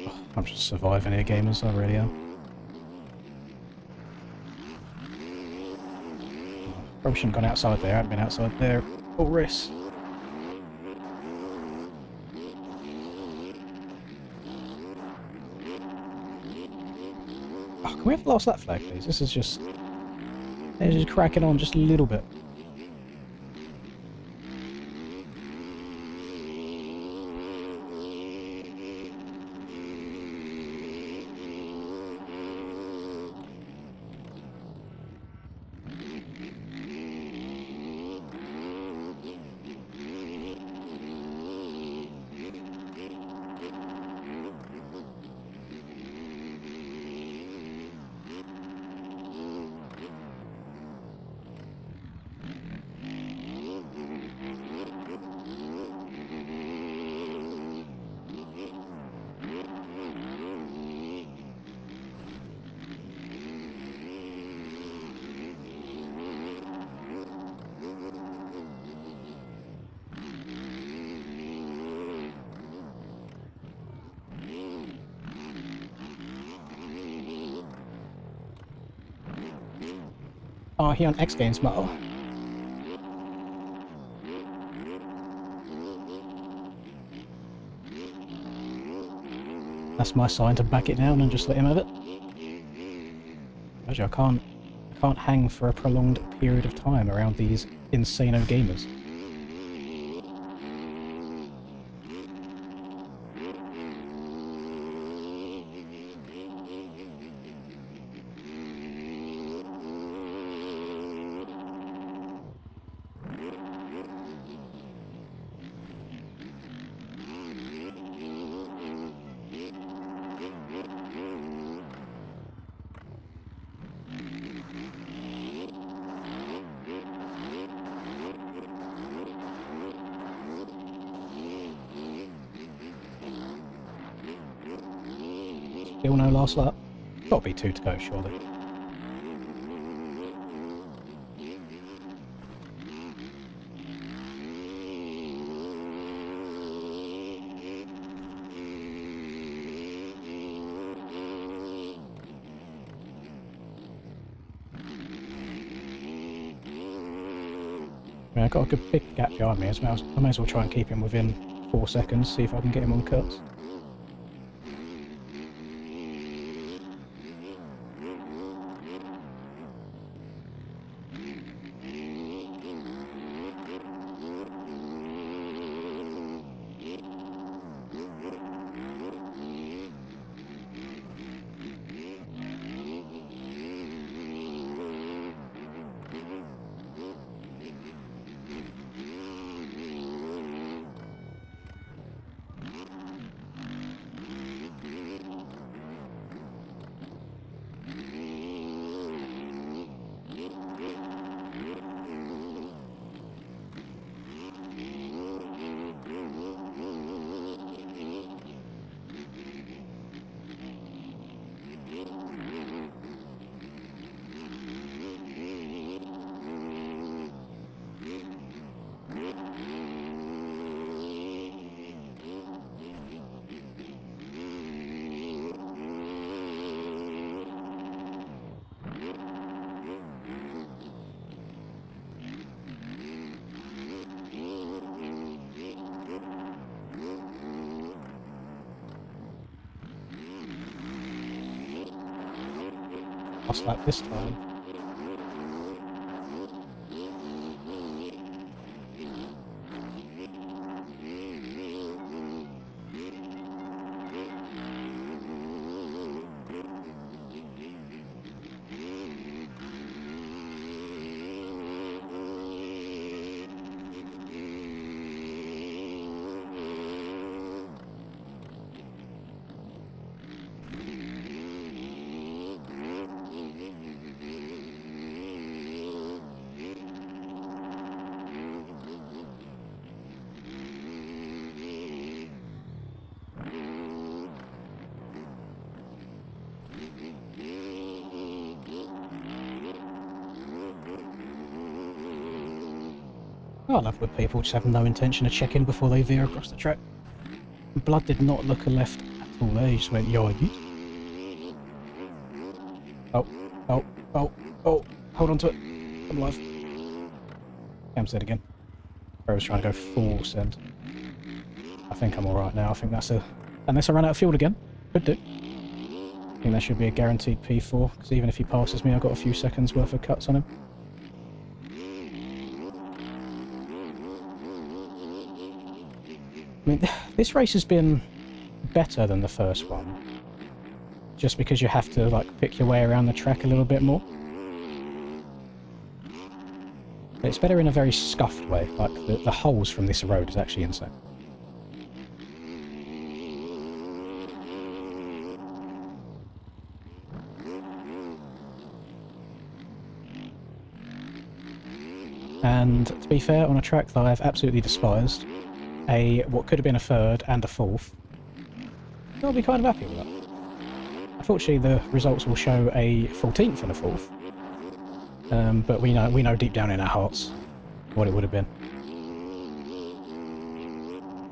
Oh, I'm just surviving here, gamers. I really am. Probably shouldn't have gone outside there. I haven't been outside there. All risks. Oh, can we have the last lap flag, please? This is just... It's just cracking on just a little bit. Oh, here on X Games Metal. That's my sign to back it down and just let him have it. Actually, I can't hang for a prolonged period of time around these insano gamers. Still no last lap. Gotta be 2 to go, surely. I mean, I've got a good big gap behind me. I may as well try and keep him within 4 seconds, see if I can get him on cuts. Last lap this time. Oh, I love when people just have no intention of checking before they veer across the track. Blood did not look a left at all there, he just went, yo, oh, oh, oh, oh, hold on to it. I'm alive. Cam's dead again. I was trying to go full send. I think I'm alright now. I think that's a... Unless I run out of fuel again. Could do. I think that should be a guaranteed P4, because even if he passes me, I've got a few seconds worth of cuts on him. I mean, this race has been better than the first one. Just because you have to, like, pick your way around the track a little bit more. It's better in a very scuffed way. Like, the holes from this road is actually insane. And to be fair, on a track that I've absolutely despised, what could have been a third and a fourth, I'll be kind of happy with that. Unfortunately, the results will show a 14th and a 4th. But we know deep down in our hearts what it would have been.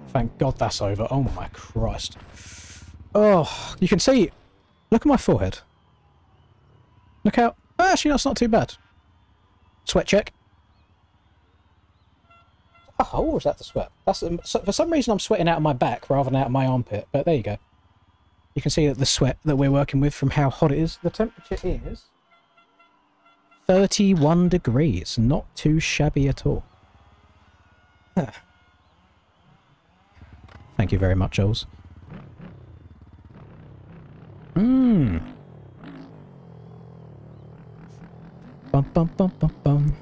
Thank God that's over. Oh my Christ. Oh, you can see... Look at my forehead. Look how... Oh, actually, that's not too bad. Sweat check. Oh, or is that the sweat? That's for some reason I'm sweating out of my back rather than out of my armpit, but there you go. You can see that the sweat that we're working with from how hot it is. The temperature is 31 degrees. Not too shabby at all. Ah. Thank you very much, Jules. Bum bum bum bum bum.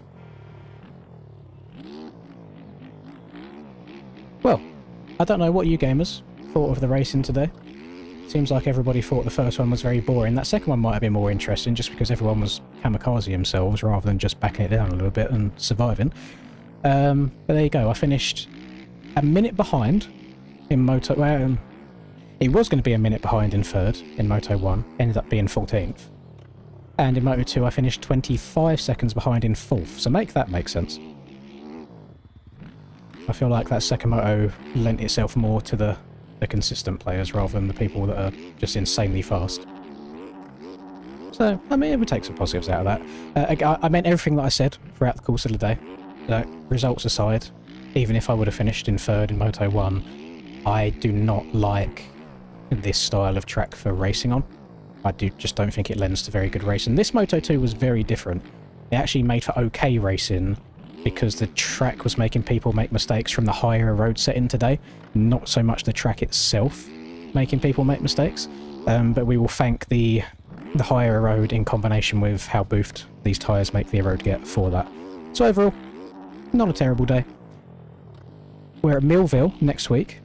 Well, I don't know what you gamers thought of the racing today. Seems like everybody thought the first one was very boring. That second one might have been more interesting just because everyone was kamikaze themselves rather than just backing it down a little bit and surviving. But there you go. I finished a minute behind in Moto... Well, it was going to be a minute behind in third in Moto 1. Ended up being 14th. And in Moto 2 I finished 25 seconds behind in 4th. So make that make sense. I feel like that second moto lent itself more to the consistent players rather than the people that are just insanely fast. So, I mean, it would take some positives out of that. I meant everything that I said throughout the course of the day. Results aside, even if I would have finished in third in Moto 1, I do not like this style of track for racing on. I just don't think it lends to very good racing. This Moto 2 was very different. It actually made for okay racing, because the track was making people make mistakes from the higher road setting today, not so much the track itself making people make mistakes. But we will thank the higher road in combination with how boofed these tyres make the road get for that. So overall, not a terrible day. We're at Millville next week.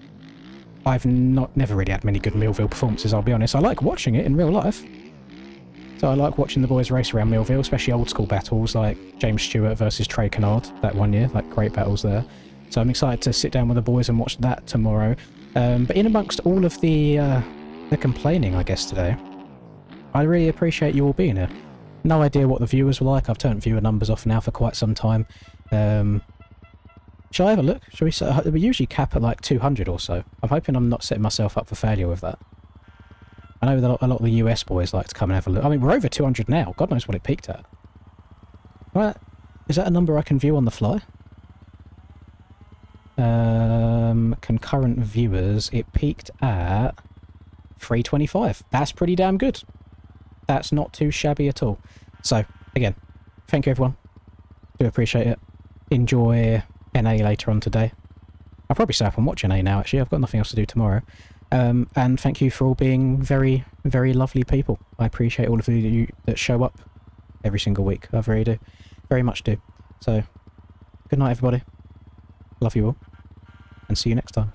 I've never really had many good Millville performances, I'll be honest. I like watching it in real life. So I like watching the boys race around Millville, especially old school battles like James Stewart versus Trey Kennard that one year, like great battles there. So I'm excited to sit down with the boys and watch that tomorrow. But in amongst all of the complaining, I guess, today, I really appreciate you all being here. No idea what the viewers were like. I've turned viewer numbers off now for quite some time. Shall I have a look? Shall we usually cap at like 200 or so. I'm hoping I'm not setting myself up for failure with that. I know that a lot of the US boys like to come and have a look. I mean, we're over 200 now. God knows what it peaked at. Right. Is that a number I can view on the fly? Concurrent viewers, it peaked at 325. That's pretty damn good. That's not too shabby at all. So, again, thank you everyone. Do appreciate it. Enjoy NA later on today. I'll probably stay up and watch NA now, actually. I've got nothing else to do tomorrow. And thank you for all being very, very lovely people. I appreciate all of you that show up every single week. I really do. Very much do. So, good night everybody. Love you all. And see you next time.